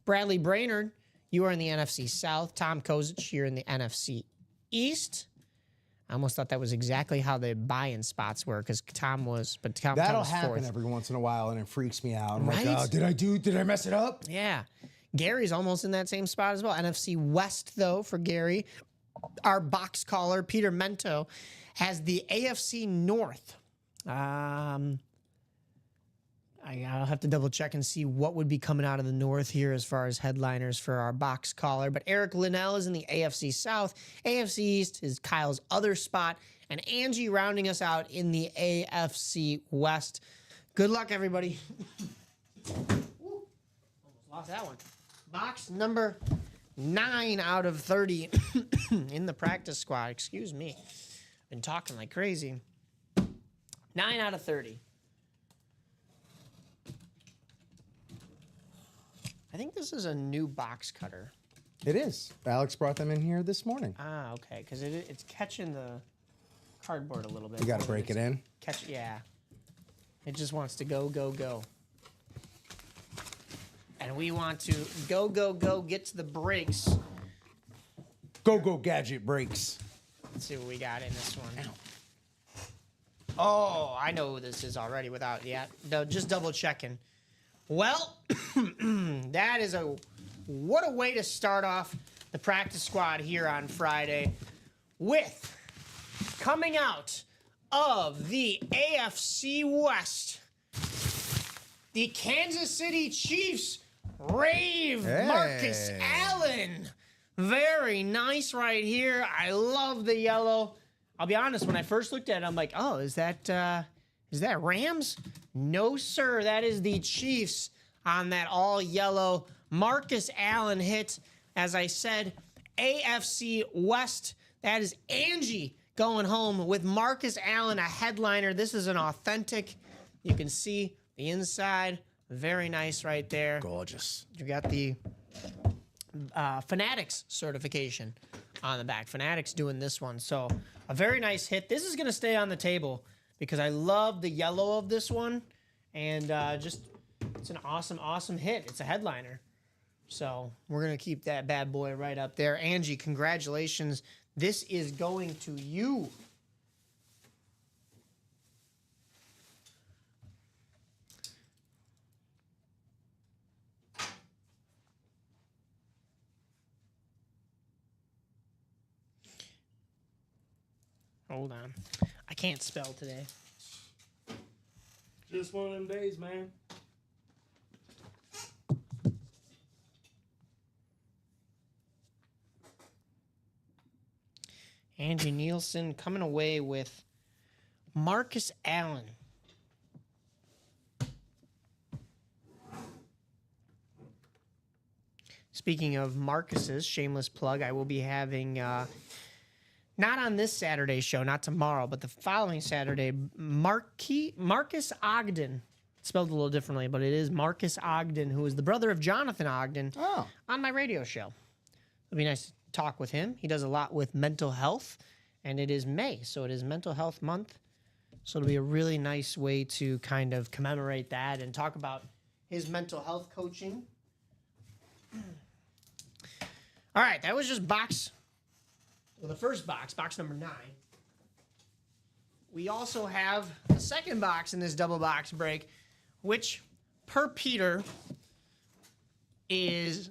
Bradley Brainerd, you are in the NFC South. Tom Kozich, you're in the NFC East. I almost thought that was exactly how the buy-in spots were, because Tom was That'll happen 4th. every once in a while, and it freaks me out. I'm Right? like, oh, did I mess it up? Yeah. Gary's almost in that same spot as well. NFC West, though, for Gary. Our box caller, Peter Mento, has the AFC North. I'll have to double check and see what would be coming out of the North here as far as headliners for our box caller. But Eric Linnell is in the AFC South. AFC East is Kyle's other spot. And Angie rounding us out in the AFC West. Good luck, everybody. Almost lost that one. Box number 9 out of 30 in the practice squad. Excuse me. Been talking like crazy. 9 out of 30. I think this is a new box cutter. It is. Alex brought them in here this morning. Ah, okay. Because it's catching the cardboard a little bit. You got to break it in. Yeah. It just wants to go, go, go. And we want to go, go, go, get to the brakes. Go gadget breaks. Let's see what we got in this one. Oh, I know who this is already without yet. No, just double checking. Well, that is what a way to start off the practice squad here on Friday with coming out of the AFC West, the Kansas City Chiefs rave Marcus Allen. Very nice right here. I love the yellow. I'll be honest, when I first looked at it, I'm like, oh, is that Rams? No, sir. That is the Chiefs on that all yellow Marcus Allen hit. As I said, AFC West. That is Angie going home with Marcus Allen, a headliner. This is an authentic. You can see the inside. Very nice right there. Gorgeous. You got the Fanatics certification on the back. Fanatics doing this one. So a very nice hit. This is going to stay on the table because I love the yellow of this one. And just, it's an awesome, awesome hit. It's a headliner. So we're going to keep that bad boy right up there. Angie, congratulations. This is going to you. Hold on. I can't spell today. Just one of them days, man. Angie Nielsen coming away with Marcus Allen. Speaking of Marcus's, shameless plug, I will be having, not on this Saturday show, not tomorrow, but the following Saturday, Marcus Ogden, spelled a little differently, but it is Marcus Ogden, who is the brother of Jonathan Ogden, on my radio show. It'll be nice to talk with him. He does a lot with mental health, and it is May, so it is Mental Health Month. So it'll be a really nice way to kind of commemorate that and talk about his mental health coaching. All right, that was just the first box, box number 9. We also have the second box in this double box break, which, per Peter, is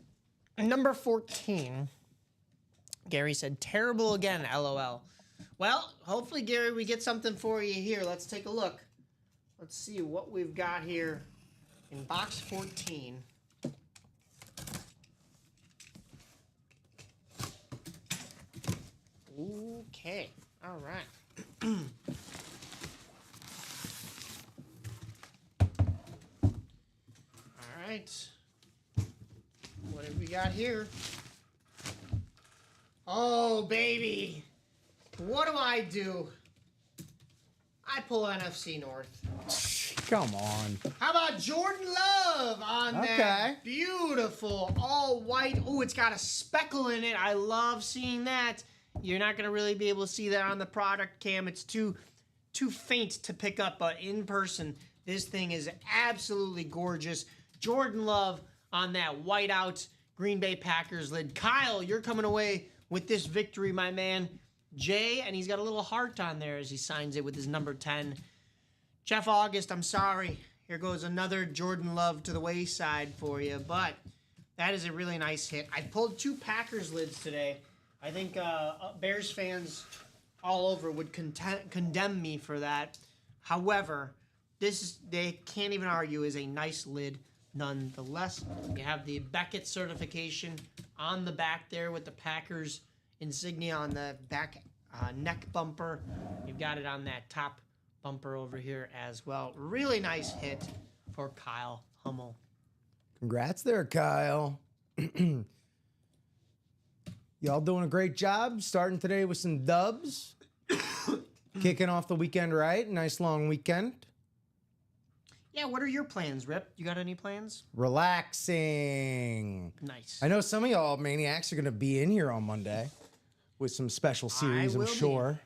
number 14. Gary said, terrible again, LOL. Well, hopefully, Gary, we get something for you here. Let's take a look. Let's see what we've got here in box 14. Okay. All right. All right. What have we got here? Oh, baby. What do? I pull NFC North. Come on. How about Jordan Love on that beautiful all white? Oh, it's got a speckle in it. I love seeing that. You're not going to really be able to see that on the product cam. It's too faint to pick up, but in person, this thing is absolutely gorgeous. Jordan Love on that whiteout Green Bay Packers lid. Kyle, you're coming away with this victory, my man. Jay, and he's got a little heart on there as he signs it with his number 10. Jeff August, I'm sorry. Here goes another Jordan Love to the wayside for you, but that is a really nice hit. I pulled 2 Packers lids today. I think Bears fans all over would condemn me for that. However, they can't even argue is a nice lid nonetheless. You have the Beckett certification on the back there with the Packers insignia on the back neck bumper. You've got it on that top bumper over here as well. Really nice hit for Kyle Hummel. Congrats there, Kyle. Y'all doing a great job starting today with some dubs. Kicking off the weekend right. Nice long weekend. Yeah, what are your plans, Rip? You got any plans? Relaxing. Nice. I know some of y'all maniacs are going to be in here on Monday with some special series, I'm sure.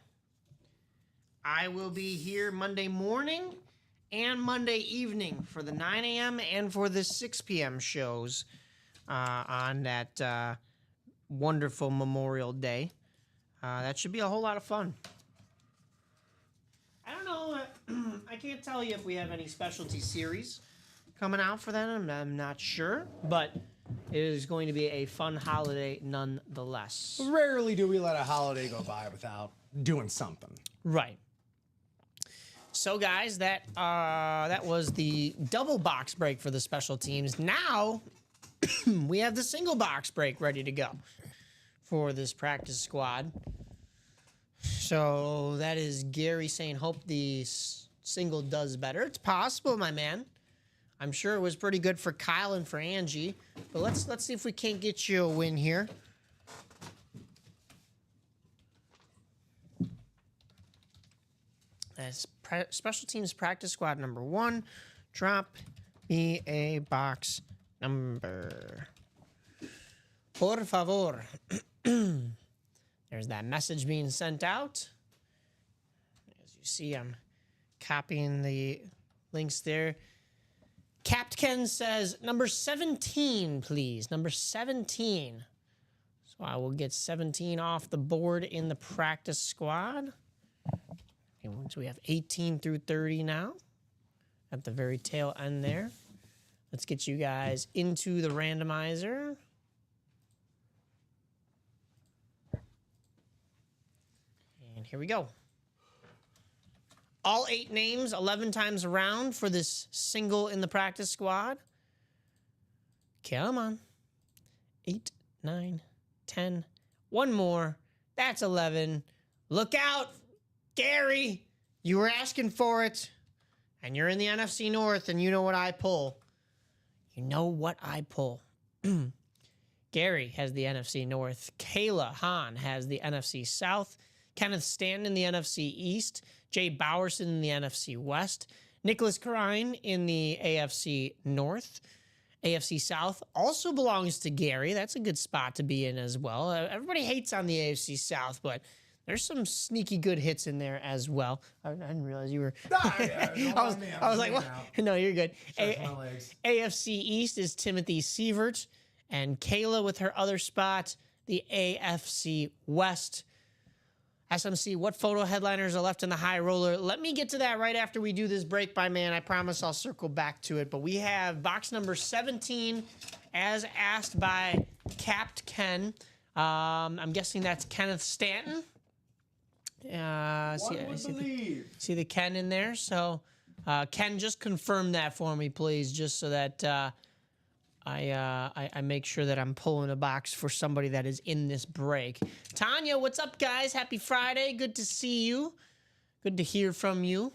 I will be here Monday morning and Monday evening for the 9 a.m. and for the 6 p.m. shows on that wonderful Memorial Day. That should be a whole lot of fun. I don't know. I can't tell you if we have any specialty series coming out for that. I'm not sure, but it is going to be a fun holiday nonetheless. Rarely do we let a holiday go by without doing something. Right. So, guys, that was the double box break for the special teams. Now we have the single box break ready to go for this practice squad. So that is Gary saying, hope the single does better. It's possible, my man. I'm sure it was pretty good for Kyle and for Angie. But let's see if we can't get you a win here. As special teams practice squad number 1, drop me a box number. Por favor. There's that message being sent out. As you see, I'm copying the links there. Capt Ken says, number 17, please. Number 17. So I will get 17 off the board in the practice squad. And so we have 18 through 30 now at the very tail end there. Let's get you guys into the randomizer. And here we go. All 8 names, 11 times around for this single in the practice squad. Come on. 8, 9, 10. One more. That's 11. Look out, Gary. You were asking for it. And you're in the NFC North, and you know what I pull. You know what I pull. Gary has the NFC North. Kayla Hahn has the NFC South. Kenneth Stanton in the NFC East. Jay Bowerson in the NFC West. Nicholas Karine in the AFC North. AFC South also belongs to Gary. That's a good spot to be in as well. Everybody hates on the AFC South, but there's some sneaky good hits in there as well. I didn't realize you were... I was like, what? No, you're good. AFC East is Timothy Sievert. And Kayla with her other spot, the AFC West. SMC, what photo headliners are left in the high roller? Let me get to that right after we do this break by man. I promise I'll circle back to it. But we have box number 17, as asked by Capt Ken. I'm guessing that's Kenneth Stanton. See the Ken in there. So, Ken, just confirm that for me, please, just so that I make sure that I'm pulling a box for somebody that is in this break. Tanya, what's up, guys? Happy Friday. Good to see you. Good to hear from you.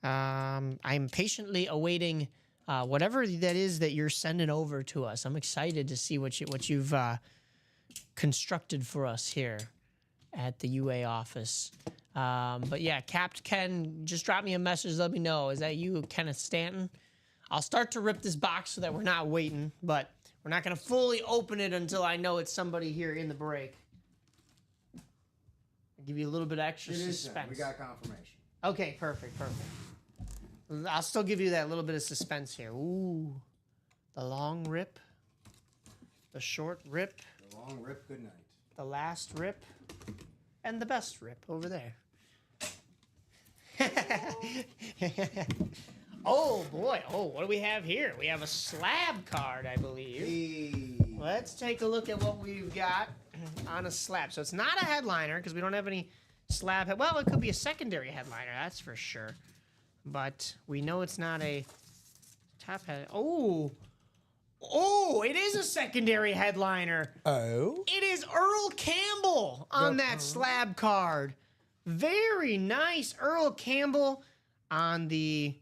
I'm patiently awaiting whatever that is that you're sending over to us. I'm excited to see what you've constructed for us here at the UA office. But yeah, Capt Ken, just drop me a message. Let me know. Is that you, Kenneth Stanton? I'll start to rip this box so that we're not waiting, but we're not going to fully open it until I know it's somebody here in the break. I'll give you a little bit of extra suspense. We got confirmation. Okay, perfect. I'll still give you that little bit of suspense here. Ooh, the long rip, the short rip. The long rip, good night. The last rip, and the best rip over there. Oh, boy. Oh, what do we have here? We have a slab card, I believe. Hey. Let's take a look at what we've got on a slab. So it's not a headliner because we don't have any slab. Well, it could be a secondary headliner, that's for sure. But we know it's not a top head. Oh, it is a secondary headliner. Oh? It is Earl Campbell on that slab card. Very nice. Earl Campbell on the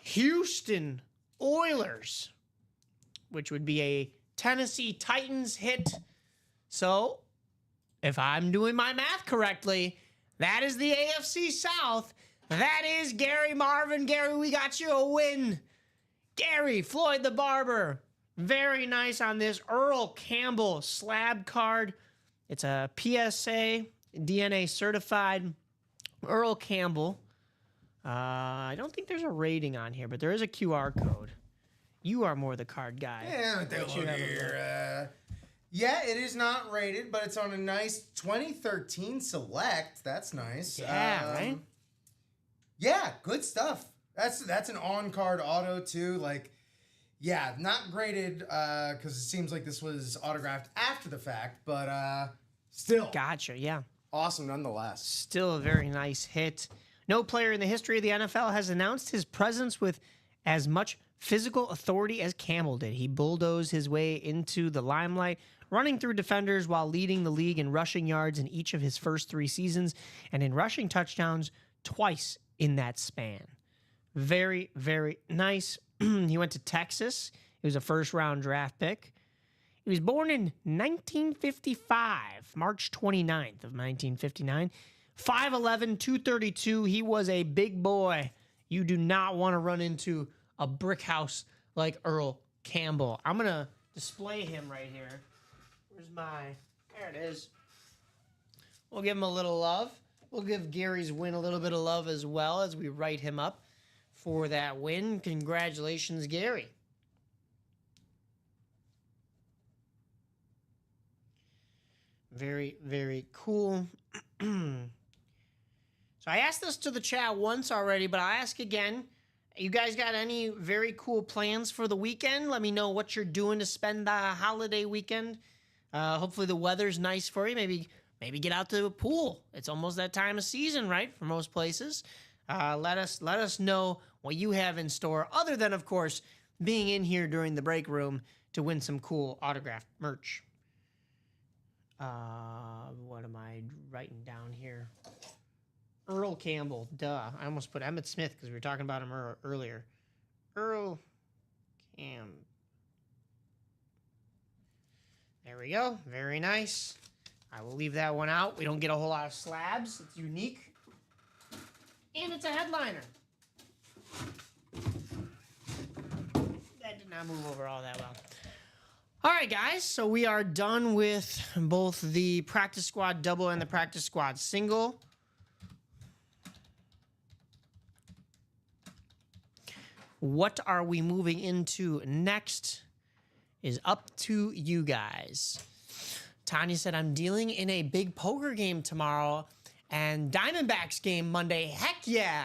Houston Oilers, which would be a Tennessee Titans hit. So, if I'm doing my math correctly, that is the AFC South. That is Gary Marvin. Gary, we got you a win. Gary, Floyd the Barber. Very nice on this Earl Campbell slab card. It's a PSA DNA certified Earl Campbell. I don't think there's a rating on here, but there is a QR code. You are more the card guy. Yeah, take a look here. Yeah, it is not rated, but it's on a nice 2013 Select. That's nice. Yeah, right? Yeah, good stuff. That's an on-card auto, too. Like, yeah, not graded because it seems like this was autographed after the fact, but still. Gotcha, yeah. Awesome nonetheless. Still a very nice hit. No player in the history of the NFL has announced his presence with as much physical authority as Campbell did. He bulldozed his way into the limelight, running through defenders while leading the league in rushing yards in each of his first 3 seasons and in rushing touchdowns twice in that span. Very, very nice. He went to Texas. He was a first-round draft pick. He was born in 1955, March 29th of 1959. 5'11", 232. He was a big boy. You do not want to run into a brick house like Earl Campbell. I'm going to display him right here. Where's my... There it is. We'll give him a little love. We'll give Gary's win a little bit of love as well as we write him up for that win. Congratulations, Gary. Very, very cool. So I asked this to the chat once already, but I'll ask again. You guys got any very cool plans for the weekend? Let me know what you're doing to spend the holiday weekend. Hopefully the weather's nice for you. Maybe get out to a pool. It's almost that time of season, right? For most places. Let us know what you have in store, other than, of course, being in here during the break room to win some cool autographed merch. What am I writing down here? Earl Campbell, duh. I almost put Emmitt Smith because we were talking about him earlier. Earl Campbell. There we go. Very nice. I will leave that one out. We don't get a whole lot of slabs. It's unique. And it's a headliner. That did not move over all that well. All right, guys. So we are done with both the practice squad double and the practice squad single. What are we moving into next is up to you guys. Tanya said, I'm dealing in a big poker game tomorrow and Diamondbacks game Monday. Heck yeah.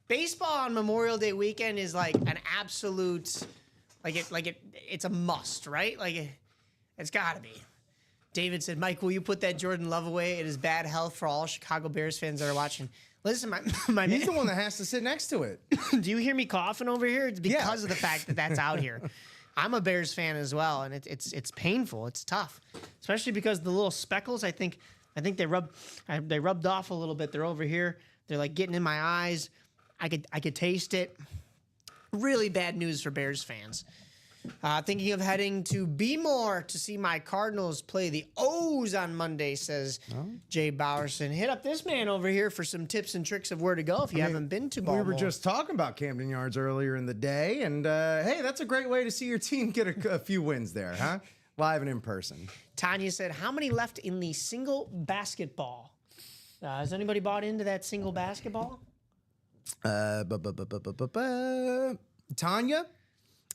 Baseball on Memorial Day weekend is like an absolute, it's a must, right? It's gotta be. David said, Mike, will you put that Jordan Love away? It is bad health for all Chicago Bears fans that are watching. Listen, my He's the one that has to sit next to it. Do you hear me coughing over here? It's because of the fact that that's out here. I'm a Bears fan as well, and it's painful. It's tough, especially because the little speckles. I think they rubbed off a little bit. They're over here. They're like getting in my eyes. I could taste it. Really bad news for Bears fans. Thinking of heading to Bmore to see my Cardinals play the O's on Monday, says Jay Bowerson. Hit up this man over here for some tips and tricks of where to go if you haven't been to Baltimore. We were just talking about Camden Yards earlier in the day, and hey, that's a great way to see your team get a few wins there, huh? Live and in person. Tanya said, how many left in the single basketball? Has anybody bought into that single basketball? Tanya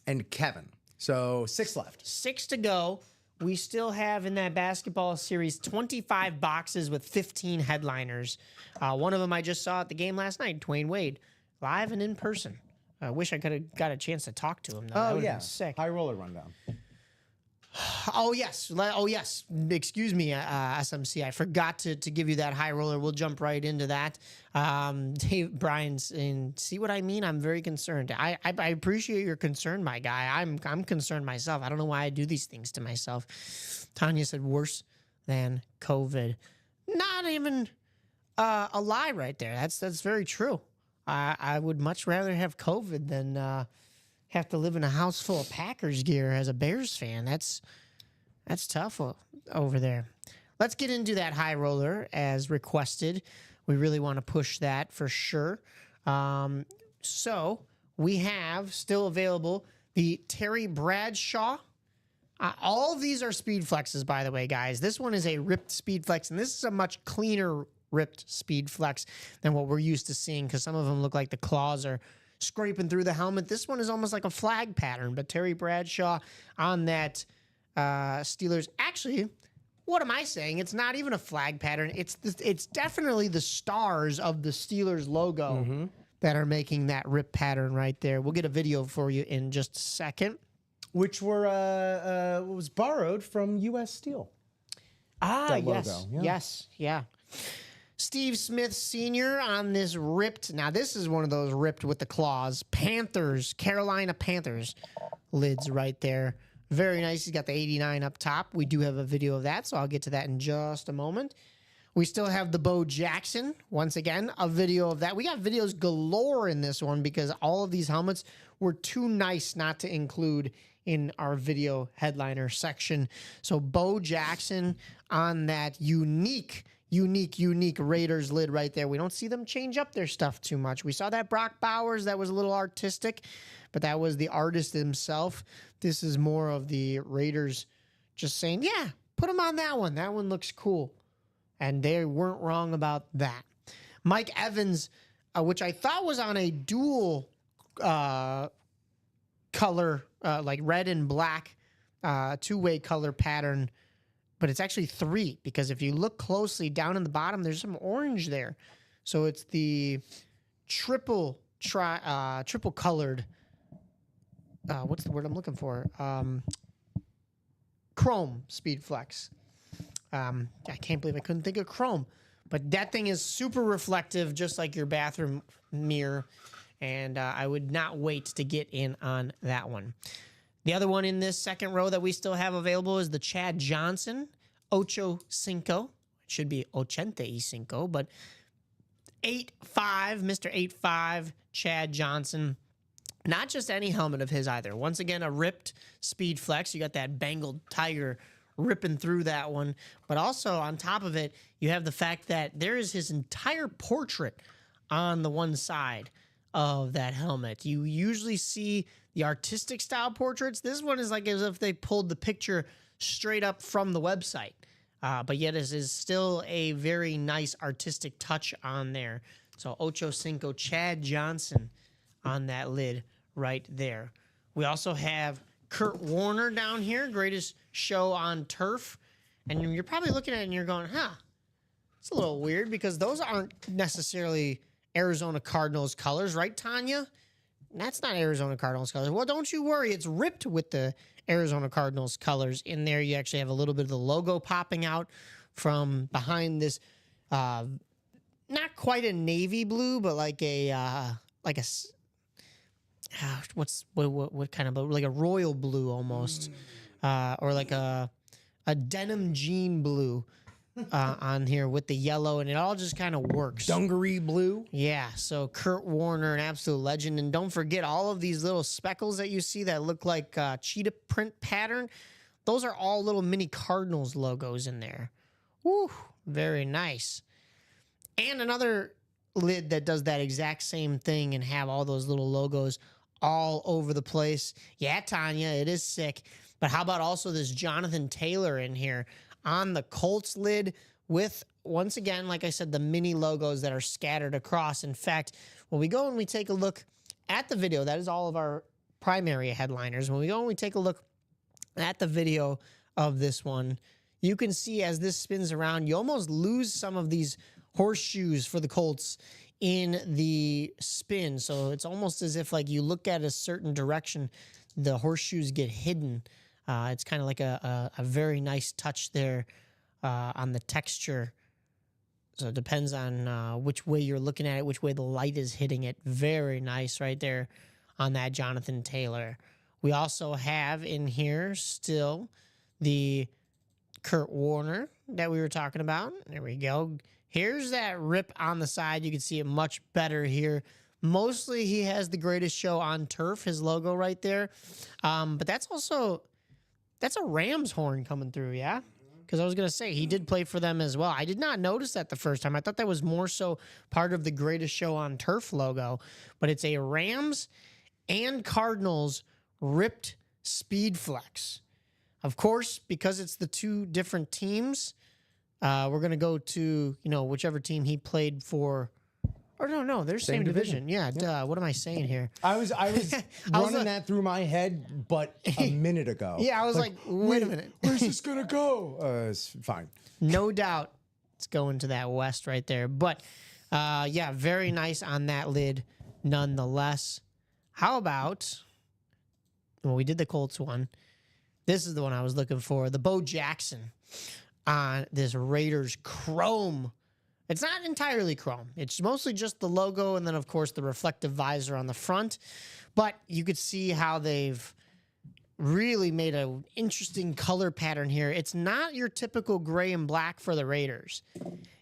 and Kevin. So 6 left. 6 to go. We still have in that basketball series 25 boxes with 15 headliners. One of them I just saw at the game last night, Dwayne Wade, live and in person. I wish I could have got a chance to talk to him, though. Oh, yeah. Sick. High roller rundown. Oh, yes. Excuse me, SMC. I forgot to give you that high roller. We'll jump right into that. Dave Bryan's in. See what I mean? I'm very concerned. I appreciate your concern, my guy. I'm concerned myself. I don't know why I do these things to myself. Tanya said worse than COVID. Not even a lie right there. That's very true. I would much rather have COVID than have to live in a house full of Packers gear as a Bears fan. That's tough over there. Let's get into that high roller as requested. We really want to push that for sure. So we have still available the Terry Bradshaw. All of these are speed flexes, by the way, guys. This one is a ripped speed flex, and this is a much cleaner ripped speed flex than what we're used to seeing because some of them look like the claws are scraping through the helmet. This one is almost like a flag pattern, but Terry Bradshaw on that Steelers. Actually, what am I saying? It's not even a flag pattern. It's definitely the stars of the Steelers logo that are making that rip pattern right there. We'll get a video for you in just a second. Which was borrowed from U.S. Steel. Yes. Logo. Yeah. Yes. Yeah. Steve Smith Sr. on this ripped. Now, this is one of those ripped with the claws. Panthers, Carolina Panthers lids right there. Very nice. He's got the 89 up top. We do have a video of that, so I'll get to that in just a moment. We still have the Bo Jackson. Once again, a video of that. We got videos galore in this one because all of these helmets were too nice not to include in our video headliner section. So Bo Jackson on that unique Raiders lid right there. We don't see them change up their stuff too much. We saw that Brock Bowers, that was a little artistic, but that was the artist himself. This is more of the Raiders just saying, yeah, put them on that one. That one looks cool. And they weren't wrong about that. Mike Evans, which I thought was on a dual color, like red and black, two-way color pattern, but it's actually 3 because if you look closely down in the bottom, there's some orange there. So it's the triple colored. What's the word I'm looking for? Chrome Speed Flex. I can't believe I couldn't think of chrome, but that thing is super reflective, just like your bathroom mirror. And I would not wait to get in on that one. The other one in this second row that we still have available is the Chad Johnson Ocho Cinco. It should be Ochente y Cinco, but 8.5, Mr. 8.5, Chad Johnson. Not just any helmet of his either. Once again, a ripped Speed Flex. You got that Bengal Tiger ripping through that one. But also on top of it, you have the fact that there is his entire portrait on the one side of that helmet. You usually see the artistic style portraits. This one is like as if they pulled the picture straight up from the website. But yet it is still a very nice artistic touch on there. So Ocho Cinco Chad Johnson on that lid right there. We also have Kurt Warner down here, greatest show on turf. And you're probably looking at it and you're going, it's a little weird because those aren't necessarily Arizona Cardinals colors, right, Tanya? That's not Arizona Cardinals colors. Well, don't you worry. It's ripped with the Arizona Cardinals colors. In there, you actually have a little bit of the logo popping out from behind this, not quite a navy blue, but like a what kind of blue? Like a royal blue almost, or like a denim jean blue. On here with the yellow, and it all just kind of works. Dungaree blue. Yeah, so Kurt Warner, an absolute legend. And don't forget all of these little speckles that you see that look like cheetah print pattern. Those are all little mini Cardinals logos in there. Woo, very nice. And another lid that does that exact same thing and have all those little logos all over the place. Yeah, Tanya, it is sick. But how about also this Jonathan Taylor in here on the Colts lid with, once again, like I said, the mini logos that are scattered across. In fact, when we go and we take a look at the video, that is all of our primary headliners. When we go and we take a look at the video of this one, you can see as this spins around, you almost lose some of these horseshoes for the Colts in the spin. So it's almost as if like you look at a certain direction, the horseshoes get hidden. It's kind of like a very nice touch there on the texture. So it depends on which way you're looking at it, which way the light is hitting it. Very nice right there on that Jonathan Taylor. We also have in here still the Kurt Warner that we were talking about. There we go. Here's that rip on the side. You can see it much better here. Mostly he has the greatest show on turf, his logo right there. But that's also... That's a Rams horn coming through, yeah? Because I was going to say, he did play for them as well. I did not notice that the first time. I thought that was more so part of the greatest show on turf logo. But it's a Rams and Cardinals ripped Speed Flex. Of course, because it's the two different teams, we're going to go to, whichever team he played for. Or no, they're same division. Yeah, duh. What am I saying here? I was running that through my head, but a minute ago. Yeah, I was like wait a minute. Where's this gonna go? It's fine. No doubt it's going to that west right there. But yeah, very nice on that lid nonetheless. How about, well, we did the Colts one. This is the one I was looking for. The Bo Jackson on this Raiders chrome. It's not entirely chrome. It's mostly just the logo and then, of course, the reflective visor on the front. But you could see how they've really made an interesting color pattern here. It's not your typical gray and black for the Raiders.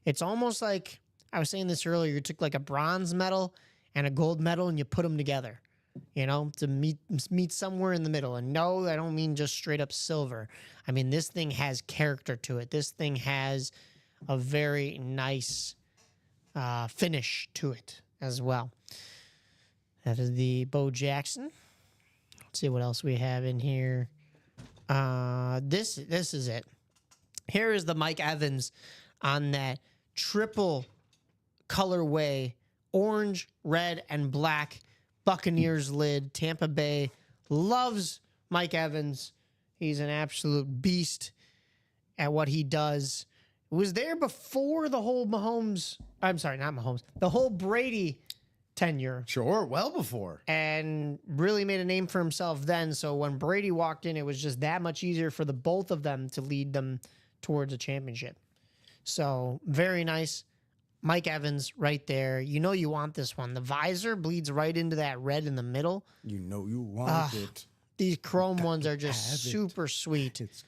It's almost like, I was saying this earlier, you took like a bronze medal and a gold medal and you put them together, to meet somewhere in the middle. And no, I don't mean just straight up silver. I mean, this thing has character to it. This thing has a very nice finish to it as well. That is the Bo Jackson. Let's see what else we have in here. This is it. Here is the Mike Evans on that triple colorway, orange, red, and black Buccaneers lid. Tampa Bay loves Mike Evans. He's an absolute beast at what he does. Was there before the whole Mahomes, I'm sorry, not Mahomes, the whole Brady tenure. Sure, well before. And really made a name for himself then. So when Brady walked in, it was just that much easier for the both of them to lead them towards a championship. So very nice. Mike Evans right there. You know you want this one. The visor bleeds right into that red in the middle. You know you want it. These chrome ones are just super sweet. It's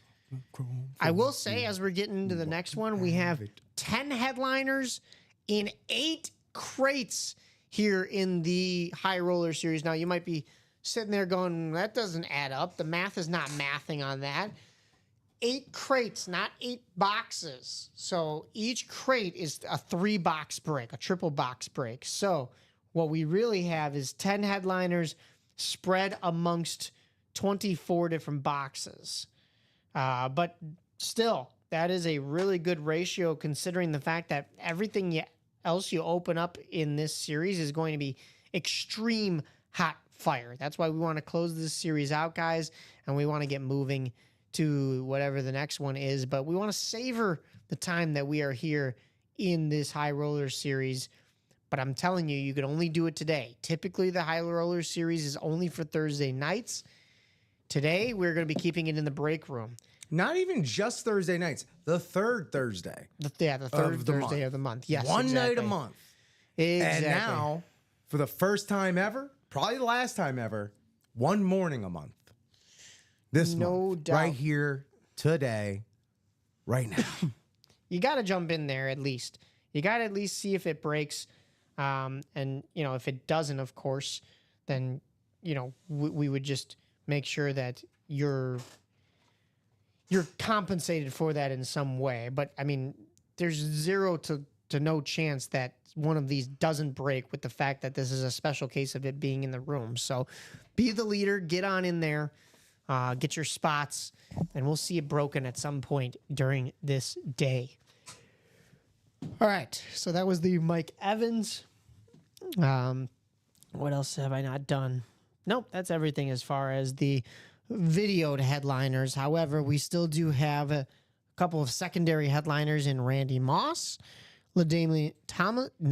chrome. I will say, as we're getting into the next one, we have 10 headliners in 8 crates here in the High Roller Series. Now, you might be sitting there going, that doesn't add up. The math is not mathing on that. 8 crates, not 8 boxes. So each crate is a 3-box break, a triple box break. So what we really have is 10 headliners spread amongst 24 different boxes. But still, that is a really good ratio considering the fact that everything else you open up in this series is going to be extreme hot fire. That's why we want to close this series out, guys, and we want to get moving to whatever the next one is. But we want to savor the time that we are here in this High Roller Series. But I'm telling you, you can only do it today. Typically, the High Roller Series is only for Thursday nights. Today, we're going to be keeping it in the break room. Not even just Thursday nights. The third Thursday. The third Thursday of the month. Yes, One exactly. night a month. Exactly. And now, for the first time ever, probably the last time ever, one morning a month. This No month. doubt. Right here, today, right now. You got to jump in there at least. You got to at least see if it breaks. And, you know, if it doesn't, of course, then, you know, we would just make sure that you're compensated for that in some way. But, I mean, there's 0 to no chance that one of these doesn't break with the fact that this is a special case of it being in the room. So be the leader, get on in there, get your spots, and we'll see it broken at some point during this day. All right, so that was the Mike Evans. What else have I not done? Nope, that's everything as far as the videoed headliners. However, we still do have a couple of secondary headliners in Randy Moss, LaDainian Tomlinson.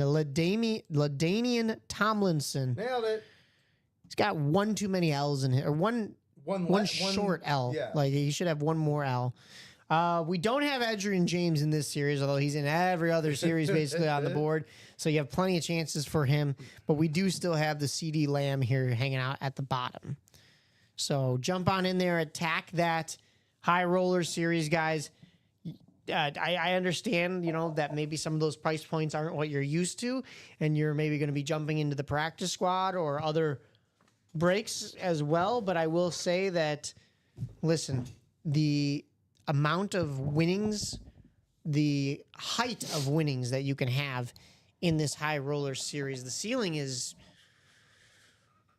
Nailed it. He's got one too many L's in here, or one short L. Yeah. Like he should have one more L. We don't have Adrian James in this series, although he's in every other series basically on the board. So you have plenty of chances for him. But we do still have the CeeDee Lamb here hanging out at the bottom. So jump on in there, attack that High Roller Series, guys. I understand, you know, that maybe some of those price points aren't what you're used to, and you're maybe going to be jumping into the practice squad or other breaks as well. But I will say that, listen, the amount of winnings, the height of winnings that you can have in this High Roller Series, the ceiling is,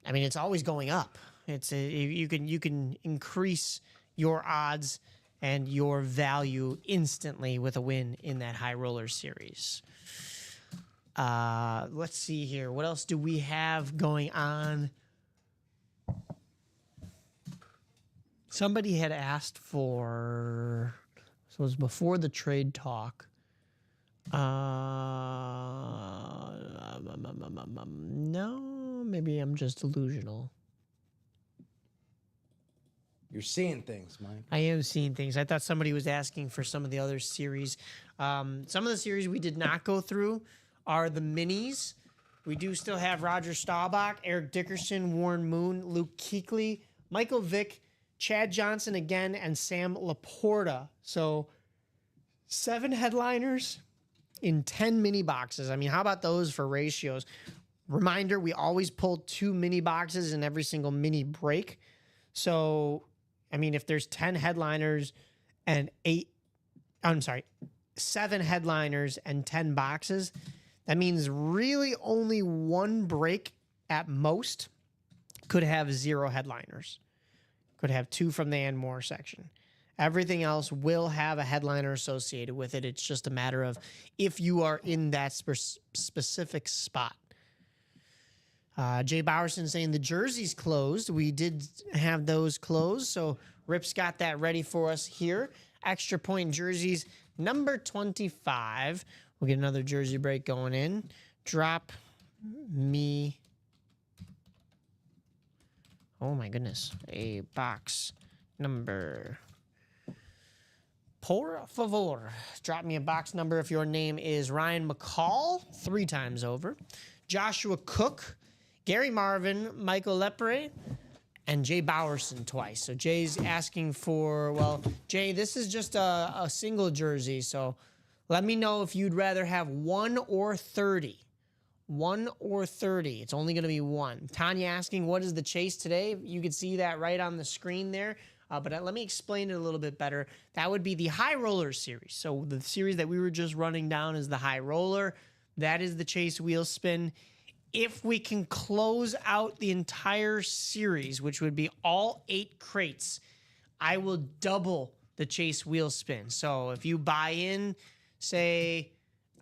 I mean, it's always going up. You can increase your odds and your value instantly with a win in that High Roller Series. Let's see here. What else do we have going on? Somebody had asked for, so it was before the trade talk. No, maybe I'm just delusional. You're seeing things, Mike. I am seeing things. I thought somebody was asking for some of the other series. Some of the series we did not go through are the minis. We do still have Roger Staubach, Eric Dickerson, Warren Moon, Luke Kuechly, Michael Vick, Chad Johnson again, and Sam Laporta. So 7 headliners in 10 mini boxes. I mean, how about those for ratios? Reminder, we always pull 2 mini boxes in every single mini break. So, I mean, if there's 10 headliners and 7 headliners and 10 boxes, that means really only one break at most could have 0 headliners. Could have 2 from the and more section. Everything else will have a headliner associated with it. It's just a matter of if you are in that specific spot. Jay Bowerson saying the jersey's closed. We did have those closed, so Rip's got that ready for us here. Extra point jerseys, number 25. We'll get another jersey break going in. Drop me. Oh my goodness. A box number. Por favor. Drop me a box number if your name is Ryan McCall 3 times over. Joshua Cook, Gary Marvin, Michael Lepre, and Jay Bowerson twice. So Jay's asking for, well, Jay, this is just a single jersey. So let me know if you'd rather have 1 or 30. 1 or 30. It's only going to be 1. Tanya asking, what is the chase today? You can see that right on the screen there. But let me explain it a little bit better. That would be the High Roller series. So the series that we were just running down is the High Roller. That is the chase wheel spin. If we can close out the entire series, which would be all 8 crates, I will double the chase wheel spin. So if you buy in, say,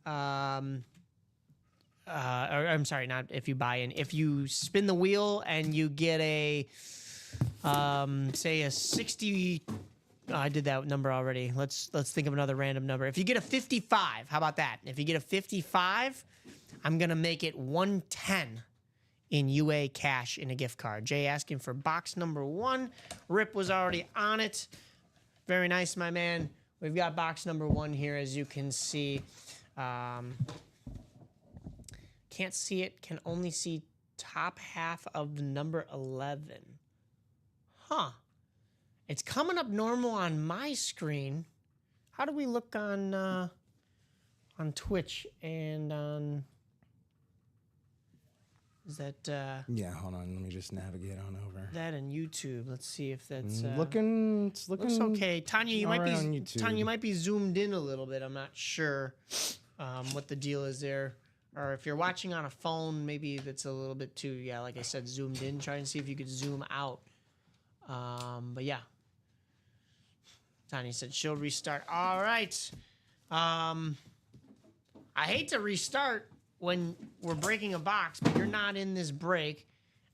I'm sorry, not if you buy in. If you spin the wheel and you get a, say a 60, I did that number already. Let's think of another random number. If you get a 55, how about that? If you get a 55, I'm going to make it 110 in UA cash in a gift card. Jay asking for box number 1. Rip was already on it. Very nice, my man. We've got box number 1 here, as you can see. Can't see it. Can only see top half of the number 11. Huh. It's coming up normal on my screen. How do we look on Twitch and on... Is that... yeah, hold on. Let me just navigate on over. That and YouTube. Let's see if that's... It's looking... Looks okay. Tanya, you might on be... YouTube. Tanya, you might be zoomed in a little bit. I'm not sure what the deal is there. Or if you're watching on a phone, maybe that's a little bit too... Yeah, like I said, zoomed in. Try and see if you could zoom out. But yeah. Tanya said she'll restart. All right. I hate to restart when we're breaking a box, but you're not in this break,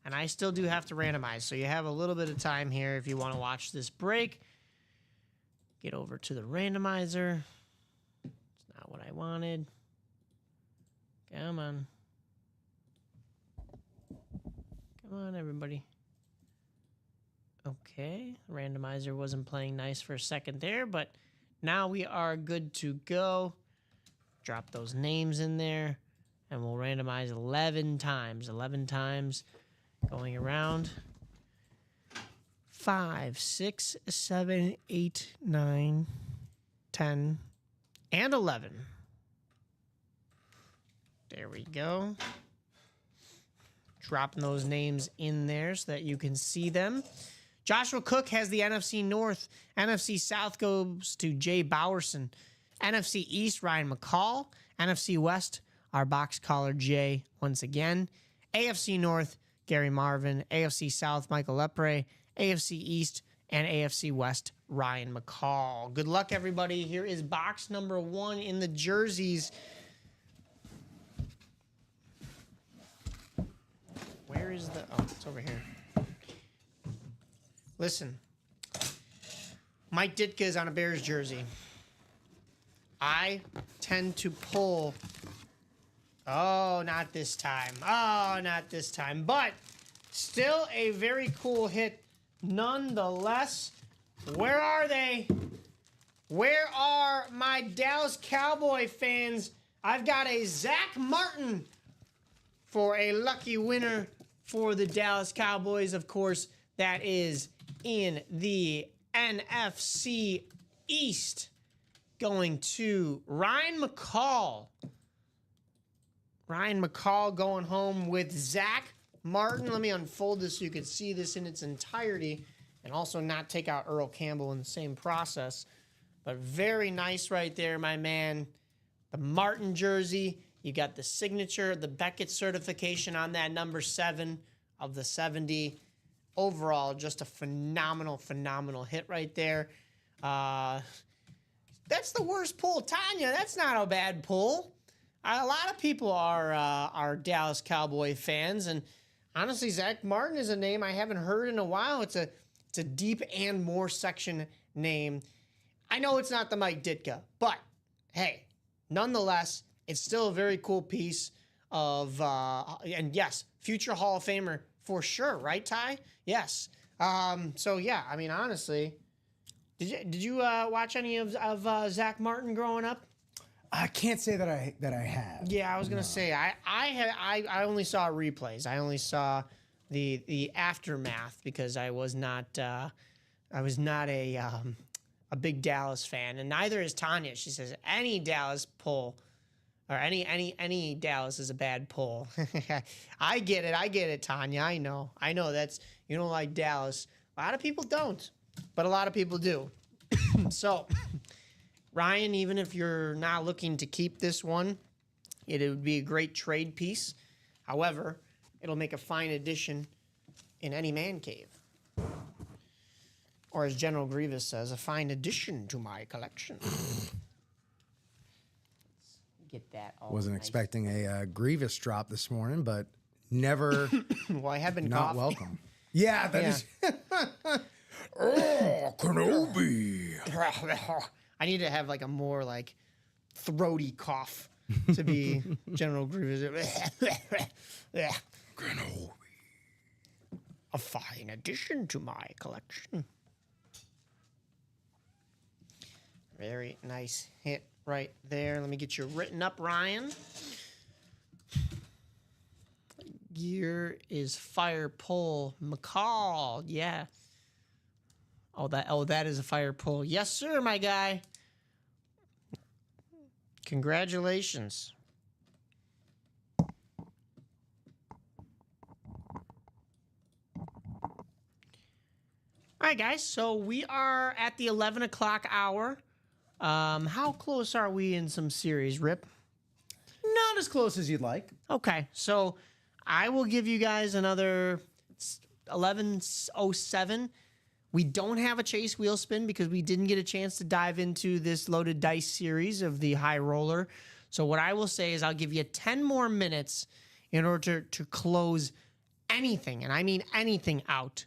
and I still do have to randomize. So you have a little bit of time here if you want to watch this break. Get over to the randomizer. It's not what I wanted. Come on. Come on, everybody. Okay, randomizer wasn't playing nice for a second there, but now we are good to go. Drop those names in there, and we'll randomize 11 times. 11 times going around. 5, 6, 7, 8, 9, 10, and 11. There we go. Dropping those names in there so that you can see them. Joshua Cook has the NFC North. NFC South goes to Jay Bowerson. NFC East, Ryan McCall. NFC West, our box caller, Jay, once again. AFC North, Gary Marvin. AFC South, Michael Lepre. AFC East and AFC West, Ryan McCall. Good luck, everybody. Here is box number 1 in the jerseys. Where is the... Oh, it's over here. Listen, Mike Ditka is on a Bears jersey. I tend to pull... Oh, not this time. Oh, not this time. But still a very cool hit nonetheless. Where are they? Where are my Dallas Cowboy fans? I've got a Zach Martin for a lucky winner for the Dallas Cowboys. Of course, that is in the NFC East, going to Ryan McCall. Ryan McCall going home with Zach Martin. Let me unfold this so you can see this in its entirety and also not take out Earl Campbell in the same process. But very nice right there, my man. The Martin jersey. You got the signature, the Beckett certification on that number 7 of the 70. Overall, just a phenomenal, phenomenal hit right there. That's the worst pull. Tanya, that's not a bad pull. A lot of people are Dallas Cowboy fans, and honestly, Zach Martin is a name I haven't heard in a while. It's a deep and more section name. I know it's not the Mike Ditka, but hey, nonetheless, it's still a very cool piece of, and yes, future Hall of Famer for sure, right, Ty? Yes. So yeah, I mean, honestly, did you watch any of Zach Martin growing up? I can't say that I have. Yeah, I was gonna say I only saw replays. I only saw the aftermath because I was not a big Dallas fan, and neither is Tanya. She says any Dallas pull or any Dallas is a bad pull. I get it, Tanya. I know that's you don't like Dallas. A lot of people don't, but a lot of people do. So, Ryan, even if you're not looking to keep this one, it would be a great trade piece. However, it'll make a fine addition in any man cave. Or as General Grievous says, a fine addition to my collection. Get that all Wasn't nice. expecting a Grievous drop this morning, but never Well, I have been not coughing. welcome. Yeah, that is. Oh, Kenobi. I need to have like a more like throaty cough to be General Grievous. Kenobi. A fine addition to my collection. Very nice hit right there. Let me get you written up, Ryan. Gear is fire pole. McCall. Yeah. Oh, that is a fire pole. Yes, sir, my guy. Congratulations. All right, guys. So we are at the 11 o'clock hour. How close are we in some series, Rip? Not as close as you'd like. Okay, so I will give you guys another 11:07. We don't have a chase wheel spin because we didn't get a chance to dive into this loaded dice series of the high roller. So what I will say is I'll give you 10 more minutes in order to close anything, and I mean anything, out.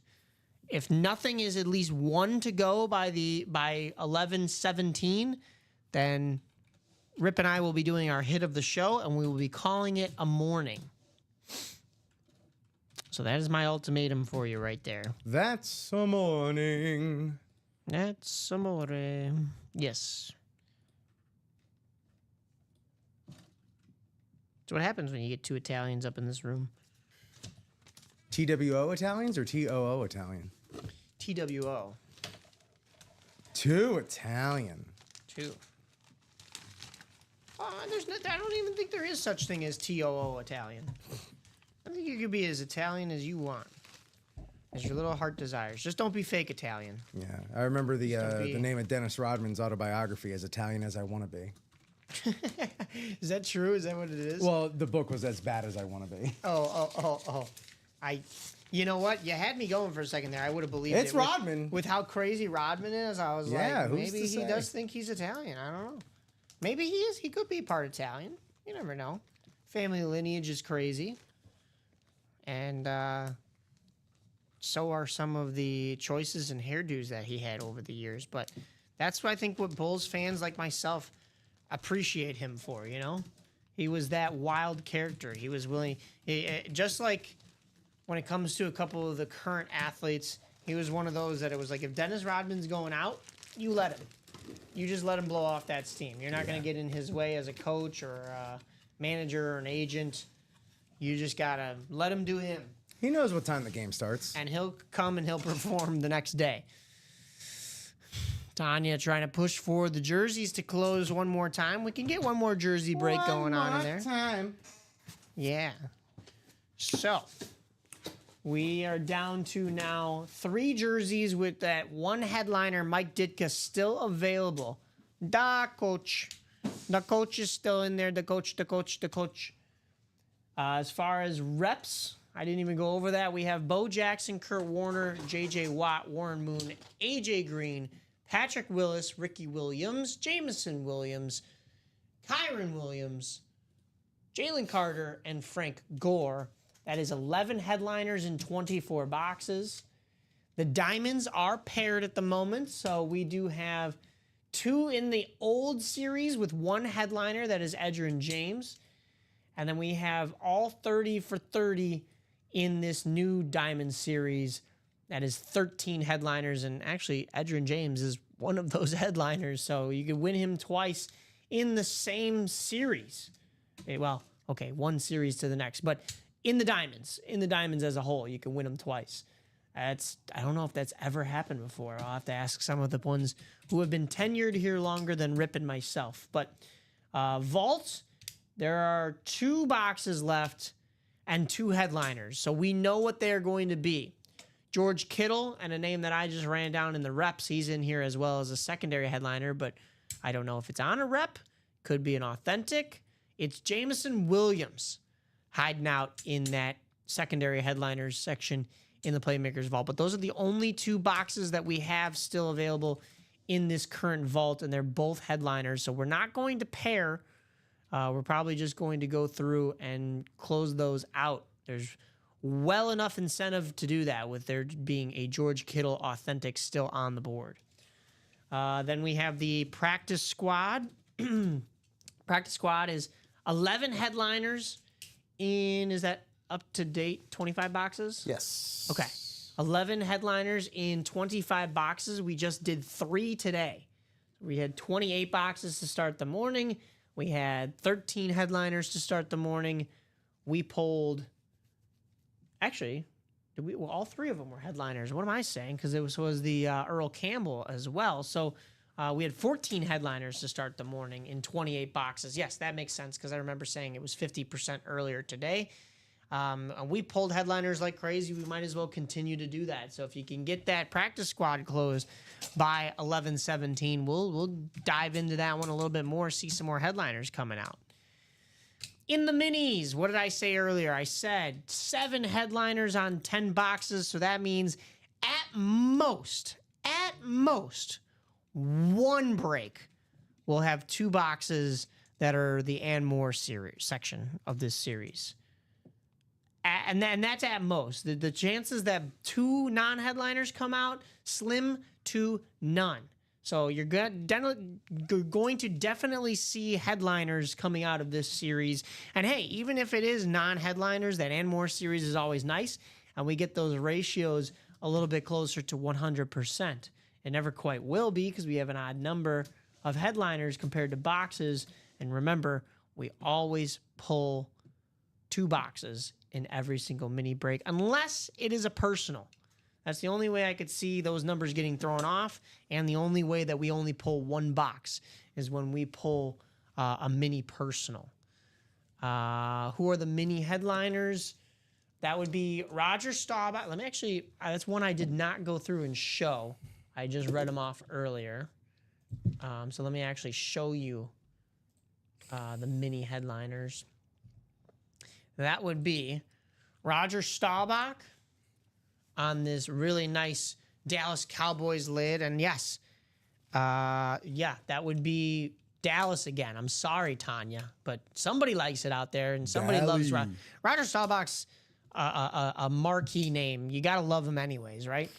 If nothing is at least one to go by 11:17, then Rip and I will be doing our hit of the show, and we will be calling it a morning. So that is my ultimatum for you right there. That's a morning. That's amore. Yes. So what happens when you get two Italians up in this room? TWO Italians or TOO Italian? TWO. Two Italian. Two. I don't even think there is such thing as TOO Italian. I think you could be as Italian as you want, as your little heart desires. Just don't be fake Italian. Yeah, I remember the be- name of Dennis Rodman's autobiography, As Italian as I Want to Be. Is that true? Is that what it is? Well, the book was As Bad as I Want to Be. Oh. You know what? You had me going for a second there. I would have believed It's it. With- Rodman. With how crazy Rodman is, I was Yeah, like, who's maybe to he say? does think he's Italian. I don't know. Maybe he is. He could be part Italian. You never know. Family lineage is crazy. And so are some of the choices and hairdos that he had over the years. But that's what I think what Bulls fans like myself appreciate him for, you know? He was that wild character. He was willing, just like when it comes to a couple of the current athletes, he was one of those that it was like, if Dennis Rodman's going out, you let him. You just let him blow off that steam. You're not going to get in his way as a coach or a manager or an agent. You just got to let him do him. He knows what time the game starts. And he'll come and he'll perform the next day. Tanya trying to push forward the jerseys to close one more time. We can get one more jersey break going on in there. Time. Yeah. So, we are down to now 3 jerseys with that one headliner, Mike Ditka, still available. Da coach. The coach is still in there. The coach. As far as reps, I didn't even go over that. We have Bo Jackson, Kurt Warner, J.J. Watt, Warren Moon, A.J. Green, Patrick Willis, Ricky Williams, Jameson Williams, Kyron Williams, Jalen Carter, and Frank Gore. That is 11 headliners in 24 boxes. The diamonds are paired at the moment, so we do have 2 in the old series with 1 headliner, that is Edgerrin James. And then we have all 30 for 30 in this new diamond series. That is 13 headliners, and actually Edgerrin James is one of those headliners, so you could win him twice in the same series. Well, okay, one series to the next, but in the diamonds as a whole, you can win them twice. I don't know if that's ever happened before. I'll have to ask some of the ones who have been tenured here longer than Rip and myself. But Vault, there are 2 boxes left and 2 headliners, so we know what they're going to be. George Kittle, and a name that I just ran down in the reps, he's in here as well as a secondary headliner, but I don't know if it's on a rep. Could be an authentic. It's Jameson Williams hiding out in that secondary headliners section in the Playmakers Vault. But those are the only 2 boxes that we have still available in this current vault, and they're both headliners. So we're not going to pair. We're probably just going to go through and close those out. There's well enough incentive to do that with there being a George Kittle authentic still on the board. Then we have the practice squad. Practice squad is 11 headliners in, is that up to date, 25 boxes? Yes. Okay. 11 headliners in 25 boxes. We just did 3 today. We had 28 boxes to start the morning. We had 13 headliners to start the morning. We pulled, actually, well, all 3 of them were headliners. What am I saying? Because it was the Earl Campbell as well. So we had 14 headliners to start the morning in 28 boxes. Yes, that makes sense because I remember saying it was 50% earlier today. And we pulled headliners like crazy. We might as well continue to do that. So if you can get that practice squad closed by 11:17, we'll dive into that one a little bit more, see some more headliners coming out. In the minis, what did I say earlier? I said 7 headliners on 10 boxes. So that means at most, 1 break we'll have 2 boxes that are the and more series section of this series. And that's at most. The chances that 2 non-headliners come out, slim to none. So you're going to definitely see headliners coming out of this series. And hey, even if it is non-headliners, that and more series is always nice. And we get those ratios a little bit closer to 100%. It never quite will be because we have an odd number of headliners compared to boxes. And remember, we always pull 2 boxes in every single mini break, unless it is a personal. That's the only way I could see those numbers getting thrown off, and the only way that we only pull 1 box is when we pull a mini personal. Who are the mini headliners? That would be Roger Staubach. Let me actually, that's one I did not go through and show. I just read them off earlier. So let me actually show you the mini headliners. That would be Roger Staubach on this really nice Dallas Cowboys lid. And yes, that would be Dallas again. I'm sorry, Tanya, but somebody likes it out there, and somebody loves Roger Staubach's a marquee name. You got to love him anyways, right?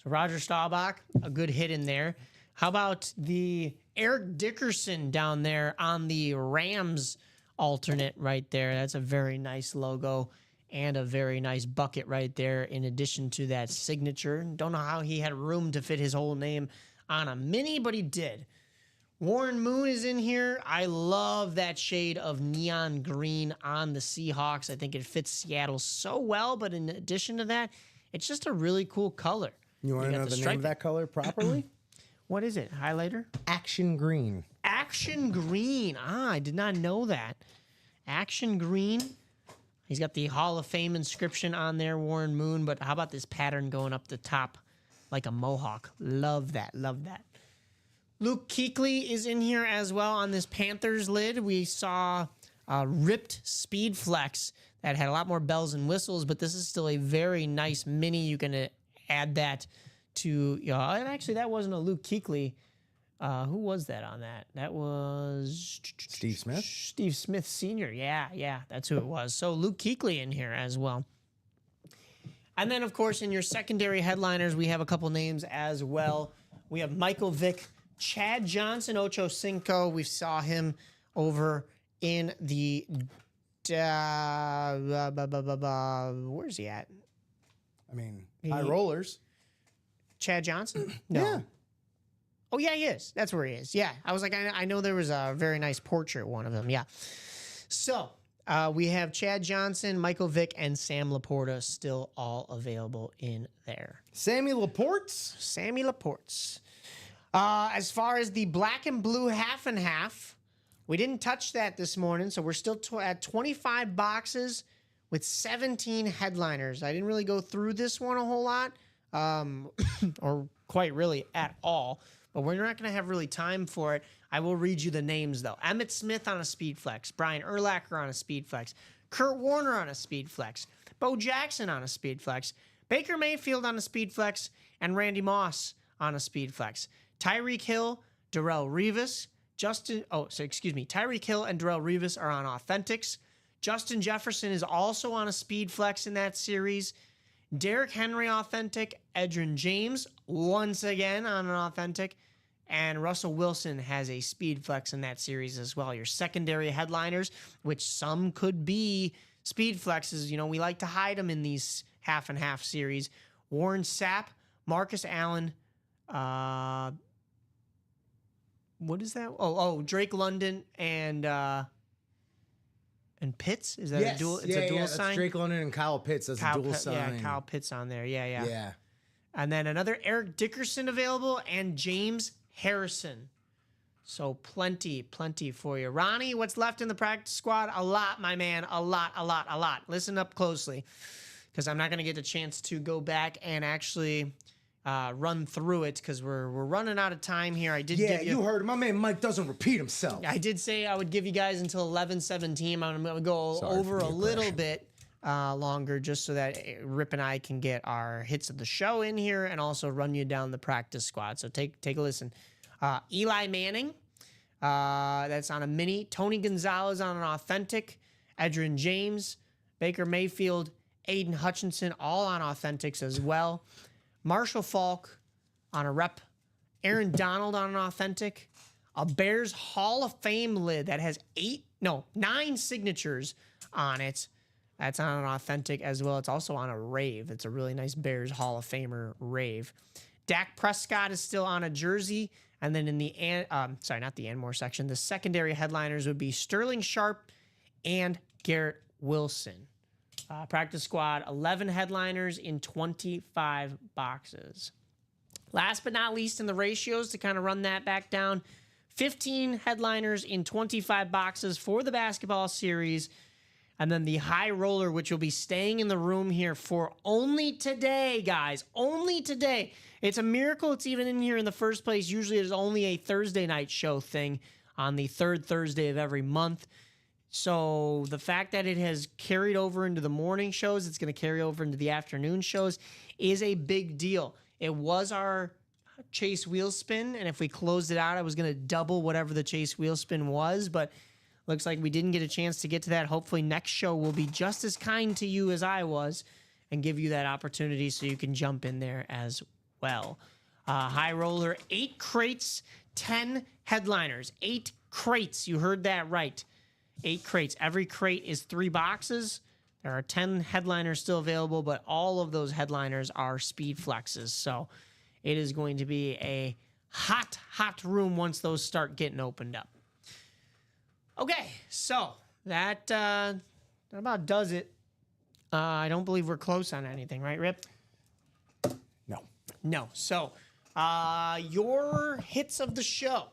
So Roger Staubach, a good hit in there. How about the Eric Dickerson down there on the Rams alternate right there? That's a very nice logo and a very nice bucket right there in addition to that signature. Don't know how he had room to fit his whole name on a mini, but he did. Warren Moon is in here. I love that shade of neon green on the Seahawks. I think it fits Seattle so well, but in addition to that, it's just a really cool color. You want to know the name of that color properly? What is it? Highlighter? Action Green. Action Green. I did not know that. Action Green. He's got the Hall of Fame inscription on there, Warren Moon, but how about this pattern going up the top like a mohawk? Love that. Love that. Luke Kuechly is in here as well on this Panthers lid. We saw ripped Speed Flex that had a lot more bells and whistles, but this is still a very nice mini. You can add that to, and actually that wasn't a Luke Kuechly. Who was that on that? That was Steve Smith? Steve Smith Sr. Yeah, that's who it was. So Luke Kuechly in here as well. And then, of course, in your secondary headliners, we have a couple names as well. We have Michael Vick, Chad Johnson, Ocho Cinco. We saw him over in the where's he at? I mean, high rollers. Chad Johnson? No. Yeah. Oh, yeah, he is. That's where he is. Yeah. I was like, I know there was a very nice portrait, one of them. Yeah. So we have Chad Johnson, Michael Vick, and Sam Laporta still all available in there. Sammy Laporte's? Sammy Laporte's. As far as the black and blue half and half, we didn't touch that this morning, so we're still at 25 boxes with 17 headliners. I didn't really go through this one a whole lot, or quite really at all, but we're not going to have really time for it. I will read you the names, though. Emmitt Smith on a Speed Flex, Brian Urlacher on a Speed Flex, Kurt Warner on a Speed Flex, Bo Jackson on a Speed Flex, Baker Mayfield on a Speed Flex, and Randy Moss on a Speed Flex. Tyreek Hill, Darrelle Revis, Tyreek Hill and Darrelle Revis are on Authentics. Justin Jefferson is also on a Speed Flex in that series. Derrick Henry Authentic, Edgerrin James once again on an Authentic, and Russell Wilson has a Speed Flex in that series as well. Your secondary headliners, which some could be Speed Flexes, we like to hide them in these half and half series. Warren Sapp, Marcus Allen, what is that? Drake London and Pitts? Is that a dual? It's a dual sign. That's Drake London and Kyle Pitts. That's a dual sign. Yeah, Kyle Pitts on there. Yeah. Yeah. And then another Eric Dickerson available and James Harrison. So plenty for you. Ronnie, what's left in the practice squad? A lot, my man. A lot. Listen up closely, because I'm not going to get a chance to go back and actually run through it, because we're running out of time here. I did give you heard my man Mike doesn't repeat himself. I did say I would give you guys until 11:17. I'm going to go over a little bit longer, just so that Rip and I can get our hits of the show in here and also run you down the practice squad. So take a listen. Eli Manning, that's on a mini. Tony Gonzalez on an Authentic. Edgerrin James, Baker Mayfield, Aiden Hutchinson, all on Authentics as well. Marshall Faulk on a rep. Aaron Donald on an Authentic. A Bears Hall of Fame lid that has 9 signatures on it. That's on an Authentic as well. It's also on a Rave. It's a really nice Bears Hall of Famer Rave. Dak Prescott is still on a jersey. And then in the, not the Anmore section, the secondary headliners would be Sterling Sharp and Garrett Wilson. Practice squad, 11 headliners in 25 boxes. Last but not least, in the ratios, to kind of run that back down, 15 headliners in 25 boxes for the basketball series. And then the high roller, which will be staying in the room here for only today, guys. Only today. It's a miracle it's even in here in the first place. Usually there's only a Thursday night show thing on the third Thursday of every month. So the fact that it has carried over into the morning shows, it's going to carry over into the afternoon shows, is a big deal. It was our Chase wheel spin, and if we closed it out, I was going to double whatever the Chase wheel spin was, but looks like we didn't get a chance to get to that. Hopefully next show will be just as kind to you as I was and give you that opportunity so you can jump in there as well. High roller, 8 crates, 10 headliners. 8 crates. You heard that right. 8 crates. Every crate is 3 boxes. There are 10 headliners still available, but all of those headliners are Speed Flexes. So it is going to be a hot room once those start getting opened up. Okay, so that about does it. I don't believe we're close on anything, right, Rip? No. So, your hits of the show.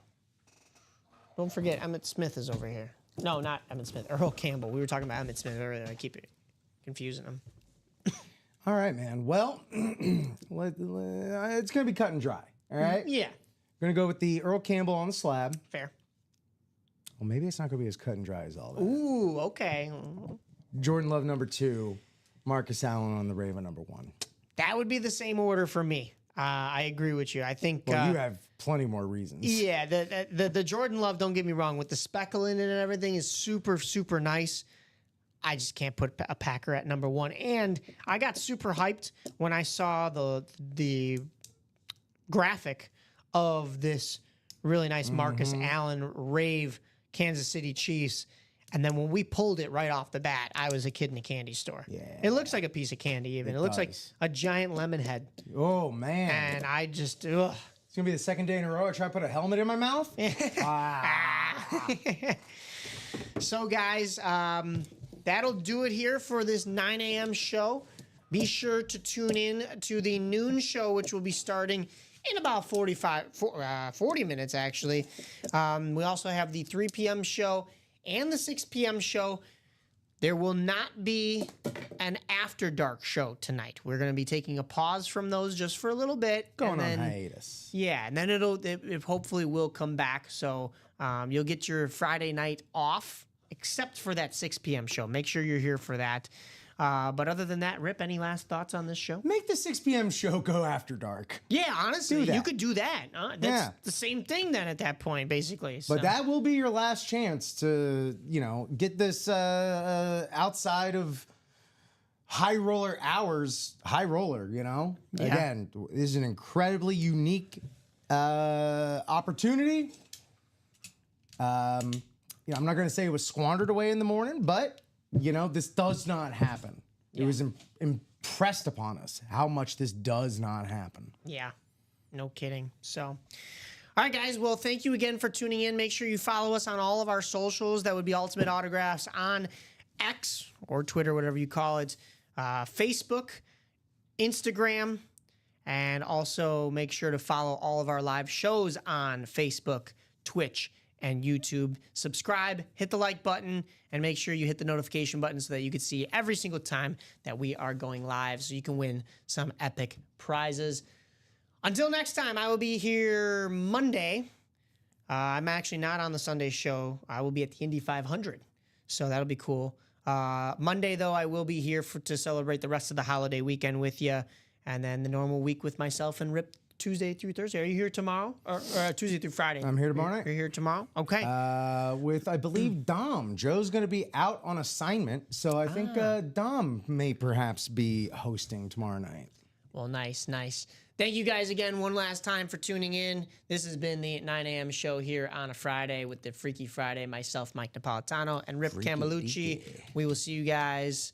Don't forget, Emmitt Smith is over here. No, not Emmitt Smith. Earl Campbell. We were talking about Emmitt Smith earlier. I keep confusing him. All right, man. Well, it's going to be cut and dry. All right? Yeah. We're going to go with the Earl Campbell on the slab. Fair. Well, maybe it's not going to be as cut and dry as all that. Ooh, okay. Jordan Love number 2, Marcus Allen on the Raven number 1. That would be the same order for me. I agree with you. I think. Well, you have plenty more reasons. Yeah, the Jordan Love, don't get me wrong, with the speckle in it and everything is super, super nice. I just can't put a Packer at number one. And I got super hyped when I saw the graphic of this really nice Marcus Allen rave Kansas City Chiefs. And then when we pulled it right off the bat, I was a kid in a candy store. Yeah. It looks like a piece of candy even. It looks like does. a giant lemon head. Oh, man. And I just, ugh. It's going to be the second day in a row I try to put a helmet in my mouth. So, guys, that'll do it here for this 9 a.m. show. Be sure to tune in to the noon show, which will be starting in about 40 minutes, actually. We also have the 3 p.m. show and the 6 p.m. show. There will not be an After Dark show tonight. We're going to be taking a pause from those just for a little bit. Going and on hiatus. Yeah, and then it hopefully will come back. So you'll get your Friday night off, except for that 6 p.m. show. Make sure you're here for that. But other than that, Rip, any last thoughts on this show? Make the 6 p.m. show go after dark. Yeah, honestly, Do that. you could do that. That's Yeah. the same thing then at that point, basically. So. But that will be your last chance to, get this outside of high roller hours, high roller, Yeah. Again, this is an incredibly unique opportunity. I'm not going to say it was squandered away in the morning, but, this does not happen. It was impressed upon us how much this does not happen. Yeah, no kidding. So, all right, guys. Well, thank you again for tuning in. Make sure you follow us on all of our socials. That would be Ultimate Autographs on X or Twitter, whatever you call it, Facebook, Instagram, and also make sure to follow all of our live shows on Facebook, Twitch, and YouTube. Subscribe, hit the like button, and make sure you hit the notification button so that you can see every single time that we are going live so you can win some epic prizes. Until next time, I will be here Monday. I'm actually not on the Sunday show. I will be at the Indy 500, so that'll be cool. Monday, though, I will be here to celebrate the rest of the holiday weekend with you, and then the normal week with myself and Rip Tuesday through Thursday. Are you here tomorrow? Or Tuesday through Friday? I'm here tomorrow night. You're here tomorrow? Okay. With, I believe, Dom. Joe's going to be out on assignment, so I think Dom may perhaps be hosting tomorrow night. Well, nice. Thank you guys again one last time for tuning in. This has been the 9 a.m. show here on a Friday with the Freaky Friday. Myself, Mike Napolitano, and Rip Camelucci. We will see you guys